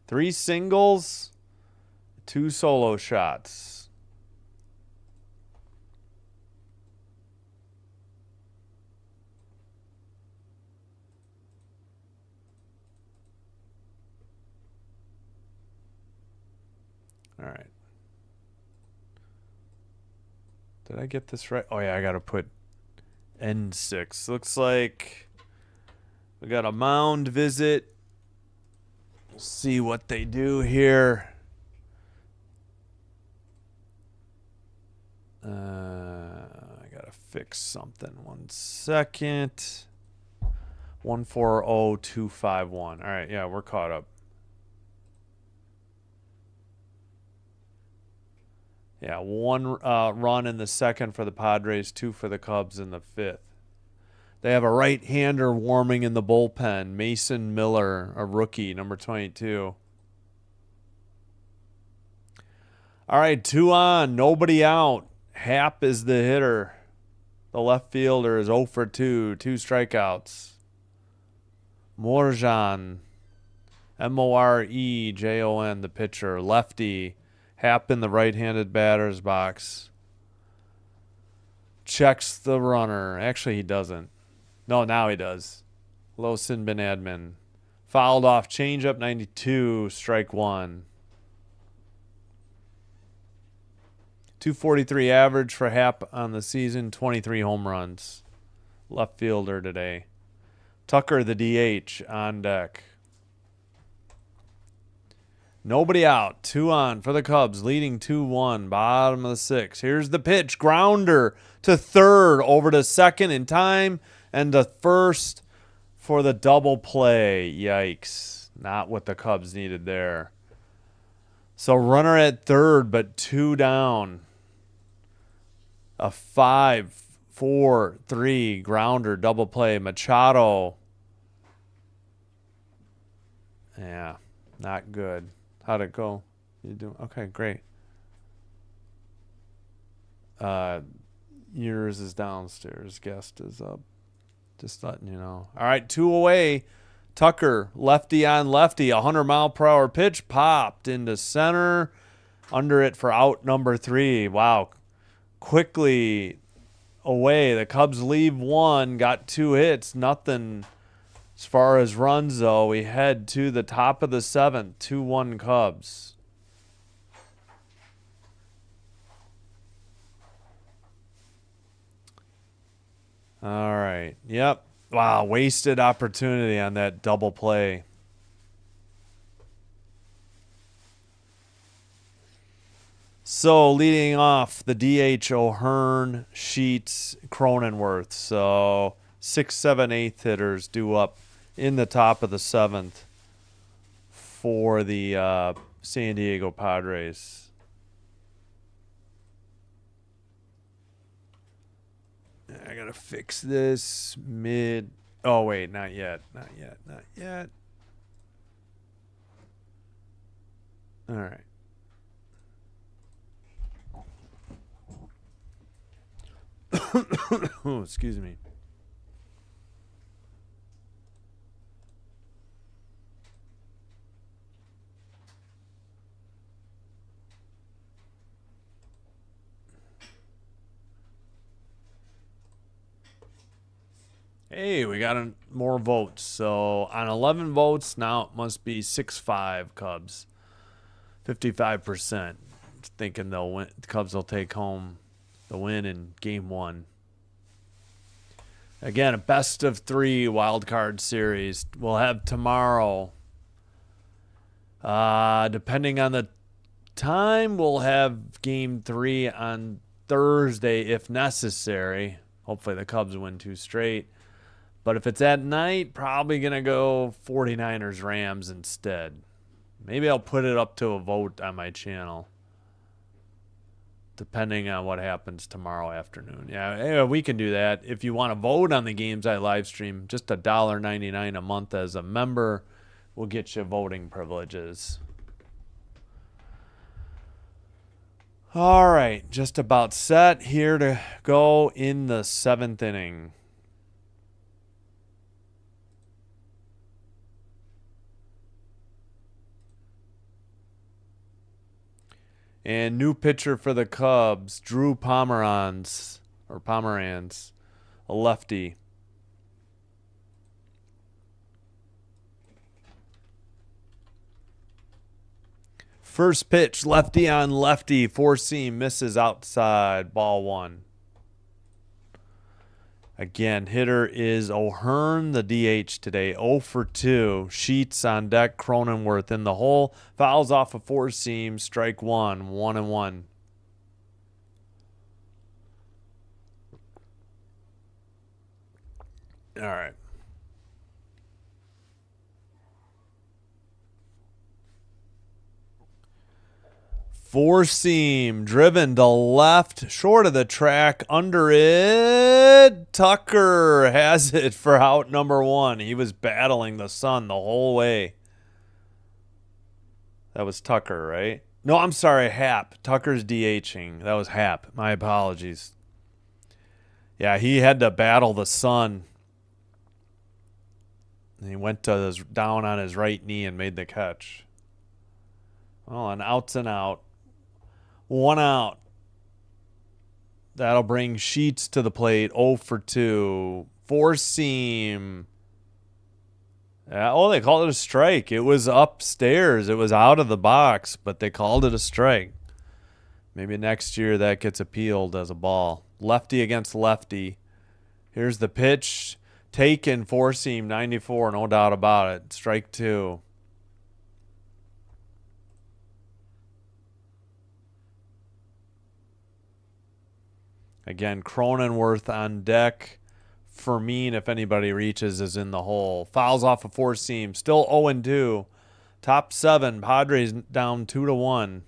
Speaker 1: 3 singles, 2 solo shots. right. Did I get this right? Oh, yeah, I got to put N6. Looks like we got a mound visit. We'll see what they do here. I got to fix something. 1 second. 140251. All right, yeah, we're caught up. Yeah, 1 run in the second for the Padres, 2 for the Cubs in the 5th. They have a right-hander warming in the bullpen, Mason Miller, a rookie, number 22. All right, 2 on, nobody out. Happ is the hitter. The left fielder is 0 for 2, 2 strikeouts. Morjan, Morejon, the pitcher, lefty. Happ in the right-handed batter's box. Checks the runner. Actually, he doesn't. No, now he does. Losin bin Admin. Fouled off. Changeup 92. Strike 1. 243 average for Happ on the season. 23 home runs. Left fielder today. Tucker, the DH, on deck. Nobody out. 2 on for the Cubs, leading 2-1, bottom of the 6th. Here's the pitch. Grounder to third, over to second in time, and to first for the double play. Yikes. Not what the Cubs needed there. So runner at third, but 2 down. A 5-4-3 grounder double play. Machado. Yeah, not good. How'd it go? You do okay, great. Yours is downstairs. Guest is up. Just letting you know. All right, 2 away. Tucker, lefty on lefty, 100-mile-per-hour pitch popped into center. Under it for out number 3. Wow, quickly away. The Cubs leave 1. Got 2 hits. Nothing. As far as runs, though, we head to the top of the 7th, 2-1 Cubs. All right. Yep. Wow, wasted opportunity on that double play. So leading off, the DH, O'Hearn, Sheets, Cronenworth. So 6, 7, 8 hitters due up in the top of the 7th for the San Diego Padres. I gotta fix this mid. Oh wait, not yet. Not yet. Not yet. All right. Oh, excuse me. Hey, we got more votes. So on 11 votes, now it must be 6-5 Cubs. 55%. Thinking they'll win. The Cubs will take home the win in game 1. Again, a best of 3 wild card series. We'll have tomorrow. Depending on the time, we'll have game 3 on Thursday if necessary. Hopefully the Cubs win 2 straight. But if it's at night, probably going to go 49ers Rams instead. Maybe I'll put it up to a vote on my channel, depending on what happens tomorrow afternoon. Yeah, we can do that. If you want to vote on the games I live stream, just $1.99 a month as a member will get you voting privileges. All right, just about set here to go in the 7th inning. And new pitcher for the Cubs, Drew Pomeranz, a lefty. First pitch, lefty on lefty, four seam, misses outside, ball one. Again, hitter is O'Hearn, the DH today, 0 for 2. Sheets on deck, Cronenworth in the hole, fouls off a four seam, strike one, 1-1. All right. Four seam, driven to left, short of the track, under it. Tucker has it for out number one. He was battling the sun the whole way. That was Tucker, right? No, I'm sorry, Happ. Tucker's DHing. That was Happ. My apologies. Yeah, he had to battle the sun. And he went to down on his right knee and made the catch. Well, an out's an out. One out. That'll bring Sheets to the plate. 0 for 2. Four seam. They called it a strike. It was upstairs. It was out of the box, but they called it a strike. Maybe next year that gets appealed as a ball. Lefty against lefty. Here's the pitch. Taken, four seam, 94, no doubt about it. Strike two. Again, Cronenworth on deck. Fermin, if anybody reaches, is in the hole. Fouls off a four seam. Still 0-2. Top seven. Padres down 2-1.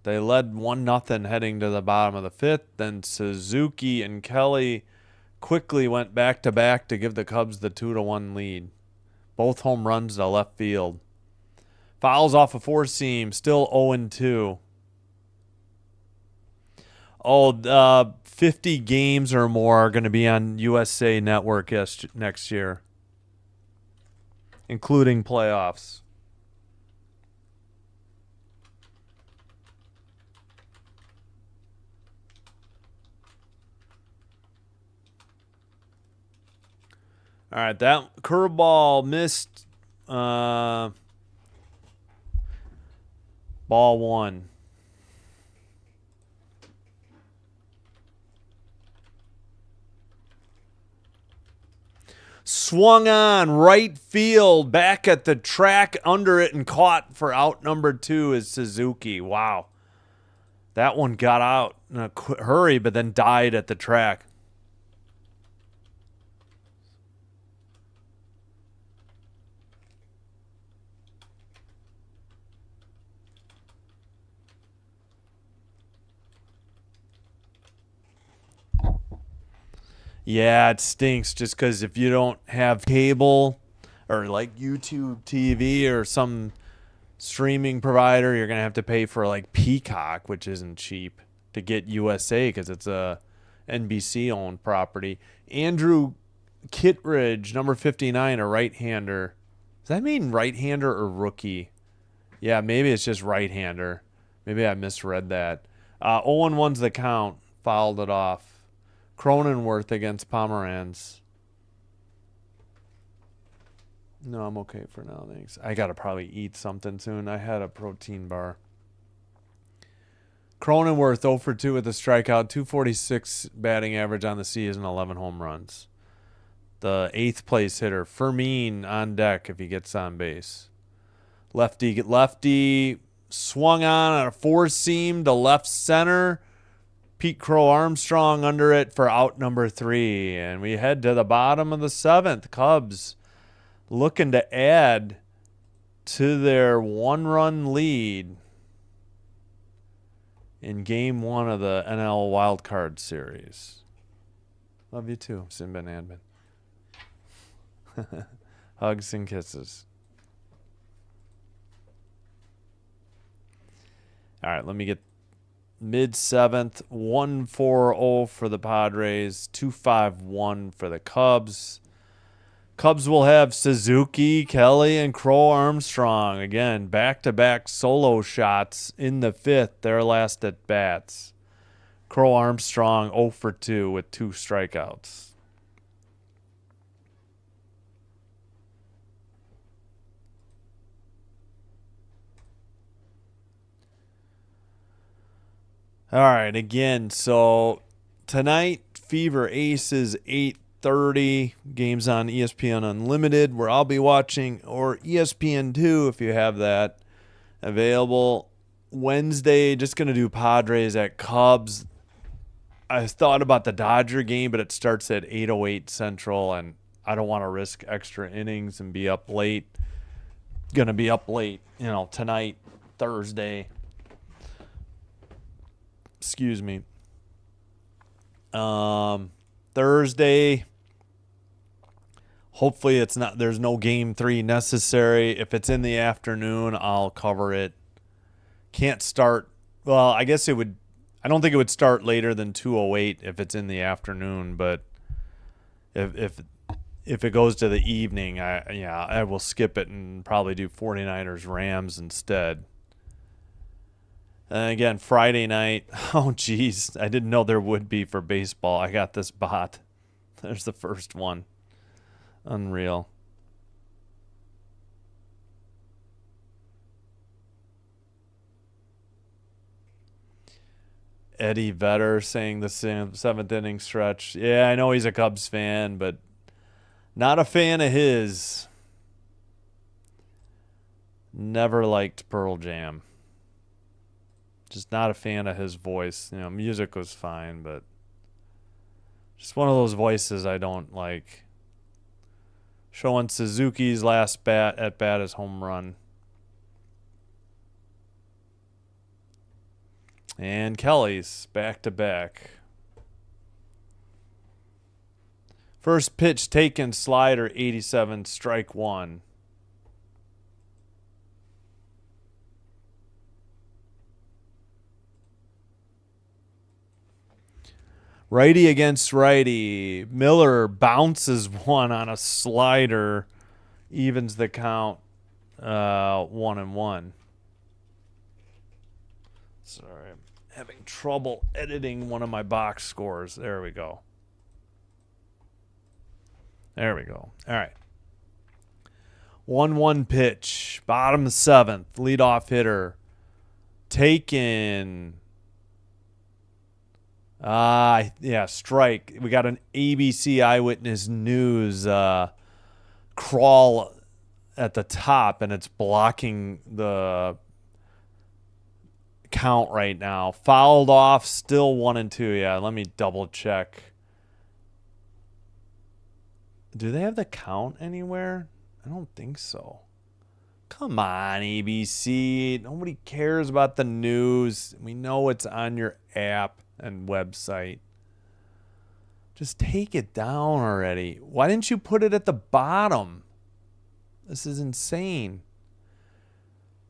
Speaker 1: They led 1-0 heading to the bottom of the fifth. Then Suzuki and Kelly quickly went back-to-back to give the Cubs the 2-1 lead. Both home runs to left field. Fouls off a four seam. Still 0-2. 50 games or more are going to be on USA Network next year, including playoffs. All right, that curveball missed. Ball one. Swung on right field, back at the track, under it, and caught for out number two is Suzuki. Wow. That one got out in a hurry, but then died at the track. Yeah, it stinks just because if you don't have cable or like YouTube TV or some streaming provider, you're going to have to pay for like Peacock, which isn't cheap, to get USA because it's a NBC-owned property. Andrew Kittredge, number 59, a right-hander. Does that mean right-hander or rookie? Yeah, maybe it's just right-hander. Maybe I misread that. 0-1's the count. Fouled it off. Cronenworth against Pomeranz. No, I'm okay for now, thanks. I got to probably eat something soon. I had a protein bar. Cronenworth 0 for 2 with a strikeout, 246 batting average on the season, 11 home runs. The 8th place hitter, Fermin, on deck if he gets on base. Lefty, swung on a four seam to left center. Pete Crow Armstrong under it for out number 3. And we head to the bottom of the 7th. Cubs looking to add to their one-run lead in Game 1 of the NL Wildcard Series. Love you too, Sinbin Admin. Hugs and kisses. All right, let me get mid-7th, 1-4-0 for the Padres, 2-5-1 for the Cubs. Cubs will have Suzuki, Kelly, and Crow Armstrong. Again, back-to-back solo shots in the 5th, their last at-bats. Crow Armstrong 0 for 2 with 2 strikeouts. All right, again, so tonight, Fever Aces, 8:30. Games on ESPN Unlimited, where I'll be watching, or ESPN2 if you have that available. Wednesday, just going to do Padres at Cubs. I thought about the Dodger game, but it starts at 8:08 Central, and I don't want to risk extra innings and be up late. Going to be up late, tonight, Thursday. Excuse me. Thursday, hopefully there's no game 3 necessary. If it's in the afternoon, I'll cover it. Can't start, well, I guess I don't think it would start later than 2:08 if it's in the afternoon, but if it goes to the evening, I will skip it and probably do 49ers Rams instead. And again, Friday night. Oh, geez. I didn't know there would be for baseball. I got this bot. There's the first one. Unreal. Eddie Vedder saying the 7th inning stretch. Yeah, I know he's a Cubs fan, but not a fan of his. Never liked Pearl Jam. Just not a fan of his voice. Music was fine, but just one of those voices I don't like. Showing Suzuki's last bat as home run. And Kelly's back-to-back. First pitch taken, slider, 87, strike 1. Righty against righty. Miller bounces one on a slider. Evens the count. 1-1. Sorry, I'm having trouble editing one of my box scores. There we go. There we go. All right. 1-1 pitch. Bottom of the 7th. Leadoff hitter. Taken. Strike. We got an ABC Eyewitness News crawl at the top, and it's blocking the count right now. Fouled off, still 1-2. Yeah, let me double check. Do they have the count anywhere? I don't think so. Come on, ABC. Nobody cares about the news. We know it's on your app and website. Just take it down already. Why didn't you put it at the bottom? This is insane.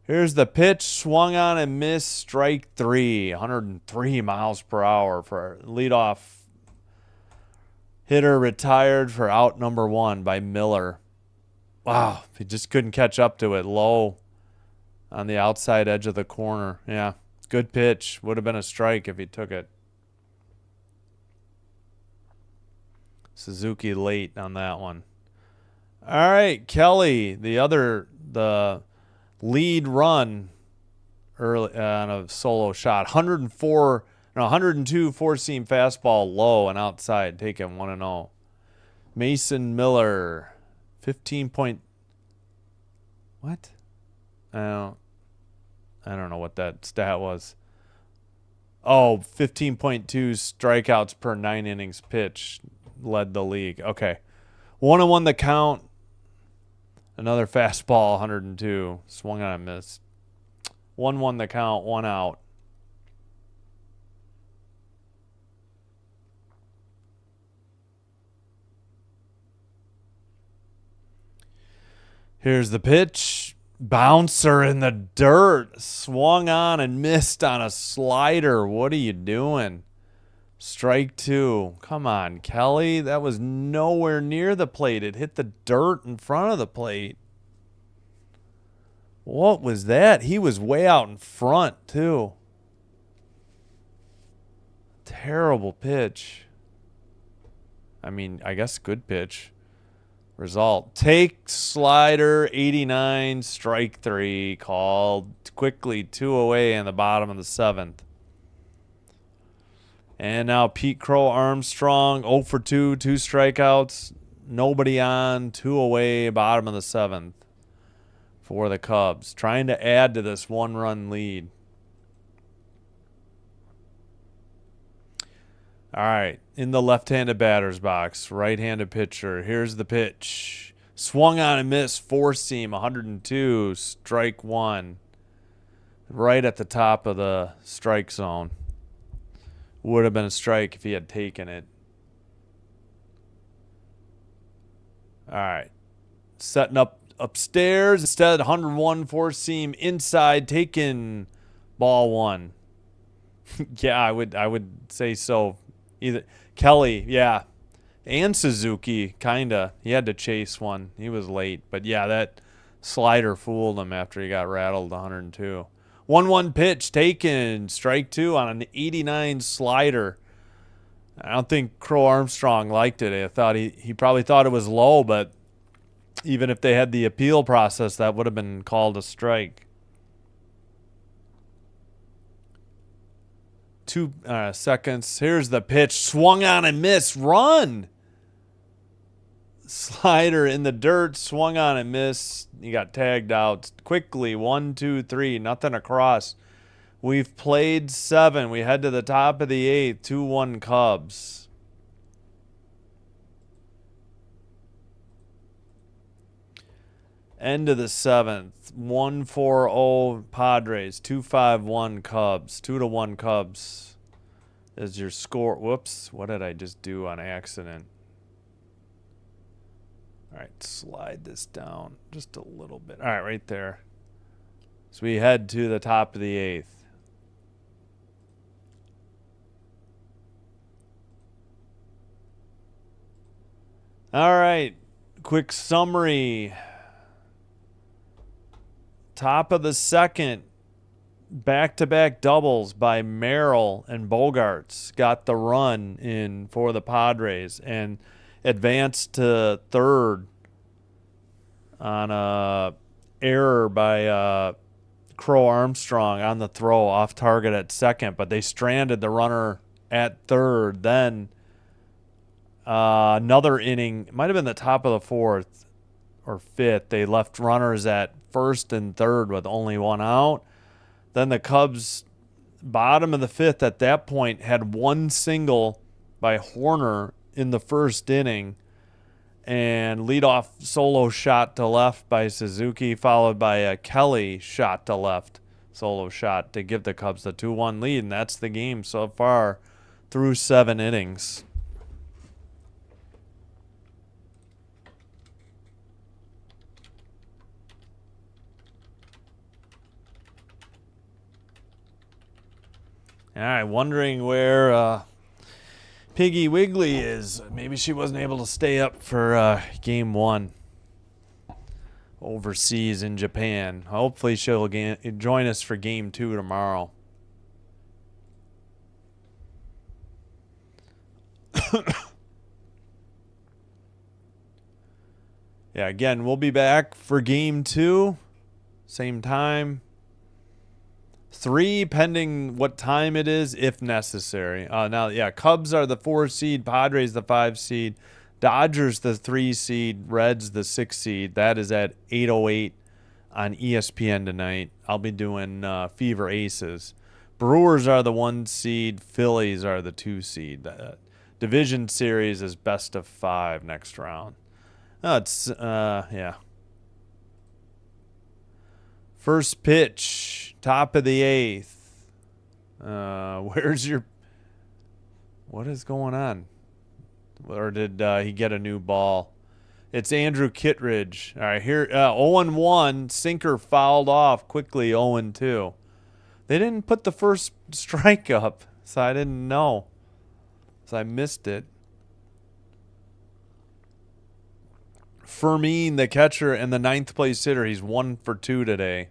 Speaker 1: Here's the pitch. Swung on and missed. Strike 3. 103 miles per hour for leadoff hitter. Retired for out number 1 by Miller. Wow. He just couldn't catch up to it. Low on the outside edge of the corner. Yeah. Good pitch. Would have been a strike if he took it. Suzuki late on that one. All right, Kelly, the lead run early on a solo shot. 102 four-seam fastball low and outside, taking 1-0. Mason Miller, 15 point. What? I don't know what that stat was. Oh, 15.2 strikeouts per 9 innings pitched. Led the league. Okay. 1-1 the count. Another fastball, 102. Swung on and missed. 1-1 the count, 1 out. Here's the pitch. Bouncer in the dirt. Swung on and missed on a slider. What are you doing? Strike 2. Come on, Kelly. That was nowhere near the plate. It hit the dirt in front of the plate. What was that? He was way out in front, too. Terrible pitch. I mean, I guess good pitch. Result. Take slider, 89, strike 3. Called quickly, 2 away in the bottom of the 7th. And now Pete Crow Armstrong, 0 for 2, 2 strikeouts, nobody on, 2 away, bottom of the 7th for the Cubs, trying to add to this 1-run lead. All right, in the left-handed batter's box, right-handed pitcher. Here's the pitch. Swung on and missed, four-seam, 102, strike one. Right at the top of the strike zone. Would have been a strike if he had taken it. All right. Setting up upstairs. Instead, 101 four-seam inside, taken ball one. Yeah, I would say so. Either Kelly, yeah. And Suzuki, kinda. He had to chase one. He was late. But yeah, that slider fooled him after he got rattled 102. 1-1 pitch taken, strike two on an 89 slider. I don't think Crow Armstrong liked it. I thought he probably thought it was low, but even if they had the appeal process, that would have been called a strike. 2 seconds. Here's the pitch. Swung on and missed. Run! Slider in the dirt. Swung on and missed. He got tagged out quickly. 1, 2, 3. Nothing across. We've played 7. We head to the top of the 8th. 2-1 Cubs. End of the 7th. 1-4-0 Padres. 2-5-1 Cubs. 2-1 Cubs is your score. Whoops. What did I just do on accident? All right, slide this down just a little bit. All right, right there. So we head to the top of the 8th. All right, quick summary. Top of the 2nd, back-to-back doubles by Merrill and Bogarts got the run in for the Padres and advanced to 3rd on a error by Crow Armstrong on the throw off target at 2nd, but they stranded the runner at 3rd. Then another inning, it might have been the top of the 4th or 5th, they left runners at 1st and 3rd with only 1 out. Then the Cubs, bottom of the 5th at that point, had 1 single by Horner in the 1st inning and leadoff solo shot to left by Suzuki, followed by a Kelly shot to left solo shot to give the Cubs the 2-1 lead, and that's the game so far through 7 innings. All right, wondering where Piggy Wiggly is. Maybe she wasn't able to stay up for game 1 overseas in Japan. Hopefully she'll join us for game 2 tomorrow. Yeah, again, we'll be back for game 2, same time. 3 pending what time it is, if necessary. Now, yeah, Cubs are the 4 seed, Padres the 5 seed, Dodgers the 3 seed, Reds the 6 seed. That is at 8:08 on ESPN tonight. I'll be doing Fever Aces. Brewers are the 1 seed, Phillies are the 2 seed. Division series is best of 5 next round. Yeah. First pitch, top of the 8th. What is going on? Or did he get a new ball? It's Andrew Kittredge. All right, here, 0-1, sinker fouled off quickly, 0-2. They didn't put the first strike up, so I didn't know. So I missed it. Fermin, the catcher, and the 9th place hitter. He's 1 for 2 today.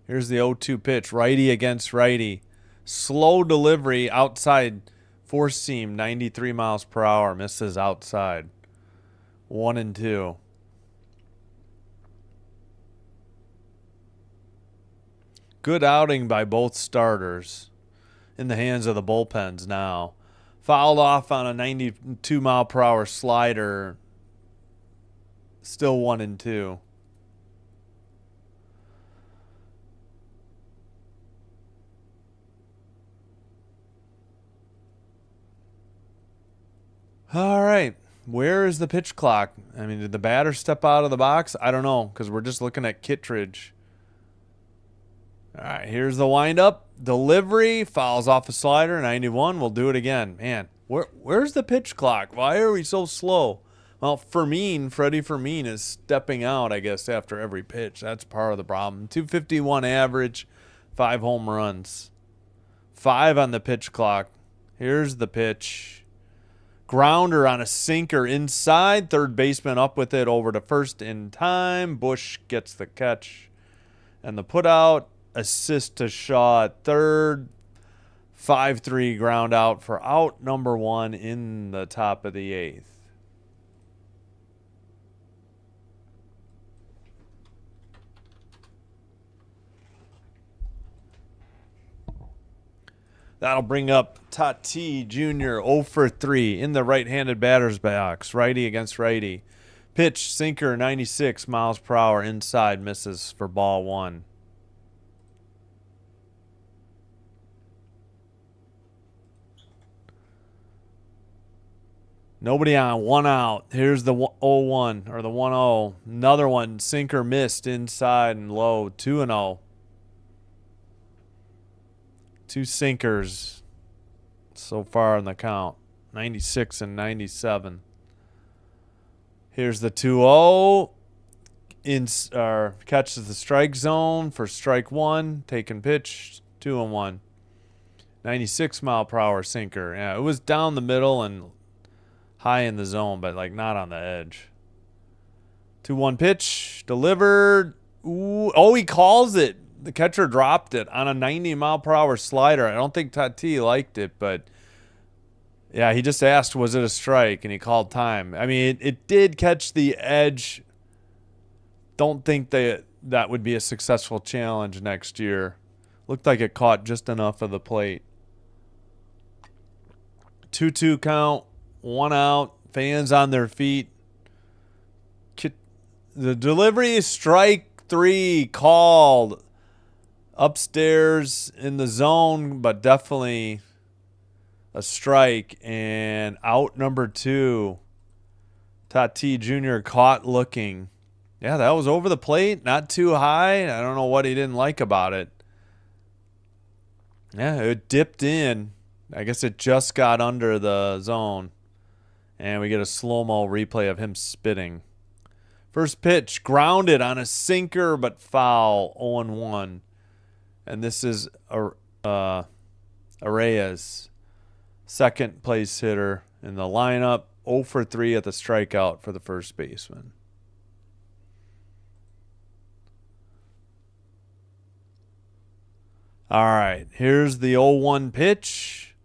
Speaker 1: Here's the 0-2 pitch. Righty against righty. Slow delivery outside. 4-seam, 93 miles per hour. Misses outside. 1-2. Good outing by both starters. in the hands of the bullpens now. Fouled off on a 92-mile-per-hour slider. Still 1-2. All right. Where is the pitch clock? I mean, did the batter step out of the box? I don't know, because we're just looking at Kittredge. All right, here's the windup. Delivery, fouls off a slider, 91. We'll do it again. Man, where's the pitch clock? Why are we so slow? Well, Freddie Fermin is stepping out, I guess, after every pitch. That's part of the problem. 251 average, 5 home runs. 5 on the pitch clock. Here's the pitch. Grounder on a sinker inside. Third baseman up with it over to first in time. Bush gets the catch and the put out. Assist to Shaw at third. 5-3 ground out for out number 1 in the top of the 8th. That'll bring up Tatis Jr. 0 for 3 in the right-handed batter's box. Righty against righty. Pitch, sinker, 96 miles per hour inside. Misses for ball 1. Nobody on, 1 out. Here's the 0-1 or the 1-0. Another one, sinker missed inside and low. 2-0. 2 sinkers so far in the count. 96 and 97. Here's the 2-0. Catches the strike zone for strike 1. Taking pitch, 2-1. 96 mile per hour sinker. Yeah, it was down the middle and high in the zone, but like not on the edge. 2-1 pitch delivered. Ooh, oh, he calls it. The catcher dropped it on a 90 mile per hour slider. I don't think Tatis liked it, but yeah, he just asked, was it a strike? And he called time. I mean, it did catch the edge. Don't think that would be a successful challenge next year. Looked like it caught just enough of the plate. 2-2 count. 1 out. Fans on their feet. The delivery is strike 3 called. Upstairs in the zone, but definitely a strike. And out number 2. Tatis Jr. caught looking. Yeah, that was over the plate. Not too high. I don't know what he didn't like about it. Yeah, it dipped in. I guess it just got under the zone. And we get a slow-mo replay of him spitting. First pitch, grounded on a sinker, but foul, 0-1. And this is Arraez, second place hitter in the lineup. 0 for 3 at the strikeout for the first baseman. All right, here's the 0-1 pitch.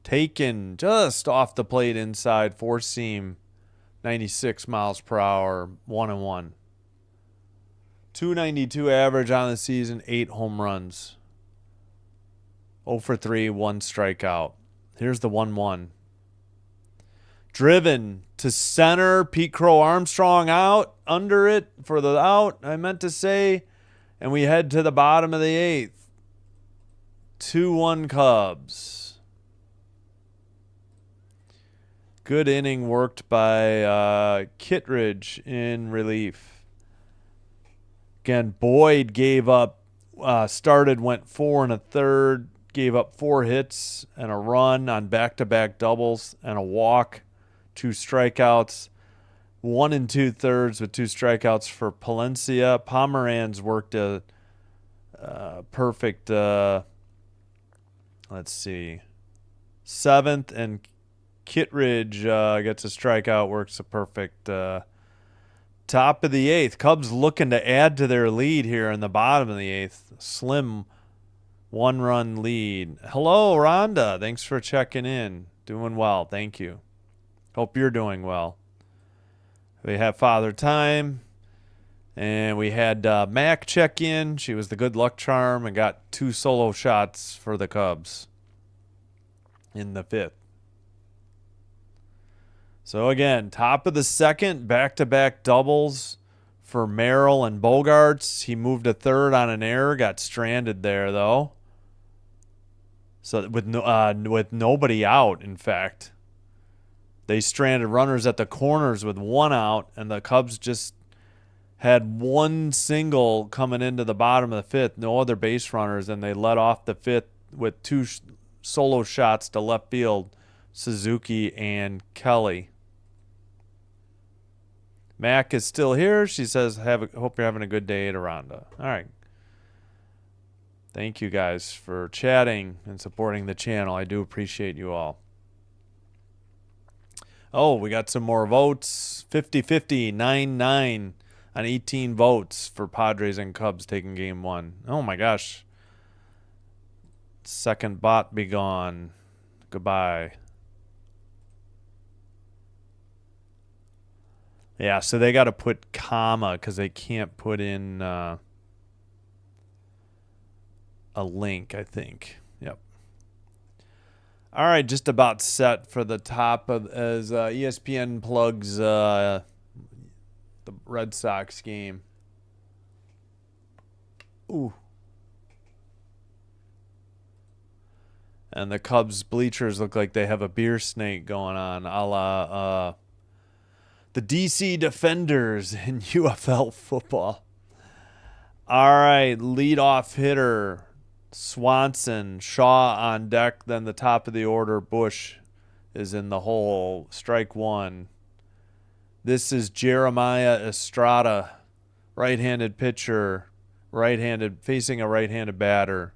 Speaker 1: Taken just off the plate inside, four seam, 96 miles per hour, 1-1. 292 average on the season, 8 home runs. 0 for 3, 1 strikeout. Here's the 1-1. Driven to center, Pete Crow Armstrong out, under it for the out, I meant to say. And we head to the bottom of the 8th. 2-1 Cubs. Good inning worked by Kittredge in relief. Again, Boyd gave up, went 4 1/3, gave up 4 hits and a run on back-to-back doubles and a walk, 2 strikeouts, 1 2/3 with 2 strikeouts for Palencia. Pomeranz worked a perfect, 7th, and Kittredge gets a strikeout, works a perfect top of the 8th. Cubs looking to add to their lead here in the bottom of the 8th. Slim 1-run lead. Hello, Rhonda. Thanks for checking in. Doing well. Thank you. Hope you're doing well. We have Father Time. And we had Mac check in. She was the good luck charm and got 2 solo shots for the Cubs. in the 5th. So again, top of the 2nd, back-to-back doubles for Merrill and Bogarts. He moved to 3rd on an error, got stranded there though. So with nobody out, in fact, they stranded runners at the corners with 1 out, and the Cubs just had 1 single coming into the bottom of the 5th, no other base runners, and they led off the 5th with 2 solo shots to left field, Suzuki and Kelly. Mac is still here. She says, hope you're having a good day at Aranda. All right. Thank you guys for chatting and supporting the channel. I do appreciate you all. Oh, we got some more votes. 50-50, 9-9 on 18 votes for Padres and Cubs taking game 1. Oh my gosh. Second bot be gone. Goodbye. Yeah, so they got to put comma because they can't put in a link, I think. Yep. All right, just about set for the top of as ESPN plugs the Red Sox game. Ooh. And the Cubs bleachers look like they have a beer snake going on, a la the DC Defenders in UFL football. All right, leadoff hitter, Swanson, Shaw on deck, then the top of the order, Bush is in the hole. Strike 1. This is Jeremiah Estrada, right-handed pitcher, facing a right-handed batter.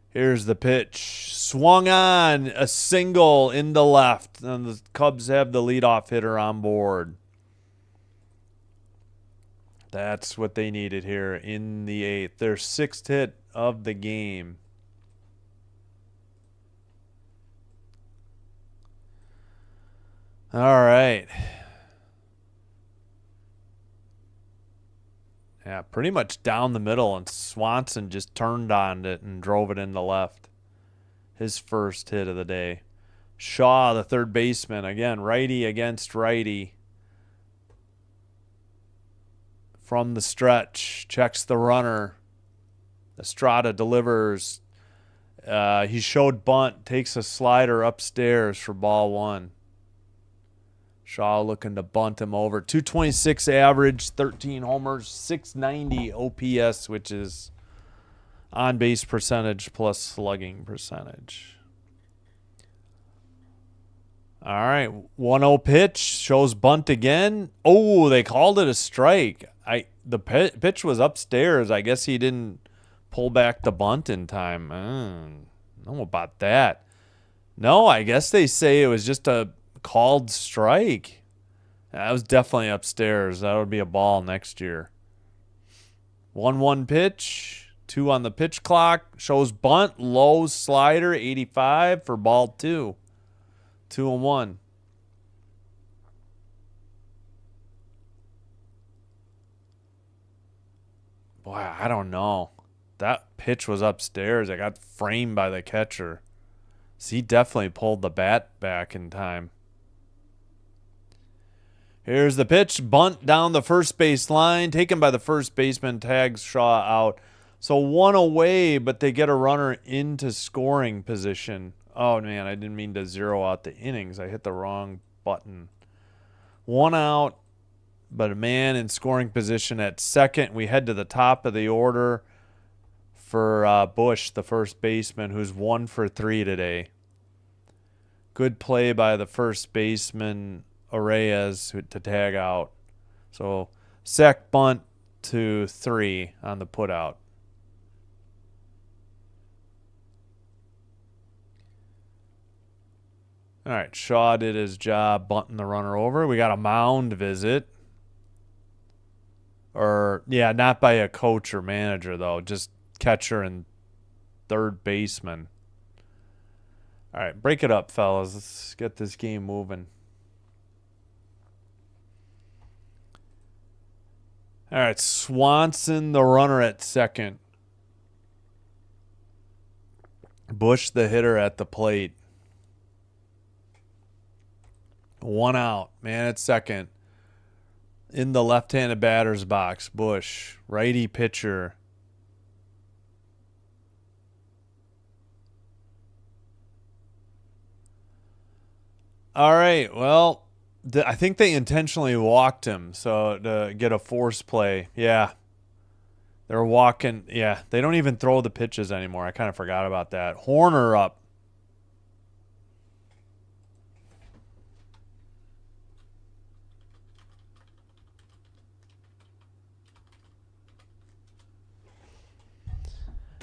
Speaker 1: Here's the pitch. Swung on, a single in the left, and the Cubs have the leadoff hitter on board. That's what they needed here in the 8th. Their 6th hit of the game. All right. Yeah, pretty much down the middle, and Swanson just turned on it and drove it into left. His first hit of the day. Shaw, the third baseman, again, righty against righty. From the stretch, checks the runner. Estrada delivers. He showed bunt, takes a slider upstairs for ball 1. Shaw looking to bunt him over. 226 average, 13 homers, 690 OPS, which is on-base percentage plus slugging percentage. All right, 1-0 pitch, shows bunt again. Oh, they called it a strike. The pitch was upstairs. I guess he didn't pull back the bunt in time. I don't know about that. No, I guess they say it was just a called strike. That was definitely upstairs. That would be a ball next year. 1-1 pitch. 2 on the pitch clock. Shows bunt. Low slider. 85 for ball 2. 2-1. Boy, I don't know. That pitch was upstairs. It got framed by the catcher. So he definitely pulled the bat back in time. Here's the pitch. Bunt down the first base line. Taken by the first baseman. Tags Shaw out. So 1 away, but they get a runner into scoring position. Oh, man, I didn't mean to zero out the innings. I hit the wrong button. 1 out, but a man in scoring position at second. We head to the top of the order for Bush, the first baseman, who's 1 for 3 today. Good play by the first baseman, Reyes, to tag out. So sack bunt to 3 on the putout. All right, Shaw did his job bunting the runner over. We got a mound visit. Or, yeah, not by a coach or manager, though. Just catcher and third baseman. All right, break it up, fellas. Let's get this game moving. All right, Swanson, the runner at second. Bush, the hitter at the plate. 1 out. Man at second. In the left-handed batter's box. Bush, righty pitcher. All right. Well, I think they intentionally walked him so to get a force play. Yeah. They're walking. Yeah. They don't even throw the pitches anymore. I kind of forgot about that. Horner up.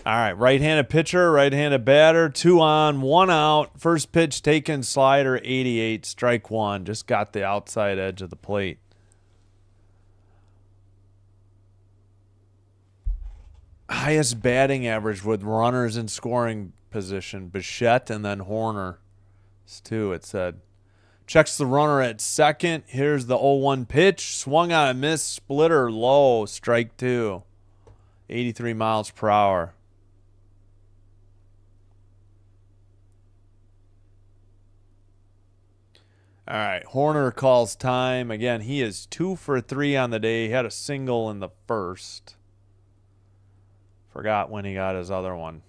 Speaker 1: All right, right-handed pitcher, right-handed batter, 2 on, 1 out. First pitch taken, slider, 88, strike 1. Just got the outside edge of the plate. Highest batting average with runners in scoring position, Bichette and then Horner. It's 2, it said. Checks the runner at second. Here's the 0-1 pitch. Swung on a miss, splitter low, strike 2. 83 miles per hour. All right, Horner calls time. Again, he is 2 for 3 on the day. He had a single in the first. Forgot when he got his other one.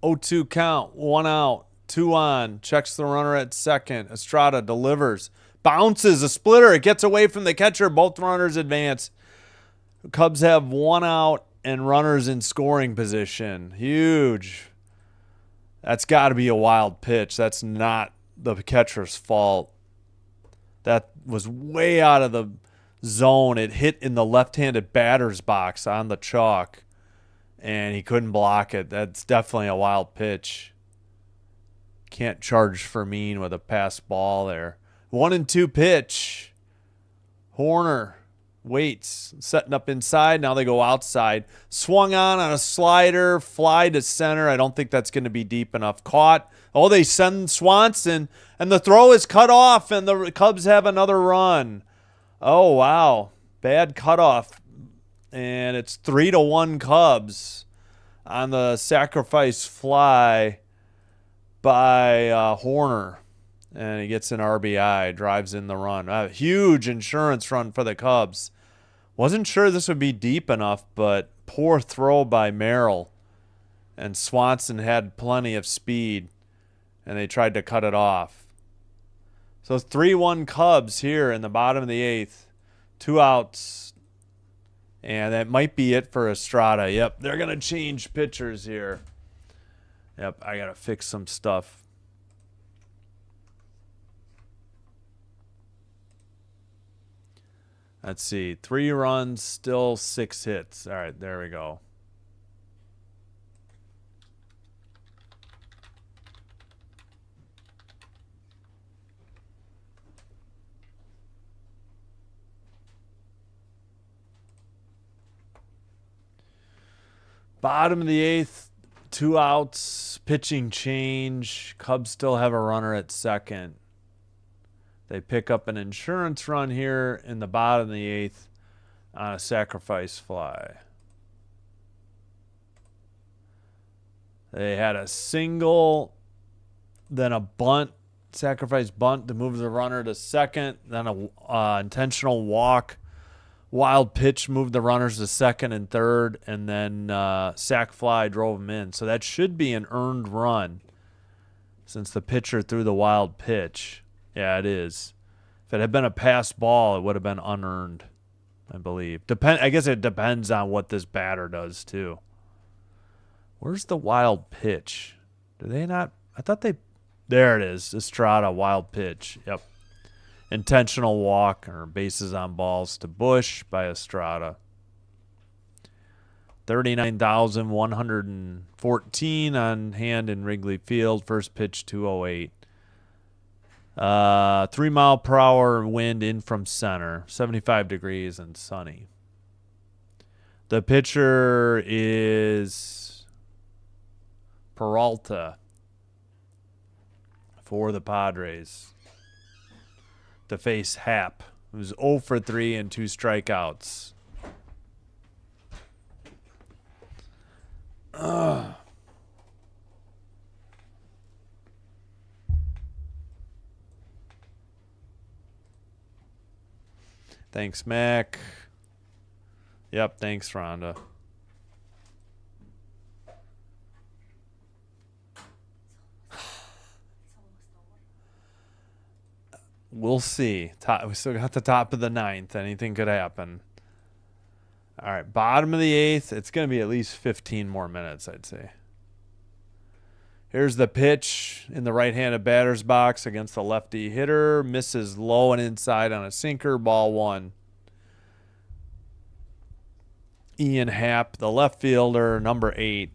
Speaker 1: 0-2 count, 1 out, 2 on. Checks the runner at second. Estrada delivers. Bounces a splitter. It gets away from the catcher. Both runners advance. Cubs have 1 out and runners in scoring position. Huge. That's got to be a wild pitch. That's not the catcher's fault. That was way out of the zone. It hit in the left-handed batter's box on the chalk, and he couldn't block it. That's definitely a wild pitch. Can't charge Fermin with a pass ball there. 1-2 pitch. Horner waits, setting up inside. Now they go outside. Swung on a slider, fly to center. I don't think that's going to be deep enough. Caught. Oh, they send Swanson, and the throw is cut off, and the Cubs have another run. Oh, wow. Bad cutoff. And it's 3-1 Cubs on the sacrifice fly by Horner. And he gets an RBI, drives in the run. A huge insurance run for the Cubs. Wasn't sure this would be deep enough, but poor throw by Merrill. And Swanson had plenty of speed, and they tried to cut it off. So 3-1 Cubs here in the bottom of the 8th. 2 outs. And that might be it for Estrada. Yep, they're going to change pitchers here. Yep, I got to fix some stuff. Let's see. 3 runs, still 6 hits. All right, there we go. Bottom of the 8th, 2 outs, pitching change. Cubs still have a runner at second. They pick up an insurance run here in the bottom of the 8th on a sacrifice fly. They had a single, then a bunt, sacrifice bunt to move the runner to second, then a intentional walk. Wild pitch moved the runners to second and third, and then sac fly drove them in. So that should be an earned run since the pitcher threw the wild pitch. Yeah, it is. If it had been a pass ball, it would have been unearned, I believe. I guess it depends on what this batter does, too. Where's the wild pitch? Do they not? I thought they... There it is. Estrada, wild pitch. Yep. Intentional walk or bases on balls to Bush by Estrada. 39,114 on hand in Wrigley Field. First pitch, 208. 3 mile per hour wind in from center. 75 degrees and sunny. The pitcher is Peralta for the Padres to face Happ, who's 0 for 3 and 2 strikeouts. Thanks, Mac. Yep, thanks, Rhonda. We'll see. We still got the top of the ninth. Anything could happen. All right, bottom of the eighth. It's going to be at least 15 more minutes, I'd say. Here's the pitch in the right-handed batter's box against the lefty hitter. Misses low and inside on a sinker. Ball one. Ian Happ, the left fielder, number 8.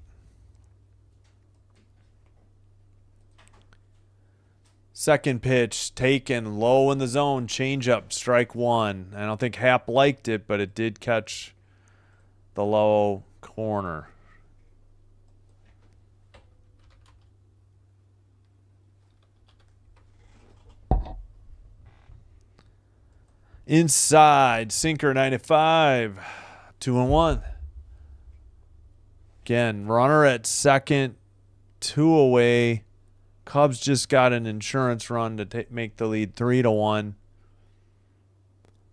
Speaker 1: Second pitch taken low in the zone. Changeup, strike one. I don't think Happ liked it, but it did catch the low corner. Inside, sinker 95. 2-1. Again, runner at second, 2 away. Cubs just got an insurance run to make the lead 3-1.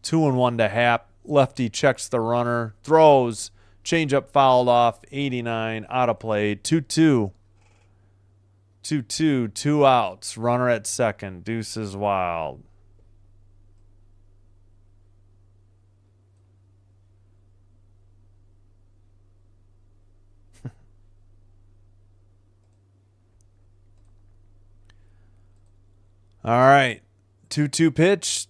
Speaker 1: 2-1 to Happ. Lefty checks the runner, throws, changeup fouled off, 89, out of play, 2-2. 2-2, 2 outs. Runner at second, deuces wild. All right, 2-2 pitch.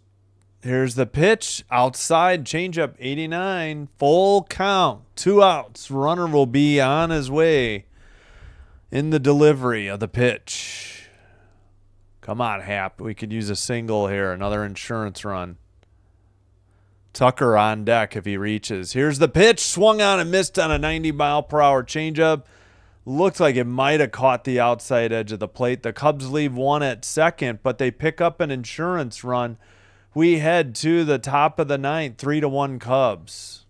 Speaker 1: Here's the pitch. Outside, changeup, 89. Full count, 2 outs. Runner will be on his way in the delivery of the pitch. Come on, Happ. We could use a single here. Another insurance run. Tucker on deck if he reaches. Here's the pitch. Swung on and missed on a 90-mile-per-hour changeup. Looked like it might have caught the outside edge of the plate. The Cubs leave one at second, but they pick up an insurance run. We head to the top of the ninth, 3-1 Cubs.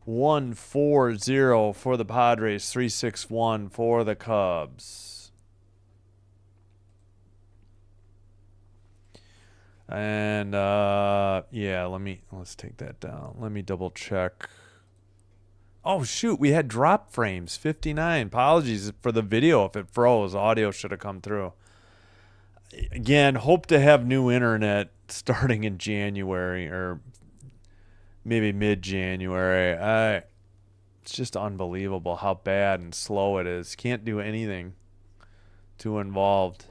Speaker 1: $1-4-0 for the Padres, 3-6-1 for the Cubs. And yeah, let's take that down. Let me double check. Oh shoot, we had drop frames, 59. Apologies for the video if it froze. Audio should have come through. Again, hope to have new internet starting in January or maybe mid-January. It's just unbelievable how bad and slow it is. Can't do anything. Too involved.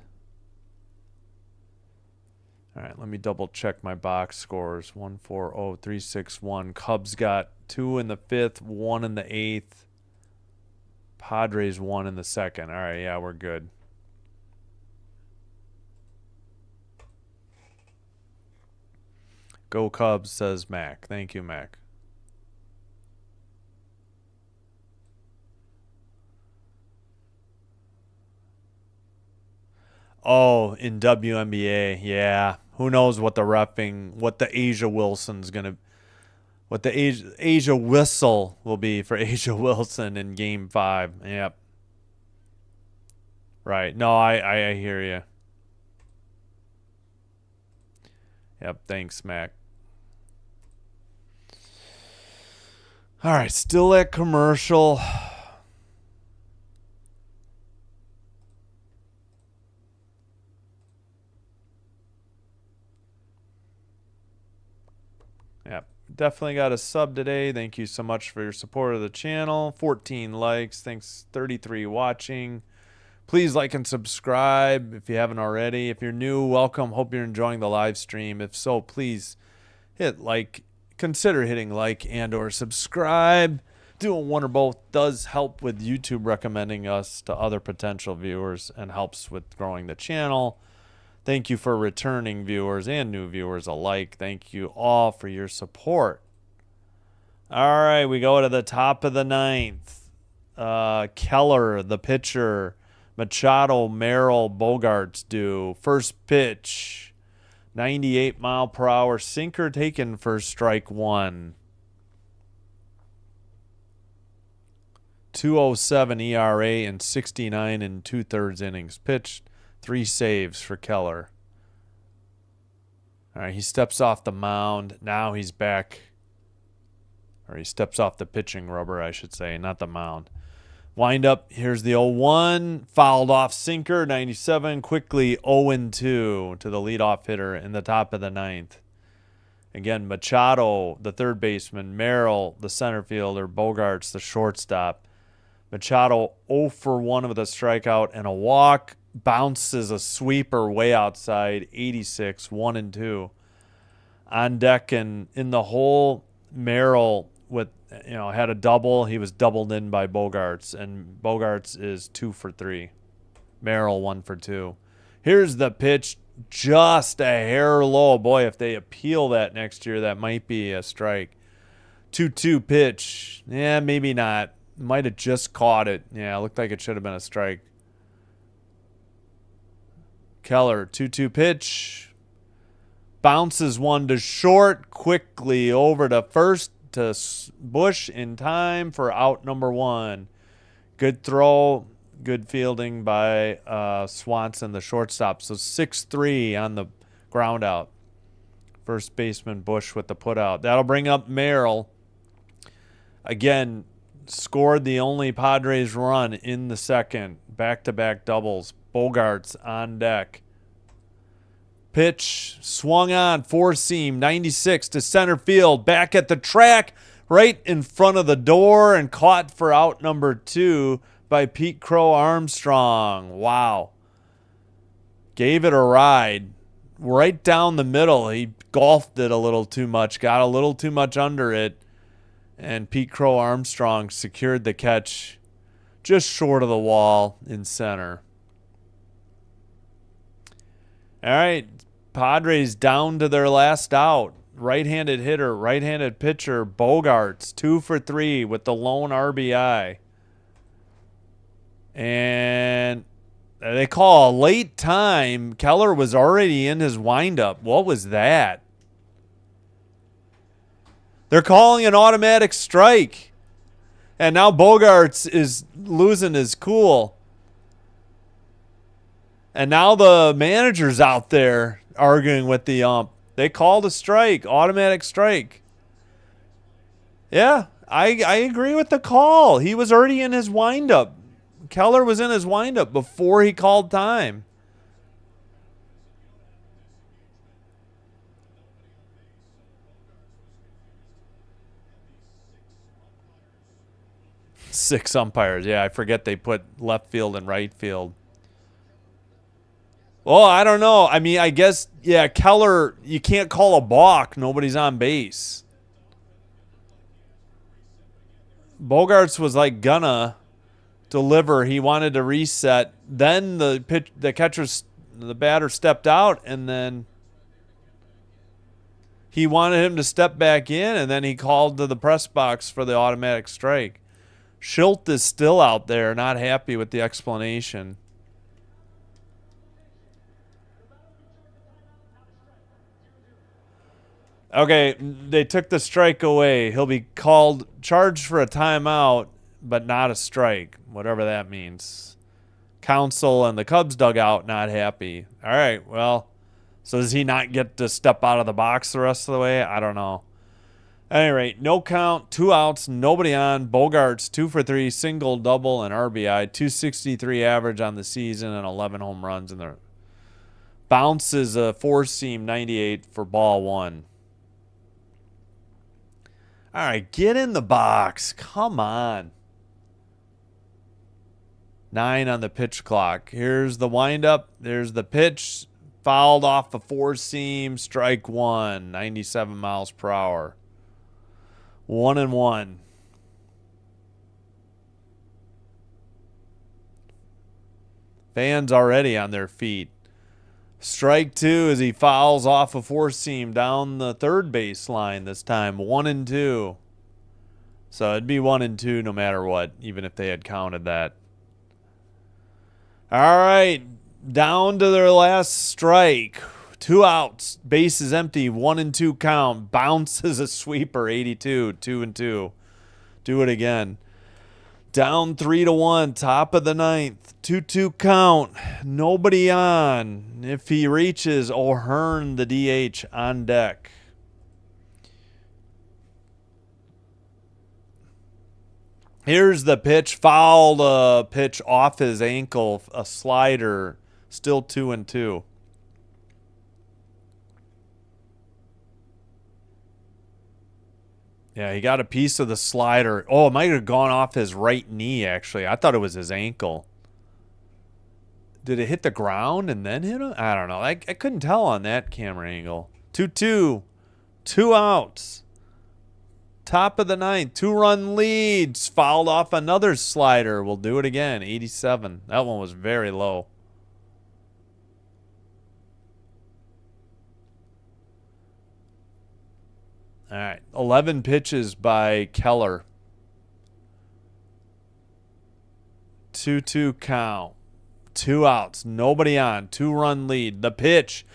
Speaker 1: All right, let me double check my box scores. 1-4-0, 3-6-1. Cubs got 2 in the 5th, 1 in the 8th. Padres 1 in the 2nd. All right, yeah, we're good. Go Cubs, says Mac. Thank you, Mac. Oh, in WNBA, yeah. Who knows what the Asia Wilson's gonna, what the Asia whistle will be for Asia Wilson in Game 5. Yep. Right. No, I hear you. Yep. Thanks, Mac. All right. Still at commercial. Yep. Definitely got a sub today. Thank you so much for your support of the channel. 14 likes. Thanks. 33 watching. Please like and subscribe if you haven't already. If you're new, welcome. Hope you're enjoying the live stream. If so, please hit like. Consider hitting like and or subscribe. Doing one or both does help with YouTube recommending us to other potential viewers and helps with growing the channel. Thank you for returning viewers and new viewers alike. Thank you all for your support. All right, we go to the top of the ninth. Keller, the pitcher. Machado, Merrill, Bogarts do. First pitch, 98-mile-per-hour sinker taken for strike one. .207 ERA and 69 and 2/3 innings pitched. 3 saves for Keller. All right, he steps off the mound. Now he's back. Or he steps off the pitching rubber, I should say, not the mound. Wind up, here's the 0-1. Fouled off sinker, 97. Quickly 0-2 to the leadoff hitter in the top of the ninth. Again, Machado, the third baseman. Merrill, the center fielder. Bogarts, the shortstop. Machado 0 for 1 with a strikeout and a walk. Bounces a sweeper way outside, 86, 1-2. On deck and in the hole, Merrill had a double. He was doubled in by Bogarts, and Bogarts is 2 for 3. Merrill 1 for 2. Here's the pitch, just a hair low. Boy, if they appeal that next year, that might be a strike. 2-2 pitch. Yeah, maybe not. Might have just caught it. Yeah, it looked like it should have been a strike. Keller, 2-2 pitch. Bounces one to short. Quickly over to first to Bush in time for out number 1. Good throw. Good fielding by Swanson, the shortstop. So 6-3 on the ground out. First baseman Bush with the put out. That'll bring up Merrill. Again, scored the only Padres run in the second. Back-to-back doubles. Bogarts on deck. Pitch swung on, four-seam, 96 to center field. Back at the track, right in front of the door, and caught for out number 2 by Pete Crow Armstrong. Wow. Gave it a ride. Right down the middle. He golfed it a little too much, got a little too much under it, and Pete Crow Armstrong secured the catch just short of the wall in center. All right, Padres down to their last out. Right-handed hitter, right-handed pitcher, Bogarts, 2 for 3 with the lone RBI. And they call a late time. Keller was already in his windup. What was that? They're calling an automatic strike. And now Bogarts is losing his cool. And now the manager's out there arguing with the ump. They called a strike, automatic strike. Yeah, I agree with the call. He was already in his windup. Keller was in his windup before he called time. Six umpires. Yeah, I forget they put left field and right field. Well, I don't know. I mean, I guess, yeah, Keller, you can't call a balk. Nobody's on base. Bogarts was like gonna deliver. He wanted to reset. Then the batter stepped out, and then he wanted him to step back in, and then he called to the press box for the automatic strike. Schilt is still out there, not happy with the explanation. Okay, they took the strike away. He'll be charged for a timeout, but not a strike, whatever that means. Counsel and the Cubs dugout not happy. All right, well, so does he not get to step out of the box the rest of the way? I don't know. At any rate, no count, 2 outs, nobody on. Bogarts, 2 for 3, single, double, and RBI. 263 average on the season and 11 home runs. In the bounces a four-seam 98 for ball 1. All right, get in the box. Come on. 9 on the pitch clock. Here's the windup. There's the pitch. Fouled off a four-seam. Strike 1. 97 miles per hour. 1-1. Fans already on their feet. Strike 2 as he fouls off a four-seam down the third base line this time. 1-2. So it'd be 1-2 no matter what, even if they had counted that. All right, down to their last strike. 2 outs, bases empty, 1-2 count. Bounces a sweeper, 82, 2-2. Do it again. Down 3-1, top of the ninth, 2-2 count, nobody on. If he reaches, O'Hearn, the DH, on deck. Here's the pitch, fouled pitch off his ankle, a slider, still 2-2. Yeah, he got a piece of the slider. Oh, it might have gone off his right knee, actually. I thought it was his ankle. Did it hit the ground and then hit him? I don't know. I couldn't tell on that camera angle. 2-2. 2 outs. Top of the ninth. 2-run leads. Fouled off another slider. We'll do it again. 87. That one was very low. All right, 11 pitches by Keller. 2-2 count. 2 outs. Nobody on. 2-run lead. The pitch.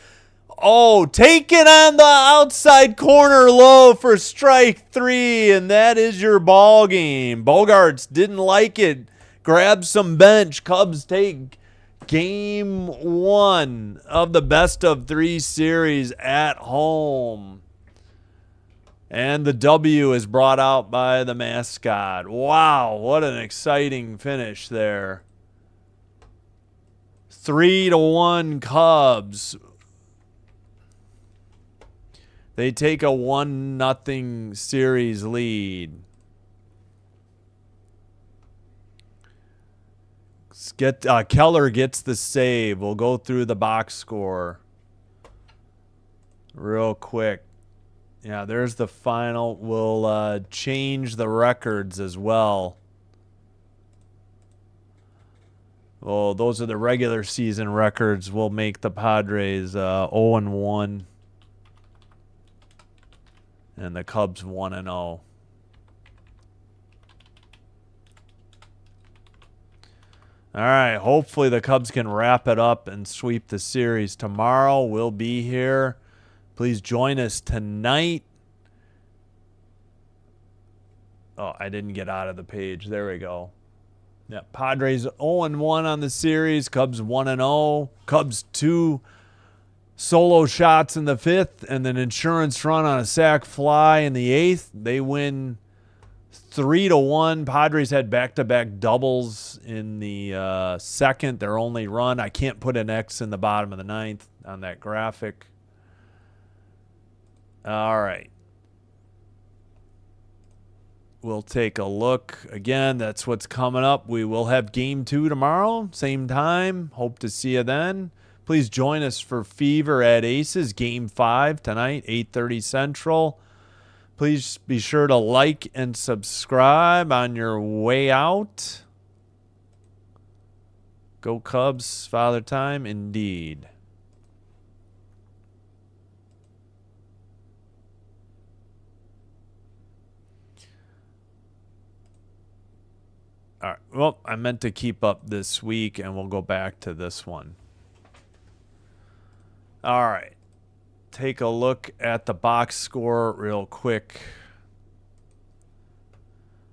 Speaker 1: Oh, taken on the outside corner low for strike 3, and that is your ball game. Bogaerts didn't like it. Grab some bench. Cubs take game 1 of the best-of-3 series at home. And the W is brought out by the mascot. Wow, what an exciting finish there. 3-1 Cubs. They take a 1-0 series lead. Keller gets the save. We'll go through the box score real quick. Yeah, there's the final. We'll change the records as well. Well, those are the regular season records. We'll make the Padres 0-1. And the Cubs 1-0. All right, hopefully the Cubs can wrap it up and sweep the series. Tomorrow we'll be here. Please join us tonight. Oh, I didn't get out of the page. There we go. Yeah, Padres 0-1 on the series. Cubs 1-0. Cubs 2 solo shots in the 5th and an insurance run on a sac fly in the 8th. They win 3-1. Padres had back-to-back doubles in the 2nd. Their only run. I can't put an X in the bottom of the 9th on that graphic. All right. We'll take a look. Again, that's what's coming up. We will have game 2 tomorrow, same time. Hope to see you then. Please join us for Fever at Aces, game 5 tonight, 8:30 Central. Please be sure to like and subscribe on your way out. Go Cubs, Father Time, indeed. All right. Well, I meant to keep up this week, and we'll go back to this one. All right. Take a look at the box score real quick.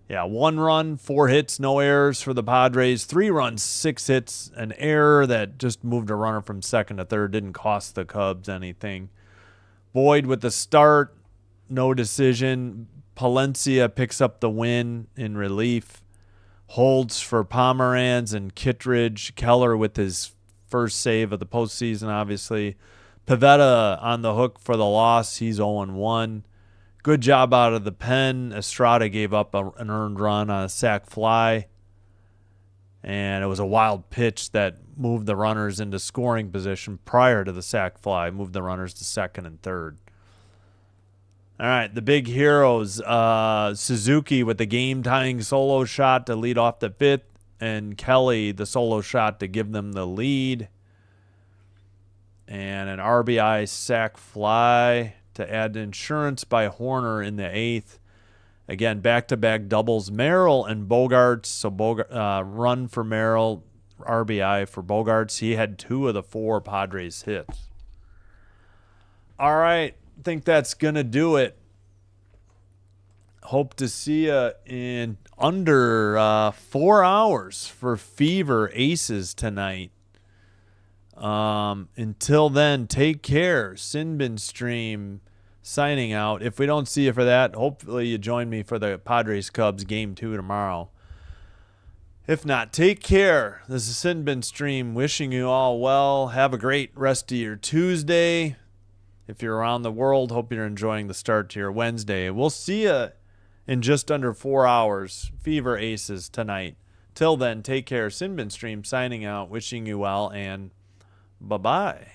Speaker 1: Yeah, 1 run, 4 hits, no errors for the Padres. 3 runs, 6 hits, an error that just moved a runner from second to third. Didn't cost the Cubs anything. Boyd with the start, no decision. Palencia picks up the win in relief. Holds for Pomeranz and Kittredge. Keller with his first save of the postseason, obviously. Pivetta on the hook for the loss. He's 0-1. Good job out of the pen. Estrada gave up an earned run on a sac fly. And it was a wild pitch that moved the runners into scoring position prior to the sac fly. Moved the runners to second and third. All right, the big heroes. Suzuki with the game-tying solo shot to lead off the 5th. And Kelly, the solo shot to give them the lead. And an RBI sac fly to add insurance by Horner in the 8th. Again, back-to-back doubles. Merrill and Bogaerts. So run for Merrill, RBI for Bogaerts. He had 2 of the 4 Padres hits. All right. I think that's going to do it. hope to see you in under 4 hours for Fever Aces tonight. Until then, take care. Sinbin Stream signing out. If we don't see you for that, hopefully you join me for the Padres Cubs Game 2 tomorrow. If not, take care. This is Sinbin Stream wishing you all well. Have a great rest of your Tuesday. If you're around the world, hope you're enjoying the start to your Wednesday. We'll see you in just under 4 hours. Fever Aces tonight. Till then, take care. Sinbin Stream signing out, wishing you well, and bye-bye.